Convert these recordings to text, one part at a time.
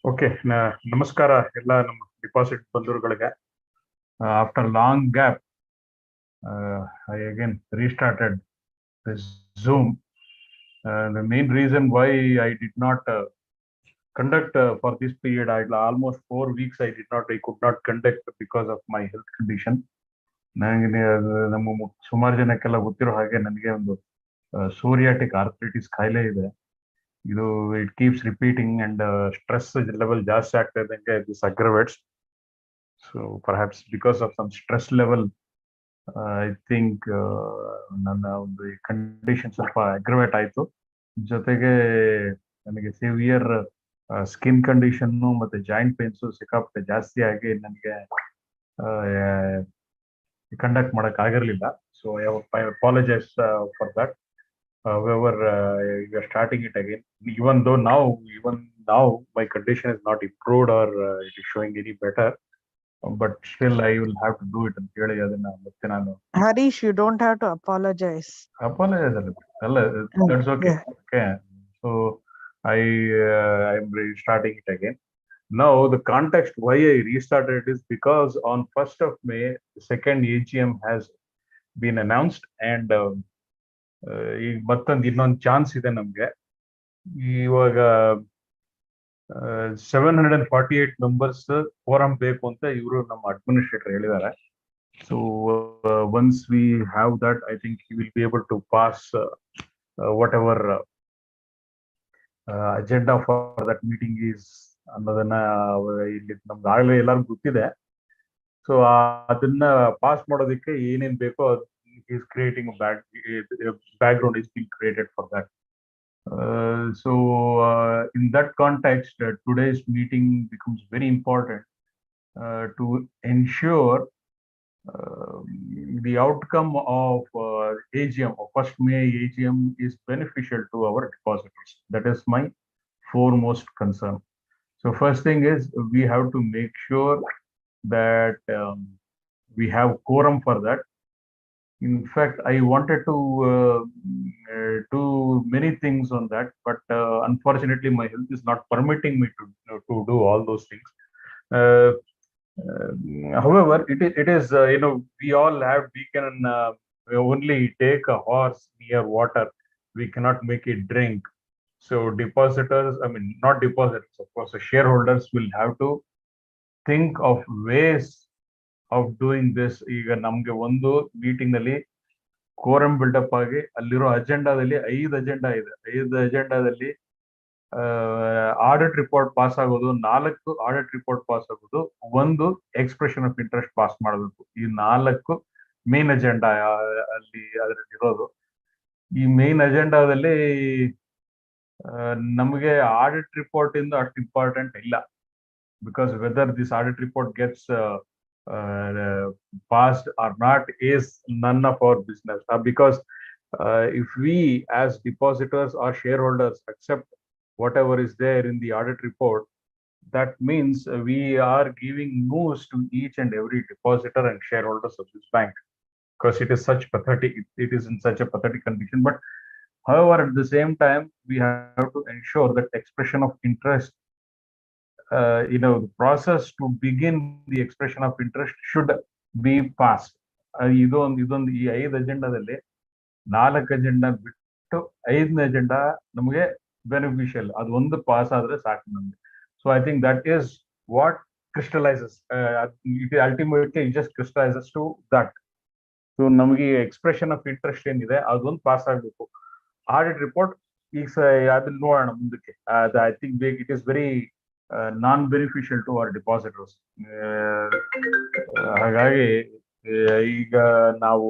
Okay, namaskara ಎಲ್ಲ ನಮ್ಮ deposit ಬಂದವರುಗಳಿಗೆ. After long gap, I again restarted this Zoom. The main reason why I did not conduct for this period, almost 4 weeks I could not conduct because of my health condition. ನನಗೆ ನಮ್ಮ ಸುಮಾರು ಜನಕ್ಕೆಲ್ಲ ಗೊತ್ತಿರೋ ಹಾಗೆ ನನಗೆ ಒಂದು psoriatic arthritis ಕಾಯಿಲೆ ಇದೆ. ಇದು it keeps repeating and stress level ಜಾಸ್ತಿ ಆಗ್ತಾ ಇದ್ದಂಗೆ this aggravates. So perhaps because of some stress level I think ನನ್ನ ಒಂದು ಕಂಡೀಷನ್ ಸ್ವಲ್ಪ ಅಗ್ರವೇಟ್ ಆಯಿತು. ಜೊತೆಗೆ ನನಗೆ ಸಿವಿಯರ್ ಸ್ಕಿನ್ ಕಂಡೀಷನ್ನು ಮತ್ತೆ ಜಾಯಿಂಟ್ ಪೇನ್ಸು ಸಿಕ್ಕಾಪಟ್ಟೆ ಜಾಸ್ತಿ ಆಗಿ ನನಗೆ ಕಂಡಕ್ಟ್ ಮಾಡಕ್ ಆಗಿರಲಿಲ್ಲ. So I apologise for that. However, you are starting it again. Even now, my condition is not improved or it is showing any better. But still, I will have to do it. And ಹೇಳಿ ಅದನ್ನ ಮತ್ತೆ ನಾನು Harish, you don't have to apologize. Apologize ಅಲ್ಲ, that's okay. Okay. So I am restarting it again. Now, the context why I restarted it is because on 1st of May, the second AGM has been announced, and ಈಗ ಮತ್ತೊಂದು ಇನ್ನೊಂದು chance ಇದೆ ನಮ್ಗೆ. ಇವಾಗ 748 members forum ಬೇಕು ಅಂತ ಇವರು ನಮ್ಮ ಅಡ್ಮಿನಿಸ್ಟ್ರೇಟರ್ ಹೇಳಿದ್ದಾರೆ. So once we have that, I think you will be able to pass whatever agenda for that meeting is ಅನ್ನೋದನ್ನ ಇಲ್ಲಿ ನಮ್ಗೆ ಆಗಲೇ ಎಲ್ಲರಿಗೂ ಗೊತ್ತಿದೆ. ಸೊ ಅದನ್ನ ಪಾಸ್ ಮಾಡೋದಕ್ಕೆ ಏನೇನ್ ಬೇಕೋ is creating a background is being created for that. In that context, today's meeting becomes very important to ensure the outcome of AGM, of 1st May AGM, is beneficial to our depositors. That is my foremost concern. So first thing is we have to make sure that we have quorum for that. In fact, I wanted to do many things on that, but unfortunately, my health is not permitting me to do all those things. However, it is we can only take a horse near water. We cannot make it drink. So depositors, I mean not depositors, of course, the shareholders will have to think of ways of doing this. ಈಗ ನಮ್ಗೆ ಒಂದು meeting ನಲ್ಲಿ quorum build up ಆಗಿ ಅಲ್ಲಿರೋ ಅಜೆಂಡಾದಲ್ಲಿ 5 agenda ಇದೆ. 5 ಅಜೆಂಡಾದಲ್ಲಿ audit report pass ಆಗೋದು, 4 audit report pass ಆಗೋದು, 1 expression of interest pass ಮಾಡಬೇಕು. ಈ 4 ಮೇನ್ ಅಜೆಂಡಾ ಅಲ್ಲಿ ಅದರಲ್ಲಿ ಇರೋದು. ಈ ಮೇನ್ ಅಜೆಂಡಾದಲ್ಲಿ ನಮಗೆ ಆಡಿಟ್ ರಿಪೋರ್ಟ್ ಇಂದ ಅಷ್ಟು ಇಂಪಾರ್ಟೆಂಟ್ ಇಲ್ಲ, because weather this audit report gets passed or not is none of our business, because if we as depositors or shareholders accept whatever is there in the audit report, that means we are giving news to each and every depositor and shareholders of this bank, because it is such pathetic, it is in such a pathetic condition. But however, at the same time, we have to ensure that expression of interest, the process to begin the expression of interest should be passed. ಇದೊಂದು ಈ 5 ಅಜೆಂಡಾದಲ್ಲಿ 4 agenda ಬಿಟ್ಟು 5ನೇ agenda ನಮಗೆ beneficial, ಅದು ಒಂದು pass ಆದ್ರೆ ಸಾಕು ನಮ್ಗೆ. So I think that is what crystallises it ultimately it just crystallises to that. So ನಮಗೆ ಎಕ್ಸ್ಪ್ರೆಷನ್ ಆಫ್ ಇಂಟ್ರೆಸ್ಟ್ ಏನಿದೆ ಅದೊಂದು ಪಾಸ್ ಆಗಬೇಕು. ಆಡಿಟ್ ರಿಪೋರ್ಟ್ ಈಗ ಅದನ್ನ ನೋಡೋಣ ಮುಂದಕ್ಕೆ. I think it is very non-beneficial to our depositors. ಹಾಗಾಗಿ ಈಗ ನಾವು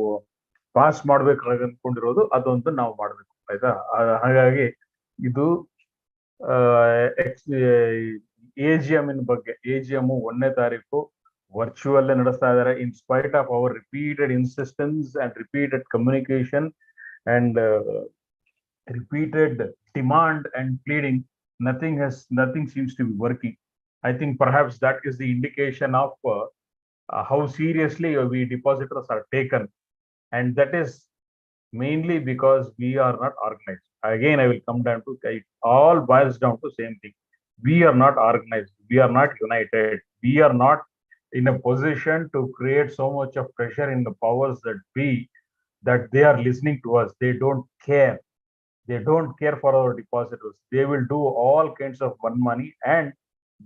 ಪಾಸ್ ಮಾಡ್ಬೇಕು ಅನ್ಕೊಂಡಿರೋದು ಅದೊಂದು ನಾವು ಮಾಡ್ಬೇಕು, ಆಯ್ತಾ? ಹಾಗಾಗಿ ಇದು AGM ಬಗ್ಗೆ, AGM 1ನೇ ತಾರೀಕು ವರ್ಚುವಲ್ ನಡೆಸ್ತಾ ಇದ್ದಾರೆ. In spite of our repeated insistence and repeated communication and repeated demand and pleading, nothing seems to be working. I think perhaps that is the indication of how seriously we depositors are taken, and that is mainly because we are not organized. Again, I will come down to it all boils down to same thing. We are not organized. We are not united. We are not in a position to create so much of pressure in the powers that be that they are listening to us. They don't care. They don't care for our depositors. They will do all kinds of one money and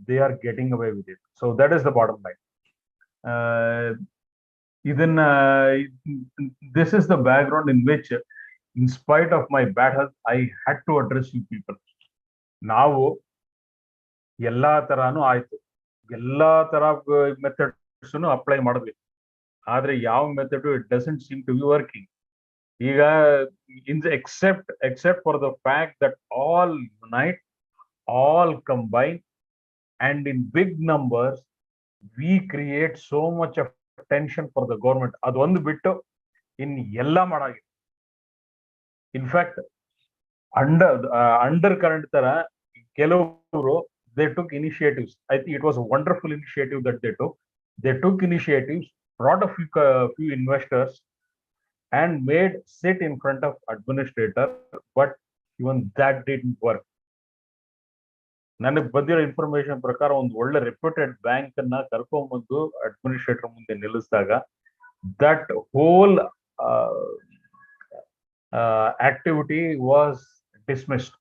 they are getting away with it. So that is the bottom line. Uh, Even this is the background in which, in spite of my bad health, I had to address you people. ನಾವು ಎಲ್ಲಾ ತರಾನು ಆಯ್ತು, ಎಲ್ಲಾ ತರ methods apply ಮಾಡಿದ್ವಿ, ಆದ್ರೆ ಯಾವ method it doesn't seem to be working. ಈಗ except for the fact that all unite, all combine, and in big numbers we create so much of tension for the government. ಅದೊಂದು ಬಿಟ್ಟು ಇನ್ ಎಲ್ಲ ಮಾಡಾಗಿದೆ. In fact under current ತರ ಕೆಲವರು they took initiatives. I think it was a wonderful initiative that they took. They took initiatives, brought a few investors and made sit in front of administrator, but even that didn't work. ನನಗೆ ಬಂದಿರೋ information ಪ್ರಕಾರ ಒಂದು ಒಳ್ಳೆ reputed bank ಅನ್ನ ಕರ್ಕೊಂಡ್ಬಂದು administrator ಮುಂದೆ ನಿಲ್ಲಿಸಿದಾಗ that whole activity was dismissed,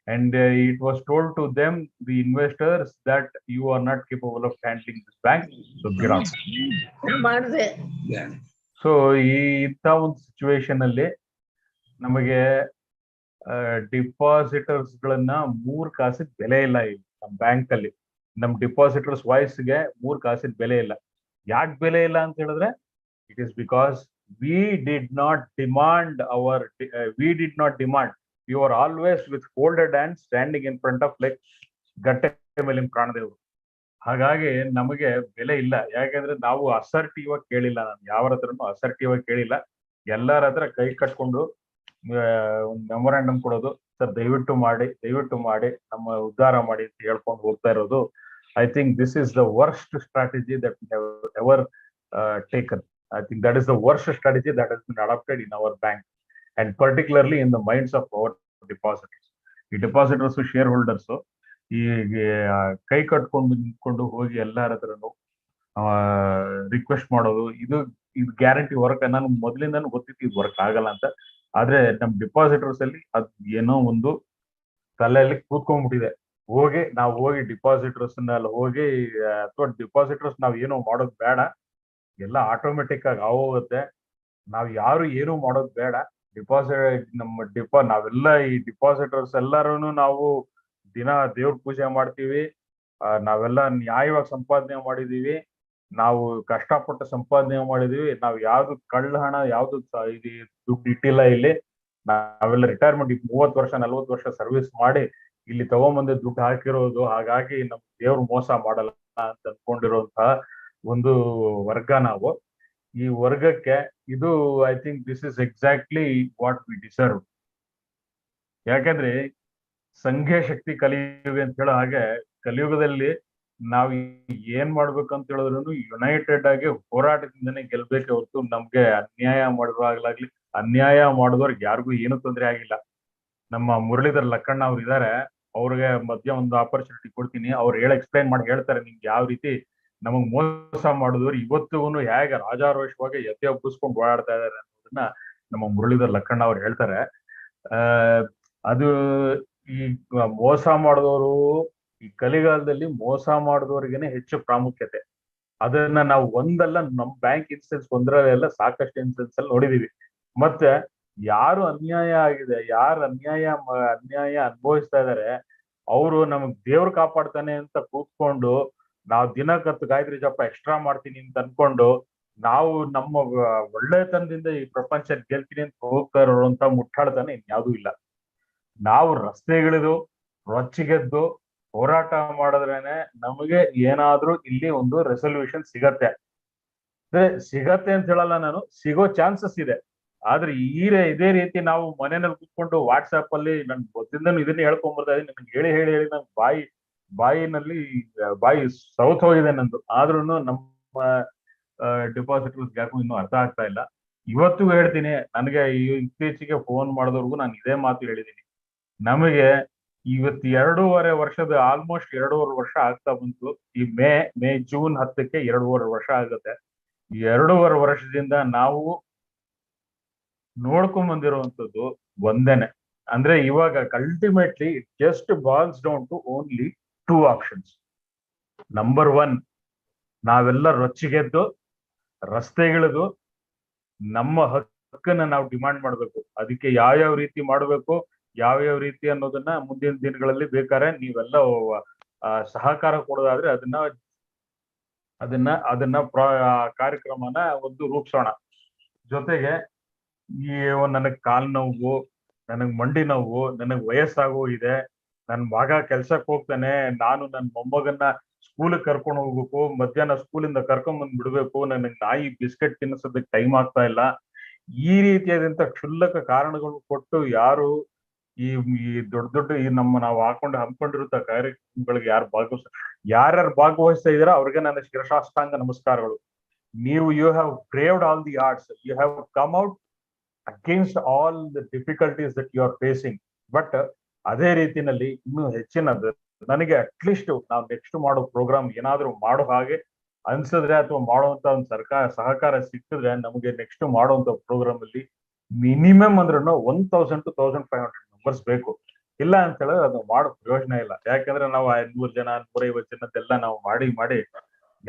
and it was told to them, the investors, that you are not capable of handling this bank, so get out. So ಇಂಥ ಒಂದು ಸಿಚುವೇಶನ್ ಅಲ್ಲಿ ನಮಗೆ ಡಿಪಾಸಿಟರ್ಸ್ ಗಳನ್ನ 3 ಕಾಸಿನ ಬೆಲೆ ಇಲ್ಲ ಇಲ್ಲಿ ನಮ್ಮ ಬ್ಯಾಂಕ್ ಅಲ್ಲಿ. ನಮ್ ಡಿಪಾಸಿಟರ್ಸ್ ವಾಯ್ಸ್ಗೆ 3 ಕಾಸಿನ ಬೆಲೆ ಇಲ್ಲ. ಯಾಕೆ ಬೆಲೆ ಇಲ್ಲ ಅಂತ ಹೇಳಿದ್ರೆ, it is because we did not demand. We were always with folded hands standing in front of like Gatte ಮೇಲಿನ ಪ್ರಾಣದೇವರು. ಹಾಗಾಗಿ ನಮಗೆ ಬೆಲೆ ಇಲ್ಲ. ಯಾಕೆಂದ್ರೆ ನಾವು ಅಸರ್ಟಿವ್ ಆಗಿ ಕೇಳಿಲ್ಲ, ನಾನು ಯಾರ ಹತ್ರನು ಅಸರ್ಟಿವ್ ಆಗಿ ಕೇಳಿಲ್ಲ. ಎಲ್ಲರ ಹತ್ರ ಕೈ ಕಟ್ಕೊಂಡು ಒಂದು ಮೆಮೊರಾಂಡಮ್ ಕೊಡೋದು, ಸರ್ ದಯವಿಟ್ಟು ಮಾಡಿ ನಮ್ಮ ಉದ್ಧಾರ ಮಾಡಿ ಅಂತ ಹೇಳ್ಕೊಂಡು ಹೋಗ್ತಾ ಇರೋದು. I think this is the worst strategy that we have ever taken. I think that is the worst strategy that has been adopted in our bank, and particularly in the minds of our depositors. ಈ ಡಿಪಾಸಿಟರ್ಸ್ shareholders ಈ ಕೈ ಕಟ್ಕೊಂಡು ನಿಂತ್ಕೊಂಡು ಹೋಗಿ ಎಲ್ಲರ ಹತ್ರನು request ಮಾಡೋದು, ಇದು ಗ್ಯಾರಂಟಿ ವರ್ಕ್. ನಾನು ಮೊದಲಿಂದನೂ ಗೊತ್ತಿತ್ತು ಇದು ವರ್ಕ್ ಆಗಲ್ಲ ಅಂತ. ಆದ್ರೆ ನಮ್ ಡಿಪಾಸಿಟರ್ಸ್ ಅಲ್ಲಿ ಅದ್ ಏನೋ ಒಂದು ತಲೆಯಲ್ಲಿ ಕೂತ್ಕೊಂಡ್ಬಿಟ್ಟಿದೆ. ನಾವು ಹೋಗಿ ಡಿಪಾಸಿಟರ್ಸ್ ಹೋಗಿ, ಅಥವಾ ಡಿಪಾಸಿಟರ್ಸ್ ನಾವ್ ಏನೋ ಮಾಡೋದು ಬೇಡ, ಎಲ್ಲ ಆಟೋಮೆಟಿಕ್ ಆಗಿ ಆಗೋಗುತ್ತೆ, ನಾವ್ ಯಾರು ಏನು ಮಾಡೋದು ಬೇಡ. ನಾವೆಲ್ಲ ಈ ಡಿಪಾಸಿಟರ್ಸ್ ಎಲ್ಲರೂ ನಾವು ದಿನ ದೇವ್ರ ಪೂಜೆ ಮಾಡ್ತೀವಿ, ನಾವೆಲ್ಲ ನ್ಯಾಯವಾಗಿ ಸಂಪಾದನೆ ಮಾಡಿದೀವಿ, ನಾವು ಕಷ್ಟಪಟ್ಟು ಸಂಪಾದನೆ ಮಾಡಿದೀವಿ, ನಾವ್ ಯಾವ್ದು ಕಳ್ಳ ಹಣ ಯಾವ್ದು ಇದು ದುಡ್ಡು ಇಟ್ಟಿಲ್ಲ ಇಲ್ಲಿ. ನಾವೆಲ್ಲ ರಿಟೈರ್ಮೆಂಟ್ 30 ವರ್ಷ 40 ವರ್ಷ ಸರ್ವಿಸ್ ಮಾಡಿ ಇಲ್ಲಿ ತಗೊಂಬಂದೆ ದುಡ್ಡು ಹಾಕಿರೋದು. ಹಾಗಾಗಿ ನಮ್ ದೇವ್ರು ಮೋಸ ಮಾಡಲ್ಲ ಅಂತ ಅನ್ಕೊಂಡಿರುವಂತಹ ಒಂದು ವರ್ಗ ನಾವು. ಈ ವರ್ಗಕ್ಕೆ ಇದು I think this is exactly what we deserve. ಯಾಕಂದ್ರೆ ಸಂಘೀಯ ಶಕ್ತಿ ಕಲಿಯುಗ ಅಂತ ಹೇಳೋ ಹಾಗೆ, ಕಲಿಯುಗದಲ್ಲಿ ನಾವು ಏನ್ ಮಾಡ್ಬೇಕಂತ ಹೇಳಿದ್ರು ಯುನೈಟೆಡ್ ಆಗಿ ಹೋರಾಟದಿಂದನೇ ಗೆಲ್ಬೇಕೆ ಹೊರತು ನಮ್ಗೆ ಅನ್ಯಾಯ ಮಾಡಿರುವಾಗ್ಲಾಗ್ಲಿ, ಅನ್ಯಾಯ ಮಾಡಿದವ್ರಿಗೆ ಯಾರಿಗೂ ಏನು ತೊಂದರೆ ಆಗಿಲ್ಲ. ನಮ್ಮ ಮುರಳೀಧರ್ ಲಕ್ಕಣ್ಣ ಅವ್ರು ಇದಾರೆ, ಅವ್ರಿಗೆ ಮಧ್ಯ ಒಂದು ಆಪರ್ಚುನಿಟಿ ಕೊಡ್ತೀನಿ, ಅವ್ರು ಎಕ್ಸ್ಪ್ಲೈನ್ ಮಾಡಿ ಹೇಳ್ತಾರೆ ನಿಮ್ಗೆ ಯಾವ ರೀತಿ ನಮಗ್ ಮೋಸ ಮಾಡಿದವ್ರು ಇವತ್ತಿಗೂ ಹೇಗೆ ರಾಜಾರೋಷವಾಗಿ ಎದೆ ಒಬ್ಬಿಸ್ಕೊಂಡು ಓಡಾಡ್ತಾ ಇದಾರೆ ಅನ್ನೋದನ್ನ ನಮ್ಮ ಮುರಳೀಧರ್ ಲಕ್ಕಣ್ಣ ಅವ್ರು ಹೇಳ್ತಾರೆ. ಅದು ಈ ಮೋಸ ಮಾಡಿದವರು, ಈ ಕಲಿಗಾಲದಲ್ಲಿ ಮೋಸ ಮಾಡಿದವ್ರಿಗೇನೆ ಹೆಚ್ಚು ಪ್ರಾಮುಖ್ಯತೆ. ಅದನ್ನ ನಾವು ಒಂದಲ್ಲ, ನಮ್ ಬ್ಯಾಂಕ್ ಇನ್ಸಿಡೆನ್ಸ್ ಒಂದರಲ್ಲೆಲ್ಲ ಸಾಕಷ್ಟು ಇನ್ಸಿಡೆನ್ಸ್ ಅಲ್ಲಿ ನೋಡಿದೀವಿ. ಮತ್ತೆ ಯಾರು ಅನ್ಯಾಯ ಆಗಿದೆ, ಯಾರು ಅನ್ಯಾಯ ಅನುಭವಿಸ್ತಾ ಇದಾರೆ, ಅವರು ನಮಗ್ ದೇವ್ರು ಕಾಪಾಡ್ತಾನೆ ಅಂತ ಕೂತ್ಕೊಂಡು ನಾವು ದಿನಕ್ಕತ್ತು ಗಾಯತ್ರಿ ಜಪ ಎಕ್ಸ್ಟ್ರಾ ಮಾಡ್ತೀನಿ ಅಂತ ಅನ್ಕೊಂಡು ನಾವು ನಮ್ಮ ಒಳ್ಳೆತನದಿಂದ ಈ ಪ್ರಪಂಚ ಗೆಲ್ತೀನಿ ಅಂತ ಹೋಗ್ತಾ ಇರೋಂತ ಮುಟ್ಟಾಳ್ತಾನೆ ಇನ್ಯಾವುದೂ ಇಲ್ಲ. ನಾವು ರಸ್ತೆಗಿಳಿದು ರೊಚ್ಚಿಗೆದ್ದು ಹೋರಾಟ ಮಾಡಿದ್ರೇನೆ ನಮಗೆ ಏನಾದ್ರೂ ಇಲ್ಲಿ ಒಂದು ರೆಸಲ್ಯೂಷನ್ ಸಿಗತ್ತೆ ಅಂತ ಹೇಳಲ್ಲ ನಾನು, ಸಿಗೋ ಚಾನ್ಸಸ್ ಇದೆ. ಆದ್ರೆ ಇದೇ ರೀತಿ ನಾವು ಮನೆಯಲ್ಲಿ ಕೂತ್ಕೊಂಡು ವಾಟ್ಸ್ಆಪ್ ಅಲ್ಲಿ ನನ್ ಗೊತ್ತಿಂದನು ಇದನ್ನ ಹೇಳ್ಕೊಂಡ್ ಬರ್ತಾ ಇದೀನಿ, ನನ್ಗೆ ಹೇಳಿ ಹೇಳಿ ಹೇಳಿ ನನ್ ಬಾಯಿನಲ್ಲಿ ಬಾಯಿ ಸೌತ್ ಹೋಗಿದೆ ನಂದು. ಆದ್ರೂ ನಮ್ಮ ಡಿಪಾಸಿಟರ್ಸ್ ಯಾಕೂ ಇನ್ನೂ ಅರ್ಥ ಆಗ್ತಾ ಇಲ್ಲ. ಇವತ್ತು ಹೇಳ್ತೀನಿ, ನನಗೆ ಇತ್ತೀಚೆಗೆ ಫೋನ್ ಮಾಡಿದವ್ರಿಗೂ ನಾನು ಇದೇ ಮಾತು ಹೇಳಿದ್ದೀನಿ, ನಮಗೆ ಇವತ್ತು 2.5 ವರ್ಷದ ಆಲ್ಮೋಸ್ಟ್ 2.5 ವರ್ಷ ಆಗ್ತಾ ಬಂತು. ಈ ಜೂನ್ 10ಕ್ಕೆ 2.5 ವರ್ಷ ಆಗುತ್ತೆ. 2.5 ವರ್ಷದಿಂದ ನಾವು ನೋಡ್ಕೊಂಡ್ ಬಂದಿರುವಂತದ್ದು ಒಂದೇನೆ. ಅಂದ್ರೆ ಇವಾಗ ultimately it just boils down to only 2 options. Number 1, ನಾವೆಲ್ಲ ರೊಚ್ಚಿಗೆದ್ದು ರಸ್ತೆಗಿಳಿದು ನಮ್ಮ ಹಕ್ಕನ್ನ ನಾವು ಡಿಮಾಂಡ್ ಮಾಡ್ಬೇಕು. ಅದಕ್ಕೆ ಯಾವ್ಯಾವ ರೀತಿ ಮಾಡ್ಬೇಕು, ಯಾವ್ಯಾವ ರೀತಿ ಅನ್ನೋದನ್ನ ಮುಂದಿನ ದಿನಗಳಲ್ಲಿ ಬೇಕಾದ್ರೆ ನೀವೆಲ್ಲ ಸಹಕಾರ ಕೊಡೋದಾದ್ರೆ ಅದನ್ನ ಕಾರ್ಯಕ್ರಮನ ಒಂದು ರೂಪಿಸೋಣ. ಜೊತೆಗೆ ಈ ನನಗ್ ಕಾಲ್ ನೋವು, ನನಗ್ ಮಂಡಿ ನೋವು, ನನಗ್ ವಯಸ್ಸಾಗೋ ಇದೆ, ನನ್ ಮಗ ಕೆಲ್ಸಕ್ಕೆ ಹೋಗ್ತಾನೆ, ನಾನು ನನ್ನ ಮೊಮ್ಮಗನ್ನ ಸ್ಕೂಲ್ ಕರ್ಕೊಂಡು ಹೋಗ್ಬೇಕು, ಮಧ್ಯಾಹ್ನ ಸ್ಕೂಲಿಂದ ಕರ್ಕೊಂಡ್ ಬಂದ್ ಬಿಡ್ಬೇಕು, ನನಗ್ ನಾಯಿ ಬಿಸ್ಕೆಟ್ ತಿನ್ನಿಸೋದಕ್ಕೆ ಟೈಮ್ ಆಗ್ತಾ ಇಲ್ಲ, ಈ ರೀತಿಯಾದಂತ ಕ್ಷುಲ್ಲಕ ಕಾರಣಗಳು ಕೊಟ್ಟು ಯಾರು ಈ ಈ ದೊಡ್ಡ ಈ ನಾವು ಹಮ್ಮಿಕೊಂಡಿರುತ್ತ ಕಾರ್ಯಕ್ರಮಗಳಿಗೆ ಯಾರ್ಯಾರು ಭಾಗವಹಿಸ್ತಾ ಇದಾರೋ ಅವ್ರಿಗೆ ನನ್ನ ಶಿರಸಾಷ್ಟಾಂಗ ನಮಸ್ಕಾರಗಳು. You have braved all the odds, you have come out against all the difficulties that you are facing. But ಅದೇ ರೀತಿನಲ್ಲಿ ಇನ್ನೂ ಹೆಚ್ಚಿನದು ನನಗೆ ಅಟ್ಲೀಸ್ಟ್ ನಾವು ನೆಕ್ಸ್ಟ್ ಮಾಡೋ ಪ್ರೋಗ್ರಾಮ್ ಏನಾದ್ರು ಮಾಡೋ ಹಾಗೆ ಅನ್ಸಿದ್ರೆ ಅಥವಾ ಮಾಡುವಂತ ಒಂದು ಸಹಕಾರ ಸಿಕ್ಕಿದ್ರೆ ನಮಗೆ ನೆಕ್ಸ್ಟ್ ಮಾಡುವಂತ ಪ್ರೋಗ್ರಾಮ್ ಅಲ್ಲಿ ಮಿನಿಮಮ್ ಅಂದ್ರೂ 1000 to 1500 ಮೆಂಬರ್ಸ್ ಬೇಕು. ಇಲ್ಲ ಅಂತ ಹೇಳಿದ್ರೆ ಅದು ಮಾಡೋ ಪ್ರಯೋಜನ ಇಲ್ಲ. ಯಾಕಂದ್ರೆ ನಾವು 100 ಜನ 150 ಜನದ್ದೆಲ್ಲ ನಾವು ಮಾಡಿ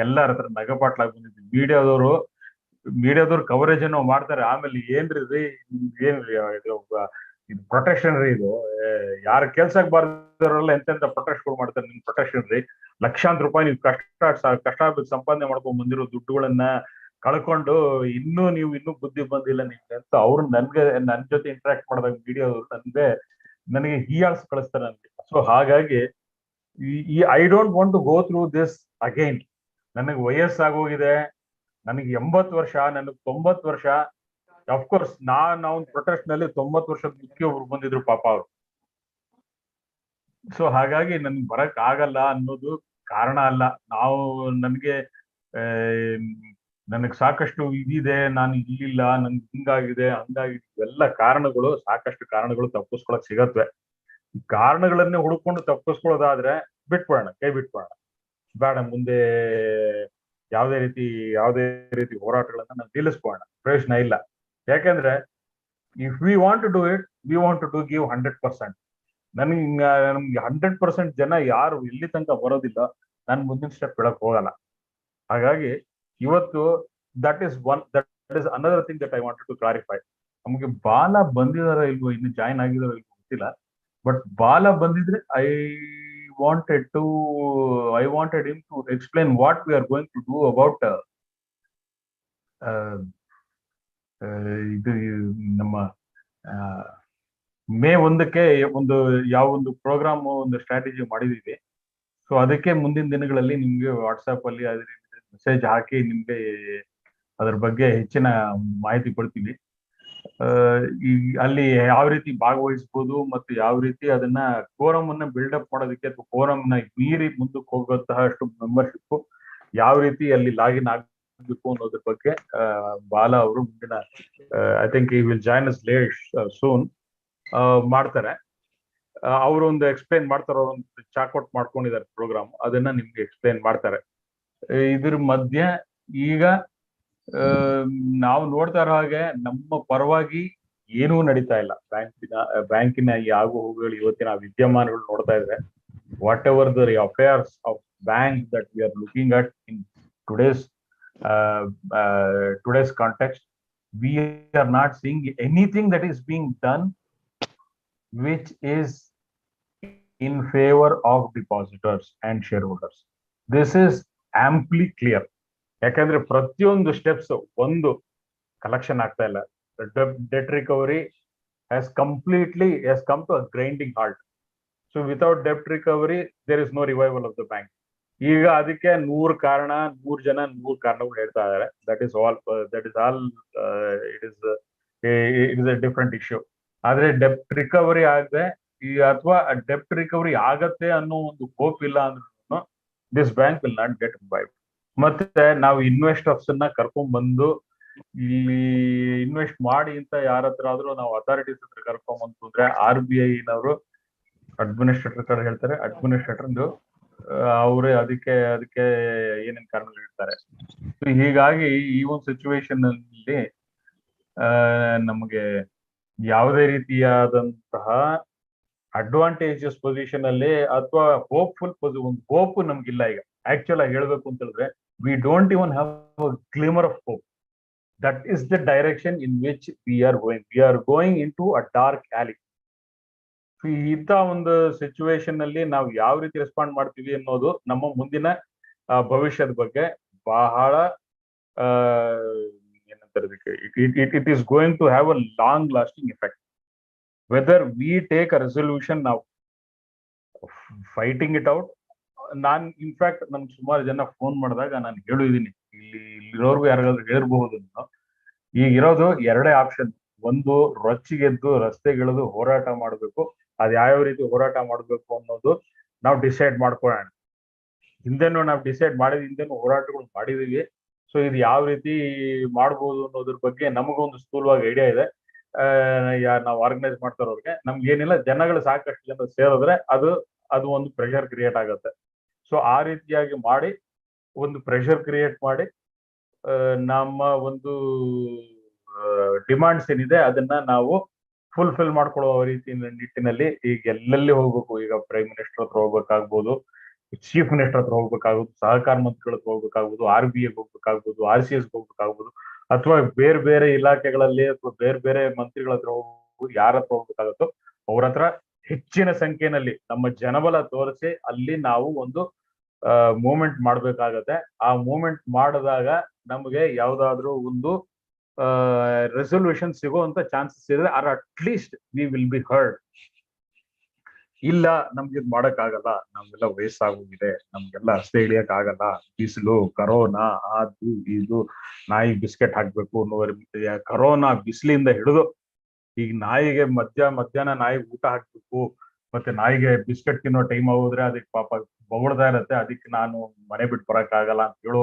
ಎಲ್ಲರ ಹತ್ರ ನಗಪಾಟ್ಲಾಗಿ ಬಂದಿದ್ವಿ. ಮೀಡಿಯಾದವ್ರು ಕವರೇಜ್ ಏನೋ ಮಾಡ್ತಾರೆ, ಆಮೇಲೆ ಏನ್ರಿ ಇದು ಪ್ರೊಟೆಕ್ಷನ್ ರೀ, ಇದು ಯಾರ ಕೆಲ್ಸಕ್ಕೆ ಬಾರ್ದವರೆಲ್ಲ ಎಂತೆಂತ ಪ್ರೊಟೆಕ್ಟ್ಗಳು ಮಾಡ್ತಾರೆ. ನಿಮ್ ಪ್ರೊಟೆಕ್ಷನ್ ರೀ, ಲಕ್ಷಾಂತರ ರೂಪಾಯಿ ನೀವು ಕಷ್ಟ ಸಂಪಾದನೆ ಮಾಡ್ಕೊಂಡ್ ಬಂದಿರೋ ದುಡ್ಡುಗಳನ್ನ ಕಳ್ಕೊಂಡು ಇನ್ನೂ ಬುದ್ಧಿ ಬಂದಿಲ್ಲ ನಿಮ್ಗೆ ಅಂತ ಅವ್ರು ನನ್ ಜೊತೆ ಇಂಟ್ರಾಕ್ಟ್ ಮಾಡಿದಾಗ ಮೀಡಿಯಾದವ್ರು ನನಗೆ ಹೀಯಾಳ್ಸ್ ಕಳಿಸ್ತಾರೆ ನನ್ಗೆ. ಸೊ ಹಾಗಾಗಿ I don't want to go through this again. ನನಗೆ ವಯಸ್ಸಾಗೋಗಿದೆ, ನನಗೆ 80 ವರ್ಷ, ನನಗೆ 90 ವರ್ಷ. ಅಫ್ಕೋರ್ಸ್ ನಾವು ಪ್ರೊಟೆಸ್ಟ್ ನಲ್ಲಿ 90 ವರ್ಷದ ಮುಖ್ಯ ಒಬ್ರು ಬಂದಿದ್ರು ಪಾಪ ಅವರು. ಸೊ ಹಾಗಾಗಿ ನನ್ಗೆ ಬರಕ್ ಆಗಲ್ಲ ಅನ್ನೋದು ಕಾರಣ ಅಲ್ಲ. ನನಗೆ ಸಾಕಷ್ಟು ಇದಿದೆ, ನಾನು ಇಲ್ಲಿಲ್ಲ, ನನ್ಗೆ ಹಿಂಗಾಗಿದೆ ಹಂಗಾಗಿದೆ, ಇವೆಲ್ಲ ಸಾಕಷ್ಟು ಕಾರಣಗಳು ತಪ್ಪಿಸ್ಕೊಳಕ್ ಸಿಗತ್ವೆ. ಈ ಕಾರಣಗಳನ್ನೇ ಹುಡುಕೊಂಡು ತಪ್ಪಿಸ್ಕೊಳ್ಳೋದಾದ್ರೆ ಕೈ ಬಿಟ್ಬಿಡೋಣ, ಬೇಡ ಮುಂದೆ ಯಾವುದೇ ರೀತಿ ಹೋರಾಟಗಳನ್ನ ನಾವು ನಿಲ್ಲಿಸ್ಬೋಣ, ಪ್ರಯೋಜನ ಇಲ್ಲ. ಯಾಕಂದ್ರೆ if we want to do it, we want to give 100%. ನಮ್ಗೆ 100% ಜನ ಯಾರು ಇಲ್ಲಿ ತನಕ ಬರೋದಿಲ್ಲ, ನಾನು ಮುಂದಿನ ಸ್ಟೆಪ್ ಹೇಳಕ್ ಹೋಗಲ್ಲ. ಹಾಗಾಗಿ ಇವತ್ತು that is another thing that I wanted to clarify. ನಮಗೆ ಬಾಲ ಬಂದಿದಾರ ಇಲ್ವೋ, ಇನ್ನು ಜಾಯಿನ್ ಆಗಿದಾರ ಇಲ್ವೋ ಗೊತ್ತಿಲ್ಲ. ಬಟ್ ಬಾಲ ಬಂದಿದ್ರೆ I wanted him to explain what we are going to do about ಇದು ನಮ್ಮ ಮೇ 1ಕ್ಕೆ ಒಂದು ಪ್ರೋಗ್ರಾಮ್, ಒಂದು ಸ್ಟ್ರಾಟಜಿ ಮಾಡಿದೀವಿ. ಸೊ ಅದಕ್ಕೆ ಮುಂದಿನ ದಿನಗಳಲ್ಲಿ ನಿಮ್ಗೆ ವಾಟ್ಸ್ಆಪ್ ಅಲ್ಲಿ ಅದ್ರ ಮೆಸೇಜ್ ಹಾಕಿ ನಿಮ್ಗೆ ಅದ್ರ ಬಗ್ಗೆ ಹೆಚ್ಚಿನ ಮಾಹಿತಿ ಕೊಡ್ತೀವಿ. ಅಲ್ಲಿ ಯಾವ ರೀತಿ ಭಾಗವಹಿಸಬಹುದು ಮತ್ತು ಯಾವ ರೀತಿ ಅದನ್ನ ಫೋರಂ ಅನ್ನ ಬಿಲ್ಡಪ್ ಮಾಡೋದಕ್ಕೆ ಅಥವಾ ಫೋರಂ ನ ಮೀರಿ ಮುಂದಕ್ಕೆ ಹೋಗುವಂತಹ ಅಷ್ಟು ಮೆಂಬರ್ಶಿಪ್ ಯಾವ ರೀತಿ ಅಲ್ಲಿ ಲಾಗಿನ್ ಆಗ್ಬೇಕು ಅನ್ನೋದ್ರ ಬಗ್ಗೆ ಬಾಲ ಅವರು ಮುಂದಿನ ಐ ಥಿಂಕ್ ಈ will join us late soon ಮಾಡ್ತಾರೆ. ಅವರು ಒಂದು ಎಕ್ಸ್ಪ್ಲೈನ್ ಮಾಡ್ತಾರೆ, ಒಂದು ಚಾಕ್ಔಟ್ ಮಾಡ್ಕೊಂಡಿದ್ದಾರೆ ಪ್ರೋಗ್ರಾಮ್, ಅದನ್ನ ನಿಮ್ಗೆ ಎಕ್ಸ್ಪ್ಲೈನ್ ಮಾಡ್ತಾರೆ. ಇದ್ರ ಮಧ್ಯೆ ಈಗ ನಾವು ನೋಡ್ತಾ ಇರೋ ಹಾಗೆ ನಮ್ಮ ಪರವಾಗಿ ಏನೂ ನಡೀತಾ ಇಲ್ಲ. ಬ್ಯಾಂಕಿನ ಈ ಆಗು ಹೋಗುಗಳು, ಇವತ್ತಿನ ವಿದ್ಯಮಾನಗಳು ನೋಡ್ತಾ ಇದ್ರೆ, what ever the affairs of bank that we are looking at in today's context, we are not seeing anything that is being done which is in favor of depositors and shareholders. This is amply clear. ಯಾಕಂದ್ರೆ ಪ್ರತಿಯೊಂದು steps ಒಂದು collection ಆಗ್ತಾ ಇಲ್ಲ. Debt recovery has come to a grinding halt. So without debt recovery, there is no revival of the bank. ಈಗ ಅದಕ್ಕೆ 100 ಜನ 100 ಕಾರಣಗಳು ಹೇಳ್ತಾ ಇದ್ದಾರೆ. That is all it is A different issue. ಆದ್ರೆ ಡೆಪ್ಟ್ ರಿಕವರಿ ಆಗದೆ ಅಥವಾ ಡೆಪ್ಟ್ ರಿಕವರಿ ಆಗತ್ತೆ ಅನ್ನೋ ಒಂದು ಹೋಪ್ ಇಲ್ಲ ಅಂದ್ರೂ this bank will not get revive. ಮತ್ತೆ ನಾವು ಇನ್ವೆಸ್ಟರ್ಸ್ ಅನ್ನ ಕರ್ಕೊಂಡ್ ಬಂದು ಇಲ್ಲಿ ಇನ್ವೆಸ್ಟ್ ಮಾಡಿ ಅಂತ ಯಾರ ಹತ್ರ ಆದ್ರೂ ನಾವು ಅಥಾರಿಟೀಸ್ ಹತ್ರ ಕರ್ಕೊಂಡ್ ಬಂದ್ರೆ RBI ನವರು ಅಡ್ಮಿನಿಸ್ಟ್ರೇಟರ್ ಕಡೆ ಹೇಳ್ತಾರೆ, ಅಡ್ಮಿನಿಸ್ಟ್ರೇಟರ್ ಅವರೇ ಅದಕ್ಕೆ ಏನೇನ್ ಕಾರಣಗಳು ಹೇಳ್ತಾರೆ. ಹೀಗಾಗಿ ಈ ಒಂದು ಸಿಚುವೇಶನ್ ಅಲ್ಲಿ ನಮಗೆ ಯಾವುದೇ ರೀತಿಯಾದಂತಹ ಅಡ್ವಾಂಟೇಜಸ್ ಪೊಸಿಷನ್ ಅಲ್ಲಿ ಅಥವಾ ಹೋಪ್ಫುಲ್ ಒಂದು ಹೋಪ್ ನಮ್ಗಿಲ್ಲ ಈಗ. ಆಕ್ಚುಲ್ ಆಗಿ ಹೇಳ್ಬೇಕು ಅಂತ ಹೇಳಿದ್ರೆ we don't even have glimmer of hope. That is the direction in which we are going into a dark alley. ಇಂಥ ಒಂದು ಸಿಚುವೇಶನ್ ಅಲ್ಲಿ ನಾವು ಯಾವ ರೀತಿ ರೆಸ್ಪಾಂಡ್ ಮಾಡ್ತೀವಿ ಅನ್ನೋದು ನಮ್ಮ ಮುಂದಿನ ಭವಿಷ್ಯದ ಬಗ್ಗೆ ಬಹಳ ಏನಂತಾರೆ it is going to have a long lasting effect. Whether we take a resolution ನಾವು ಫೈಟಿಂಗ್ ಇಟ್ ಔಟ್. ನಾನ್ ಇನ್ಫ್ಯಾಕ್ಟ್ ನಮ್ಗೆ ಸುಮಾರು ಜನ ಫೋನ್ ಮಾಡಿದಾಗ ನಾನು ಹೇಳಿದೀನಿ, ಇಲ್ಲಿರೋರ್ಗು ಯಾರಿಗಾದ್ರೂ ಹೇಳಿರಬಹುದು. ಈಗ ಇರೋದು ಎರಡೇ ಆಪ್ಷನ್. ಒಂದು, ರೊಚ್ಚಿಗೆದ್ದು ರಸ್ತೆಗಿಳಿದು ಹೋರಾಟ ಮಾಡಬೇಕು. ಅದ್ ಯಾವ ರೀತಿ ಹೋರಾಟ ಮಾಡಬೇಕು ಅನ್ನೋದು ನಾವು ಡಿಸೈಡ್ ಮಾಡ್ಕೊಳ್ಳೋಣ. ಹಿಂದೆನೂ ನಾವು ಡಿಸೈಡ್ ಹಿಂದೆನೂ ಹೋರಾಟಗಳು ಮಾಡಿದೀವಿ. ಸೊ ಇದು ಯಾವ ರೀತಿ ಮಾಡ್ಬೋದು ಅನ್ನೋದ್ರ ಬಗ್ಗೆ ನಮಗೊಂದು ಸ್ಥೂಲವಾಗಿ ಐಡಿಯಾ ಇದೆ. ನಾವು ಆರ್ಗನೈಸ್ ಮಾಡ್ತಾರೋರ್ಗೆ ನಮ್ಗೆ ಏನಿಲ್ಲ, ಜನಗಳು ಸಾಕಷ್ಟು ಜನ ಸೇರಿದ್ರೆ ಅದು ಒಂದು ಪ್ರೆಷರ್ ಕ್ರಿಯೇಟ್ ಆಗುತ್ತೆ. ಸೊ ಆ ರೀತಿಯಾಗಿ ಮಾಡಿ ಒಂದು ಪ್ರೆಷರ್ ಕ್ರಿಯೇಟ್ ಮಾಡಿ ನಮ್ಮ ಒಂದು ಡಿಮಾಂಡ್ಸ್ ಏನಿದೆ ಅದನ್ನ ನಾವು ಫುಲ್ಫಿಲ್ ಮಾಡ್ಕೊಳ್ಳೋ ನಿಟ್ಟಿನಲ್ಲಿ ಈಗ ಎಲ್ಲೆಲ್ಲಿ ಹೋಗ್ಬೇಕು. ಈಗ ಪ್ರೈಮ್ ಮಿನಿಸ್ಟರ್ ಹತ್ರ ಹೋಗ್ಬೇಕಾಗ್ಬೋದು, ಚೀಫ್ ಮಿನಿಸ್ಟರ್ ಹತ್ರ ಹೋಗ್ಬೇಕಾಗ್ಬೋದು, ಸಹಕಾರ ಮಂತ್ರಿಗಳ ಹತ್ರ ಹೋಗ್ಬೇಕಾಗ್ಬೋದು, RBI ಹೋಗ್ಬೇಕಾಗ್ಬೋದು, RCS ಹೋಗ್ಬೇಕಾಗ್ಬೋದು, ಅಥವಾ ಬೇರೆ ಬೇರೆ ಇಲಾಖೆಗಳಲ್ಲಿ ಅಥವಾ ಬೇರೆ ಬೇರೆ ಮಂತ್ರಿಗಳ ಹತ್ರ ಹೋಗ್ಬೋದು. ಯಾರ ಹತ್ರ ಹೋಗ್ಬೇಕಾಗುತ್ತೋ ಅವ್ರ ಹತ್ರ ಹೆಚ್ಚಿನ ಸಂಖ್ಯೆಯಲ್ಲಿ ನಮ್ಮ ಜನಬಲ ತೋರಿಸಿ ಅಲ್ಲಿ ನಾವು ಒಂದು ಮೂವ್ಮೆಂಟ್ ಮಾಡ್ಬೇಕಾಗತ್ತೆ. ಆ ಮೂವ್ಮೆಂಟ್ ಮಾಡಿದಾಗ ನಮಗೆ ಯಾವ್ದಾದ್ರು ಒಂದು ರೆಸೊಲ್ಯೂಷನ್ ಸಿಗುವಂತ ಚಾನ್ಸಸ್ ಇದೆ. Or at least we will be heard. ಇಲ್ಲ ನಮ್ಗೆ ಇದು ಮಾಡಕ್ ಆಗಲ್ಲ, ನಮ್ಗೆಲ್ಲ ವಯಸ್ಸಾಗೋಗಿದೆ, ನಮ್ಗೆಲ್ಲ ರಸ್ತೆ ಇಳಿಯಕ್ ಆಗಲ್ಲ, ಬಿಸಿಲು, ಕರೋನಾ, ಅದು ಇದು, ನಾಯಿ ಬಿಸ್ಕೆಟ್ ಹಾಕ್ಬೇಕು ಕರೋನಾ ಬಿಸಿಲಿಂದ ಹಿಡಿದು ಈಗ ನಾಯಿಗೆ ಮಧ್ಯಾಹ್ನ ನಾಯಿಗೆ ಊಟ ಹಾಕ್ಬೇಕು, ಮತ್ತೆ ನಾಯಿಗೆ ಬಿಸ್ಕೆಟ್ ತಿನ್ನೋ ಟೈಮ್ ಹೋದ್ರೆ ಅದಕ್ಕೆ ಪಾಪ ಬೊಗಳ್ತಾ ಇರತ್ತೆ, ಅದಕ್ಕೆ ನಾನು ಮನೆ ಬಿಟ್ಟು ಬರಕ್ ಆಗಲ್ಲ ಅಂತ ಹೇಳೋ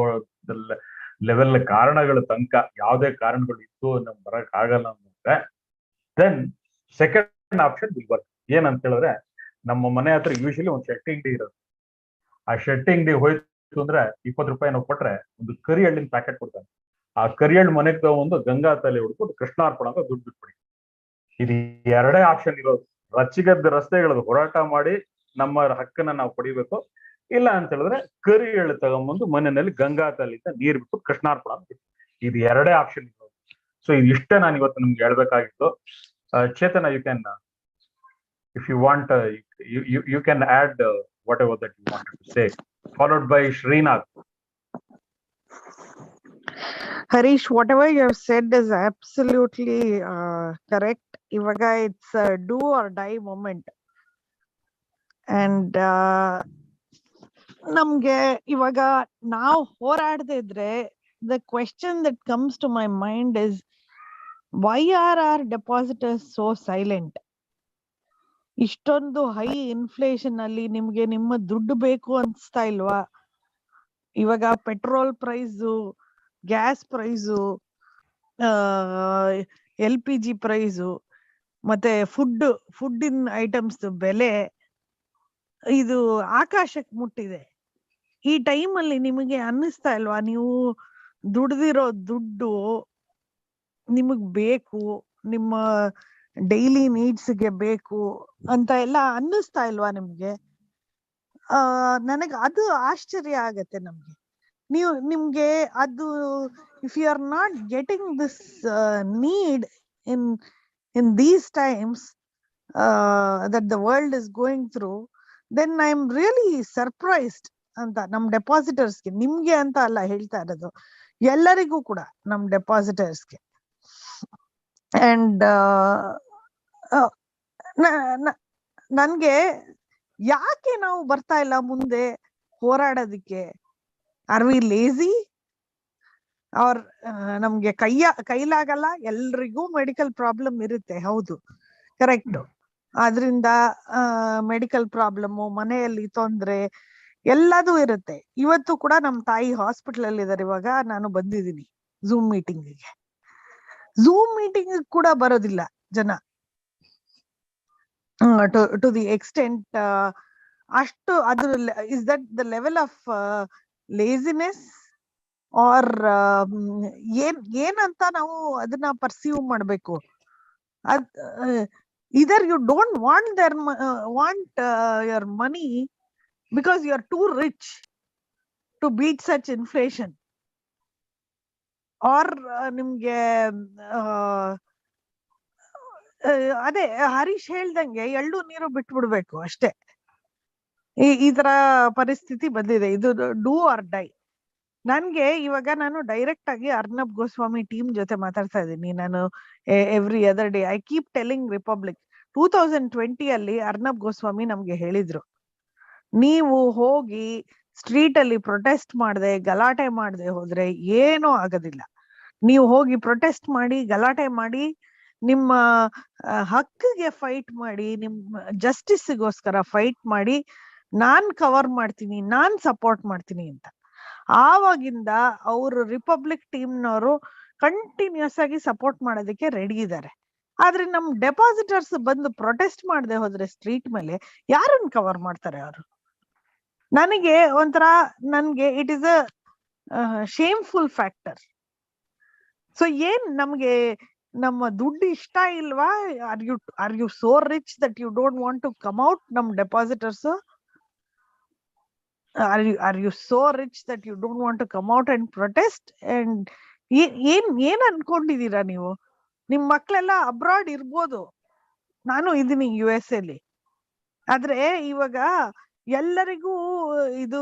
ಲೆವೆಲ್ ಕಾರಣಗಳು ತನಕ ಯಾವುದೇ ಕಾರಣಗಳು ಇತ್ತು ನಮ್ಗೆ ಬರಕ್ ಆಗಲ್ಲ ಅಂದ್ರೆ then second option will work. ಏನಂತ ಹೇಳಿದ್ರೆ, ನಮ್ಮ ಮನೆ ಹತ್ರ ಯೂಶಲಿ ಒಂದು ಶೆಟ್ಟಿ ಅಂಗಡಿ ಇರೋದು. ಆ ಶೆಟ್ಟಿ ಅಂಗಡಿ ಹೋಯ್ತು ಅಂದ್ರೆ 20 ರೂಪಾಯಿ ನಾವು ಕೊಟ್ರೆ ಒಂದು ಕರಿ ಹಳ್ಳಿನ ಪ್ಯಾಕೆಟ್ ಕೊಡ್ತಾನೆ. ಆ ಕರಿ ಹಳ್ಳಿ ಮನೆಗೆ ತಗೊಂಡು ಗಂಗಾ ತಲೆ ಹುಡ್ಕೊಂಡು ಕೃಷ್ಣಾರ್ಪಣ ಅಂತ ದುಡ್ಡು ಬಿಟ್ಬಿಡಿ. ಇದು ಎರಡೇ ಆಪ್ಷನ್ ಇರೋದು. ರಚ್ಚಿಗೆದ್ದ ರಸ್ತೆಗಳದ್ದು ಹೋರಾಟ ಮಾಡಿ ನಮ್ಮ ಹಕ್ಕನ್ನ ನಾವು ಪಡಿಬೇಕು. ಇಲ್ಲ ಅಂತ ಹೇಳಿದ್ರೆ ಕರಿ ಎಳ್ಳು ತಗೊಂಬಂದು ಮನೆಯಲ್ಲಿ ಗಂಗಾ ತಲೆಯಿಂದ ನೀರ್ ಬಿಟ್ಟು ಕೃಷ್ಣಾರ್ಪಣ ಅಂತ. ಇದು ಎರಡೇ ಆಪ್ಷನ್ ಇರೋದು. ಸೊ ಇದಿಷ್ಟೇ ನಾನು ಇವತ್ತು ನಿಮ್ಗೆ ಹೇಳ್ಬೇಕಾಗಿತ್ತು. Chetana, you can if you want you can add whatever that you wanted to say, followed by Srinath. Harish, whatever you have said is absolutely correct. Ivaga it's a do or die moment, and ನಮ್ಗೆ ಇವಾಗ ನಾವು ಹೋರಾಡದೇ ಇದ್ರೆ the question that comes to my mind is, why are our depositors so silent? ಇಷ್ಟೊಂದು high inflation ಅಲ್ಲಿ ನಿಮ್ಗೆ ನಿಮ್ಮ ದುಡ್ಡು ಬೇಕು ಅನ್ಸ್ತಾ ಇಲ್ವಾ? ಇವಾಗ petrol price, gas price, LPG price, ಮತ್ತೆ ಫುಡ್ ಇನ್ ಐಟಮ್ಸ್ ಬೆಲೆ ಇದು ಆಕಾಶಕ್ಕೆ ಮುಟ್ಟಿದೆ. ಈ ಟೈಮ್ ಅಲ್ಲಿ ನಿಮಗೆ ಅನ್ನಿಸ್ತಾ ಇಲ್ವಾ, ನೀವು ದುಡ್ದಿರೋ ದುಡ್ಡು ನಿಮಗ್ ಬೇಕು, ನಿಮ್ಮ ಡೈಲಿ ನೀಡ್ಸ್ಗೆ ಬೇಕು ಅಂತ ಎಲ್ಲ ಅನ್ನಿಸ್ತಾ ಇಲ್ವಾ ನಿಮ್ಗೆ? ನನಗೆ ಅದು ಆಶ್ಚರ್ಯ ಆಗತ್ತೆ. ನಿಮ್ಗೆ ಅದು if you are not getting this need in these times that the world is going through, then I am really surprised ಅಂತ. ನಮ್ ಡೆಪಾಸಿಟರ್ಸ್ಗೆ, ನಿಮ್ಗೆ ಅಂತ ಅಲ್ಲ ಹೇಳ್ತಾ ಇರೋದು, ಎಲ್ಲರಿಗೂ ಕೂಡ, ನಮ್ ಡೆಪಾಸಿಟರ್ಸ್ಗೆ. ಅಂಡ್ ನನ್ಗೆ ಯಾಕೆ ನಾವು ಬರ್ತಾ ಇಲ್ಲ ಮುಂದೆ ಹೋರಾಡೋದಿಕ್ಕೆ? R V lazy? ಅವ್ರ ನಮ್ಗೆ ಕೈಲಾಗಲ್ಲ? ಎಲ್ರಿಗೂ ಮೆಡಿಕಲ್ ಪ್ರಾಬ್ಲಮ್ ಇರುತ್ತೆ, ಹೌದು, ಕರೆಕ್ಟ್. ಆದ್ರಿಂದ ಮೆಡಿಕಲ್ ಪ್ರಾಬ್ಲಮ್ಮು, ಮನೆಯಲ್ಲಿ ತೊಂದ್ರೆ ಎಲ್ಲದೂ ಇರುತ್ತೆ. ಇವತ್ತು ಕೂಡ ನಮ್ ತಾಯಿ ಹಾಸ್ಪಿಟಲ್ ಅಲ್ಲಿ ಇದಾರೆ. ಇವಾಗ ನಾನು ಬಂದಿದ್ದೀನಿ ಝೂಮ್ ಮೀಟಿಂಗ್ ಕೂಡ ಬರೋದಿಲ್ಲ ಜನ. to the extent ashtu adu is that the level of laziness or ಏನಂತ ನಾವು ಅದನ್ನ ಪರ್ಸೀವ್ ಮಾಡ್ಬೇಕು? either you don't want their your money because you are too rich to beat such inflation, or ನಿಮ್ಗೆ ಅದೇ ಹರೀಶ್ ಹೇಳ್ದಂಗೆ ಎಳ್ಳು ನೀರು ಬಿಟ್ಬಿಡ್ಬೇಕು ಅಷ್ಟೇ. ಈ ತರ ಪರಿಸ್ಥಿತಿ ಬಂದಿದೆ. ಇದು ಡೂ ಆರ್ ಡೈ. ನನ್ಗೆ ಇವಾಗ ನಾನು ಡೈರೆಕ್ಟ್ ಆಗಿ ಅರ್ನಬ್ ಗೋಸ್ವಾಮಿ ಟೀಮ್ ಜೊತೆ ಮಾತಾಡ್ತಾ ಇದ್ದೀನಿ. ನಾನು every other day I keep telling republic 2020 ಅಲ್ಲಿ ಅರ್ನಬ್ ಗೋಸ್ವಾಮಿ ನಮ್ಗೆ ಹೇಳಿದ್ರು, ನೀವು ಹೋಗಿ ಸ್ಟ್ರೀಟ್ ಅಲ್ಲಿ ಪ್ರೊಟೆಸ್ಟ್ ಮಾಡದೆ ಗಲಾಟೆ ಮಾಡದೆ ಹೋದ್ರೆ ಏನೂ ಆಗೋದಿಲ್ಲ. ನೀವು ಹೋಗಿ ಪ್ರೊಟೆಸ್ಟ್ ಮಾಡಿ ಗಲಾಟೆ ಮಾಡಿ ನಿಮ್ಮ ಹಕ್ಕಿಗೆ ಫೈಟ್ ಮಾಡಿ, ನಿಮ್ಮ ಜಸ್ಟಿಸ್ಗೋಸ್ಕರ ಫೈಟ್ ಮಾಡಿ, ನಾನ್ ಕವರ್ ಮಾಡ್ತೀನಿ, ನಾನ್ ಸಪೋರ್ಟ್ ಮಾಡ್ತೀನಿ ಅಂತ. ಆವಾಗಿಂದ ಅವರು ರಿಪಬ್ಲಿಕ್ ಟೀಮ್ನವರು ಕಂಟಿನ್ಯೂಸ್ ಆಗಿ ಸಪೋರ್ಟ್ ಮಾಡೋದಕ್ಕೆ ರೆಡಿ ಇದ್ದಾರೆ. ಆದ್ರೆ ನಮ್ ಡೆಪಾಸಿಟರ್ಸ್ ಬಂದು ಪ್ರೊಟೆಸ್ಟ್ ಮಾಡದೆ ಹೋದ್ರೆ ಸ್ಟ್ರೀಟ್ ಮೇಲೆ ಯಾರನ್ನ ಕವರ್ ಮಾಡ್ತಾರೆ ಅವರು? ನನಗೆ ಒಂಥರ it is a shameful factor. So ಏನ್ ನಮ್ಗೆ ನಮ್ಮ ದುಡ್ಡು ಇಷ್ಟ ಇಲ್ವಾ? Are you so rich that you don't want to come out? ನಮ್ depositors are you so rich that you don't want to come out and protest? And ಏನ್ ಅನ್ಕೊಂಡಿದೀರಾ ನೀವು? ನಿಮ್ ಮಕ್ಳೆಲ್ಲ ಅಬ್ರಾಡ್ ಇರ್ಬೋದು, ನಾನು ಇದೀನಿ US ಅಲ್ಲಿ. ಆದ್ರೆ ಇವಾಗ ಎಲ್ಲರಿಗೂ ಇದು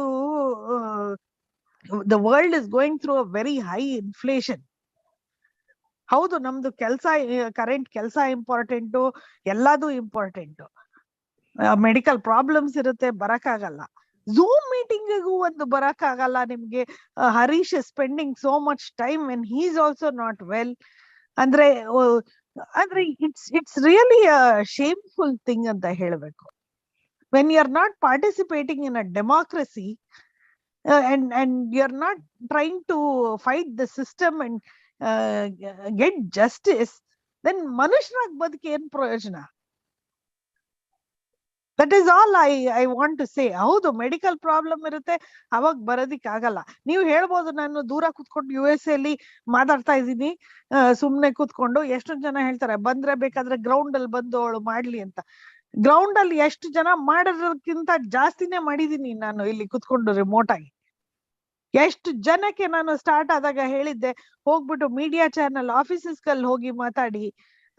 the world is going through a very high inflation. ಹೌದು, ನಮ್ದು ಕರೆಂಟ್ ಕೆಲಸ ಇಂಪಾರ್ಟೆಂಟು, ಎಲ್ಲದೂ ಇಂಪಾರ್ಟೆಂಟು. ಮೆಡಿಕಲ್ ಪ್ರಾಬ್ಲಮ್ಸ್ ಇರುತ್ತೆ, ಬರಕ್ಕಾಗಲ್ಲ. ಝೂಮ್ ಮೀಟಿಂಗಿಗೂ ಒಂದು ಬರಕ್ಕಾಗಲ್ಲ ನಿಮ್ಗೆ. Harish spending so much time when he is also not well. ಅಂದ್ರೆ it's really a shameful thing ಅಂತ ಹೇಳ್ಬೇಕು. When you are not participating in a democracy and you are not trying to fight the system and get justice, then ಮನುಷ್ಯರಾಗಿ ಬದುಕಿ ಏನ್ ಪ್ರಯೋಜನ? That is all I want to say. ಹೌದು, medical problem ಇರುತ್ತೆ, ಅವಾಗ ಬರೋದಿಕ್ ಆಗಲ್ಲ. ನೀವು ಹೇಳ್ಬೋದು, ನಾನು ದೂರ ಕೂತ್ಕೊಂಡು US ಅಲ್ಲಿ ಮಾತಾಡ್ತಾ ಇದ್ದೀನಿ ಸುಮ್ನೆ ಕೂತ್ಕೊಂಡು. ಎಷ್ಟೊಂದ್ ಜನ ಹೇಳ್ತಾರೆ ಬಂದ್ರೆ ಬೇಕಾದ್ರೆ ಗ್ರೌಂಡ್ ಅಲ್ಲಿ ಬಂದು ಅವಳು ಮಾಡ್ಲಿ ಅಂತ. ಗ್ರೌಂಡ್ ಅಲ್ಲಿ ಎಷ್ಟು ಜನ ಮಾಡೋದಕ್ಕಿಂತ ಜಾಸ್ತಿನೇ ಮಾಡಿದೀನಿ ನಾನು ಇಲ್ಲಿ ಕೂತ್ಕೊಂಡು ರಿಮೋಟ್ ಆಗಿ. ಎಷ್ಟು ಜನಕ್ಕೆ ನಾನು ಸ್ಟಾರ್ಟ್ ಆದಾಗ ಹೇಳಿದ್ದೆ, ಹೋಗ್ಬಿಟ್ಟು ಮೀಡಿಯಾ ಚಾನೆಲ್ ಆಫೀಸಸ್ ಗಳಲ್ಲಿ ಹೋಗಿ ಮಾತಾಡಿ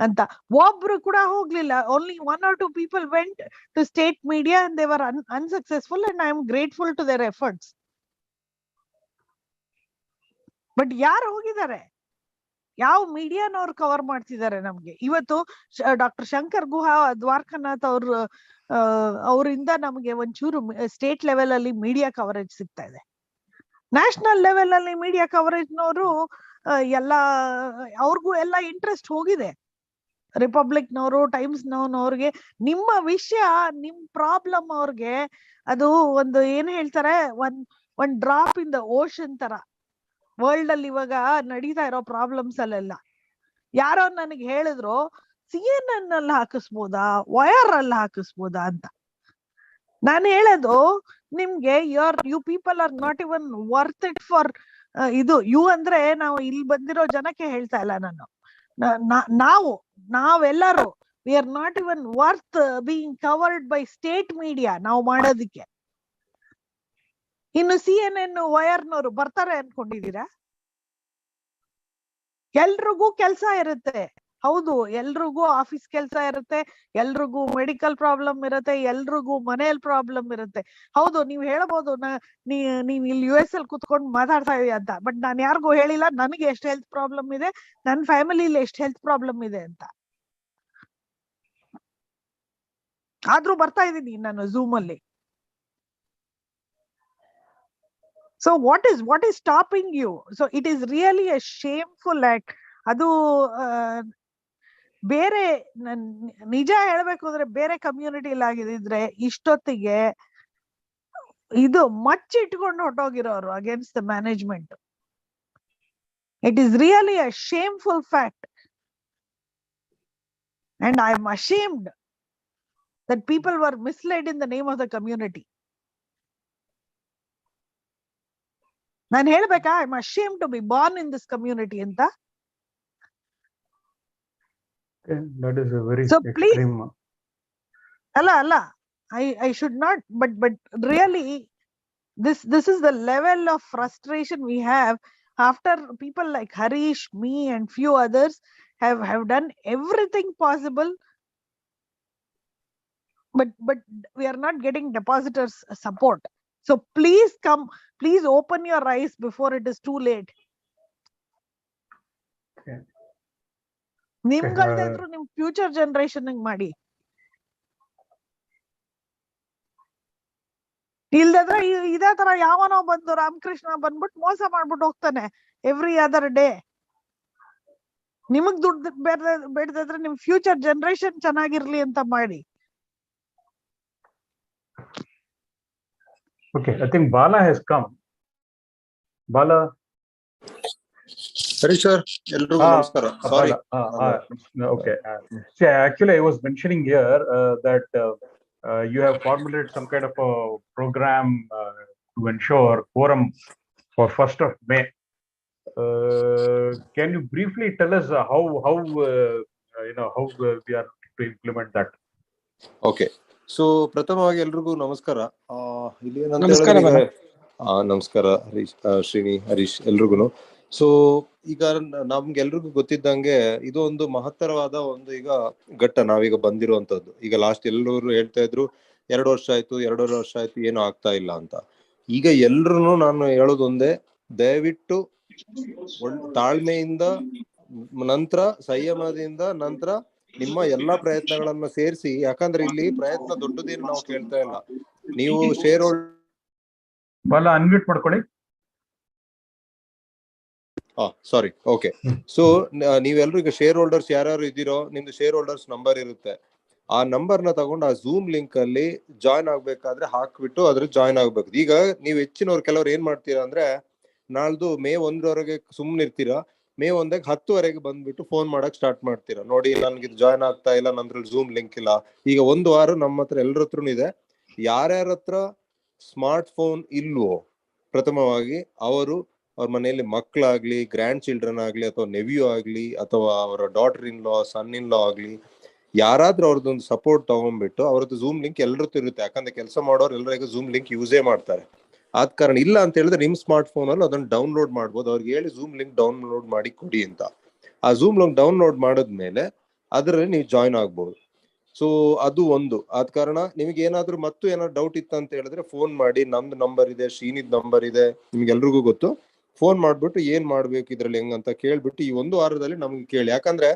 ಅಂತ. ಒಬ್ರು ಕೂಡ ಹೋಗ್ಲಿಲ್ಲ. Only 1 or 2 people went to state media and they were unsuccessful, and I am grateful to their efforts. But ಯಾರು ಹೋಗಿದ್ದಾರೆ? ಯಾವ ಮೀಡಿಯಾನವ್ರು ಕವರ್ ಮಾಡ್ತಿದ್ದಾರೆ ನಮ್ಗೆ? ಇವತ್ತು ಡಾಕ್ಟರ್ ಶಂಕರ್ ಗುಹಾ ದ್ವಾರಕಾನಾಥ್ ಅವರಿಂದ ನಮ್ಗೆ ಒಂಚೂರು ಸ್ಟೇಟ್ ಲೆವೆಲ್ ಅಲ್ಲಿ ಮೀಡಿಯಾ ಕವರೇಜ್ ಸಿಗ್ತಾ ಇದೆ. ನ್ಯಾಷನಲ್ ಲೆವೆಲ್ ಅಲ್ಲಿ ಮೀಡಿಯಾ ಕವರೇಜ್ನವರು ಎಲ್ಲ ಅವ್ರಿಗೂ ಎಲ್ಲ ಇಂಟ್ರೆಸ್ಟ್ ಹೋಗಿದೆ. ರಿಪಬ್ಲಿಕ್ನವರು, ಟೈಮ್ಸ್ನವ್ರಿಗೆ ನಿಮ್ಮ ವಿಷಯ, ನಿಮ್ ಪ್ರಾಬ್ಲಮ್ ಅವ್ರಿಗೆ ಅದು ಒಂದು ಏನ್ ಹೇಳ್ತಾರೆ, ಒಂದ್ ಡ್ರಾಪ್ ಇನ್ ದ ಓಷನ್ ತರ. ವರ್ಲ್ಡ್ ಅಲ್ಲಿ ಇವಾಗ ನಡೀತಾ ಇರೋ ಪ್ರಾಬ್ಲಮ್ಸ್ ಅಲ್ಲೆಲ್ಲ ಯಾರೋ ನನಗೆ ಹೇಳಿದ್ರು CNN ಅಲ್ಲಿ ಹಾಕಿಸ್ಬೋದಾ, ವೈರ್ ಅಲ್ಲಿ ಹಾಕಿಸ್ಬೋದಾ ಅಂತ. ನಾನು ಹೇಳೋದು ನಿಮ್ಗೆ you people are not even worth it for ಇದು. ಯು ಅಂದ್ರೆ ನಾವು ಇಲ್ಲಿ ಬಂದಿರೋ ಜನಕ್ಕೆ ಹೇಳ್ತಾ ಇಲ್ಲ ನಾನು. ನಾವೆಲ್ಲರೂ we are not even worth being covered by state media ನಾವು ಮಾಡೋದಿಕ್ಕೆ. ಇನ್ನು CNN ವೈರ್ನವರು ಬರ್ತಾರೆ ಅನ್ಕೊಂಡಿದೀರಾ? ಎಲ್ರಿಗೂ ಕೆಲ್ಸ ಇರುತ್ತೆ. ಹೌದು, ಎಲ್ರಿಗೂ ಆಫೀಸ್ ಕೆಲ್ಸ ಇರುತ್ತೆ, ಎಲ್ರಿಗೂ ಮೆಡಿಕಲ್ ಪ್ರಾಬ್ಲಮ್ ಇರುತ್ತೆ, ಎಲ್ರಿಗೂ ಮನೇಲಿ ಪ್ರಾಬ್ಲಮ್ ಇರುತ್ತೆ. ಹೌದು, ನೀವ್ ಹೇಳ್ಬೋದು ನೀವ್ ಇಲ್ಲಿ US ಅಲ್ಲಿ ಕುತ್ಕೊಂಡು ಮಾತಾಡ್ತಾ ಇದೀಯ ಅಂತ. ಬಟ್ ನಾನು ಯಾರಿಗೂ ಹೇಳಿಲ್ಲ ನನಗೆ ಎಷ್ಟು ಹೆಲ್ತ್ ಪ್ರಾಬ್ಲಮ್ ಇದೆ, ನನ್ನ ಫ್ಯಾಮಿಲಿಲಿ ಎಷ್ಟು ಹೆಲ್ತ್ ಪ್ರಾಬ್ಲಮ್ ಇದೆ ಅಂತ. ಆದ್ರೂ ಬರ್ತಾ ಇದೀನಿ ನಾನು ಝೂಮ್ ಅಲ್ಲಿ. So what is stopping you? So it is really a shameful act. ಅದು ಬೇರೆ ನಿಜ ಹೇಳ್ಬೇಕು ಅಂದ್ರೆ ಬೇರೆ ಕಮ್ಯುನಿಟಿಲಿ ಆಗಿದ್ರೆ ಇಷ್ಟೊತ್ತಿಗೆ ಇದು ಮಚ್ಚಿಟ್ಕೊಂಡು ಹೊಟ್ಟೋಗಿರೋರು against the management. It is really a shameful fact and I am ashamed that people were misled in the name of the community. ನಾನು ಹೇಳ್ಬೇಕಾ, I am ashamed to be born in this community ಅಂತ. That is a very So please, extreme. ಅಲ್ಲ, I should not, but really this is the level of frustration we have after people like Harish, me and few others have done everything possible, but we are not getting depositors support. So please come, please open your eyes before it is too late. ನಿಮ್ಗಳ್ದೇ ಇದ್ರು ನಿಮ್ future generation ಮಾಡಿ, ಇಲ್ದಾದ್ರೆ ಇದೇ ತರ ಯಾವನೋ ಬಂದು ರಾಮಕೃಷ್ಣ ಬಂದ್ಬಿಟ್ಟು ಮೋಸ ಮಾಡ್ಬಿಟ್ಟು ಹೋಗ್ತಾನೆ ಎವ್ರಿ ಅದರ್ ಡೇ. ನಿಮಗ್ ದುಡ್ಡು ಬೇಡದಿದ್ರೆ ನಿಮ್ ಫ್ಯೂಚರ್ ಜನರೇಷನ್ ಚೆನ್ನಾಗಿರ್ಲಿ ಅಂತ ಮಾಡಿ. Okay, I think Bala has come. Bala. Sorry, sir. Namaskara. Sorry. Okay. See, actually, I was mentioning here that you have formulated some kind of a program to ensure quorum for 1st of May. Can you briefly tell us how we are to implement that? Okay. So, ಪ್ರಥಮವಾಗಿ ಎಲ್ರಿಗೂ ನಮಸ್ಕಾರ. ಇಲ್ಲಿ ಏನಂತ ನಮಸ್ಕಾರ ಹೇಳಿದ್ರೆ ನಮಸ್ಕಾರ ಹರೀಶ್, ಶ್ರೀನಿ, ಹರೀಶ್ ಎಲ್ರಿಗೂ. So ಈಗ ನಮ್ಗೆಲ್ರಿಗೂ ಗೊತ್ತಿದ್ದಂಗೆ ಇದು ಒಂದು ಮಹತ್ತರವಾದ ಒಂದು ಈಗ ಘಟ್ಟ ನಾವೀಗ ಬಂದಿರುವಂತದ್ದು. ಈಗ ಲಾಸ್ಟ್ ಎಲ್ಲರೂ ಹೇಳ್ತಾ ಇದ್ರು 2 ವರ್ಷ ಆಯ್ತು, 2.5 ವರ್ಷ ಆಯ್ತು, ಏನು ಆಗ್ತಾ ಇಲ್ಲ ಅಂತ. ಈಗ ಎಲ್ರು ನಾನು ಹೇಳೋದೊಂದೇ, ದಯವಿಟ್ಟು ತಾಳ್ಮೆಯಿಂದ ನಂತರ ಸಂಯಮದಿಂದ ನಂತರ ನಿಮ್ಮ ಎಲ್ಲಾ ಪ್ರಯತ್ನಗಳನ್ನ ಸೇರಿಸಿ. ಯಾಕಂದ್ರೆ ಇಲ್ಲಿ ಪ್ರಯತ್ನ ದೊಡ್ಡದೇನು ನಾವು ಕೇಳ್ತಾ ಇಲ್ಲ. ನೀವು ಶೇರ್ ಬಾಲ ಅನ್ಮ್ಯೂಟ್ ಮಾಡ್ಕೊಳ್ಳಿ. ಸಾರಿ. ಓಕೆ. ಸೊ ನೀವೆಲ್ಲರೂ ಈಗ ಶೇರ್ ಹೋಲ್ಡರ್ಸ್ ಯಾರ್ಯಾರು ಇದ್ದೀರೋ, ನಿಮ್ದು ಶೇರ್ ಹೋಲ್ಡರ್ಸ್ ನಂಬರ್ ಇರುತ್ತೆ. ಆ ನಂಬರ್ ನ ತಗೊಂಡು ಆ ಝೂಮ್ ಲಿಂಕ್ ಅಲ್ಲಿ ಜಾಯ್ನ್ ಆಗ್ಬೇಕಾದ್ರೆ ಹಾಕ್ಬಿಟ್ಟು ಅದ್ರ ಜಾಯ್ನ್ ಆಗ್ಬೇಕು. ಈಗ ನೀವು ಹೆಚ್ಚಿನವ್ರು ಕೆಲವ್ರು ಏನ್ ಮಾಡ್ತೀರಾ ಅಂದ್ರೆ, ನಾಳ್ದು May 1 ಸುಮ್ನೆ ಇರ್ತೀರಾ, May 1 10 ಬಂದ್ಬಿಟ್ಟು ಫೋನ್ ಮಾಡಕ್ ಸ್ಟಾರ್ಟ್ ಮಾಡ್ತೀರಾ. ನೋಡಿ ನನ್ಗೆ ಜಾಯ್ನ್ ಆಗ್ತಾ ಇಲ್ಲ, ನಂದ್ರಲ್ಲಿ ಝೂಮ್ ಲಿಂಕ್ ಇಲ್ಲ. ಈಗ 1 ವಾರ ನಮ್ಮ ಹತ್ರ ಎಲ್ಲರ ಹತ್ರನೂ ಇದೆ. ಯಾರ್ಯಾರ ಹತ್ರ ಸ್ಮಾರ್ಟ್ ಫೋನ್ ಇಲ್ವೋ, ಪ್ರಥಮವಾಗಿ ಅವ್ರ ಮನೆಯಲ್ಲಿ ಮಕ್ಕಳಾಗ್ಲಿ, ಗ್ರ್ಯಾಂಡ್ ಚಿಲ್ಡ್ರನ್ ಆಗ್ಲಿ, ಅಥವಾ ನೆವ್ಯೂ ಆಗ್ಲಿ, ಅಥವಾ ಅವರ ಡಾಟರ್ ಇನ್ ಲಾ, ಸನ್ ಇನ್ ಲಾ ಆಗ್ಲಿ, ಯಾರಾದ್ರೂ ಅವ್ರದ್ದೊಂದು ಸಪೋರ್ಟ್ ತಗೊಂಡ್ಬಿಟ್ಟು ಅವ್ರದ್ದು ಝೂಮ್ ಲಿಂಕ್ ಎಲ್ಲರದ್ದು ಇರುತ್ತೆ. ಯಾಕಂದ್ರೆ ಕೆಲಸ ಮಾಡೋರು ಎಲ್ಲರಿಗೂ ಝೂಮ್ ಲಿಂಕ್ ಯೂಸೇ ಮಾಡ್ತಾರೆ. ಆದ ಕಾರಣ ಇಲ್ಲ ಅಂತ ಹೇಳಿದ್ರೆ ನಿಮ್ ಸ್ಮಾರ್ಟ್ ಫೋನ್ ಅಲ್ಲಿ ಅದನ್ನ ಡೌನ್ಲೋಡ್ ಮಾಡ್ಬೋದು. ಅವ್ರಿಗೆ ಹೇಳಿ ಝೂಮ್ ಲಿಂಕ್ ಡೌನ್ಲೋಡ್ ಮಾಡಿ ಕೊಡಿ ಅಂತ. ಆ ಝೂಮ್ ಲಿಂಕ್ ಡೌನ್ಲೋಡ್ ಮಾಡಿದ್ಮೇಲೆ ಅದರಲ್ಲಿ ನೀವು ಜಾಯ್ನ್ ಆಗ್ಬೋದು. ಸೊ ಅದು ಒಂದು. ಆದ ಕಾರಣ ನಿಮ್ಗೆ ಏನಾದ್ರು ಏನಾದ್ರು ಡೌಟ್ ಇತ್ತು ಅಂತ ಹೇಳಿದ್ರೆ ಫೋನ್ ಮಾಡಿ. ನಮ್ದು ನಂಬರ್ ಇದೆ, ಶ್ರೀನಿದ್ ನಂಬರ್ ಇದೆ, ನಿಮ್ಗೆಲ್ರಿಗೂ ಗೊತ್ತು. ಫೋನ್ ಮಾಡ್ಬಿಟ್ಟು ಏನ್ ಮಾಡ್ಬೇಕು ಇದ್ರಲ್ಲಿ ಹೆಂಗಂತ ಕೇಳ್ಬಿಟ್ಟು ಈ 1 ವಾರದಲ್ಲಿ ನಮ್ಗೆ ಕೇಳಿ. ಯಾಕಂದ್ರೆ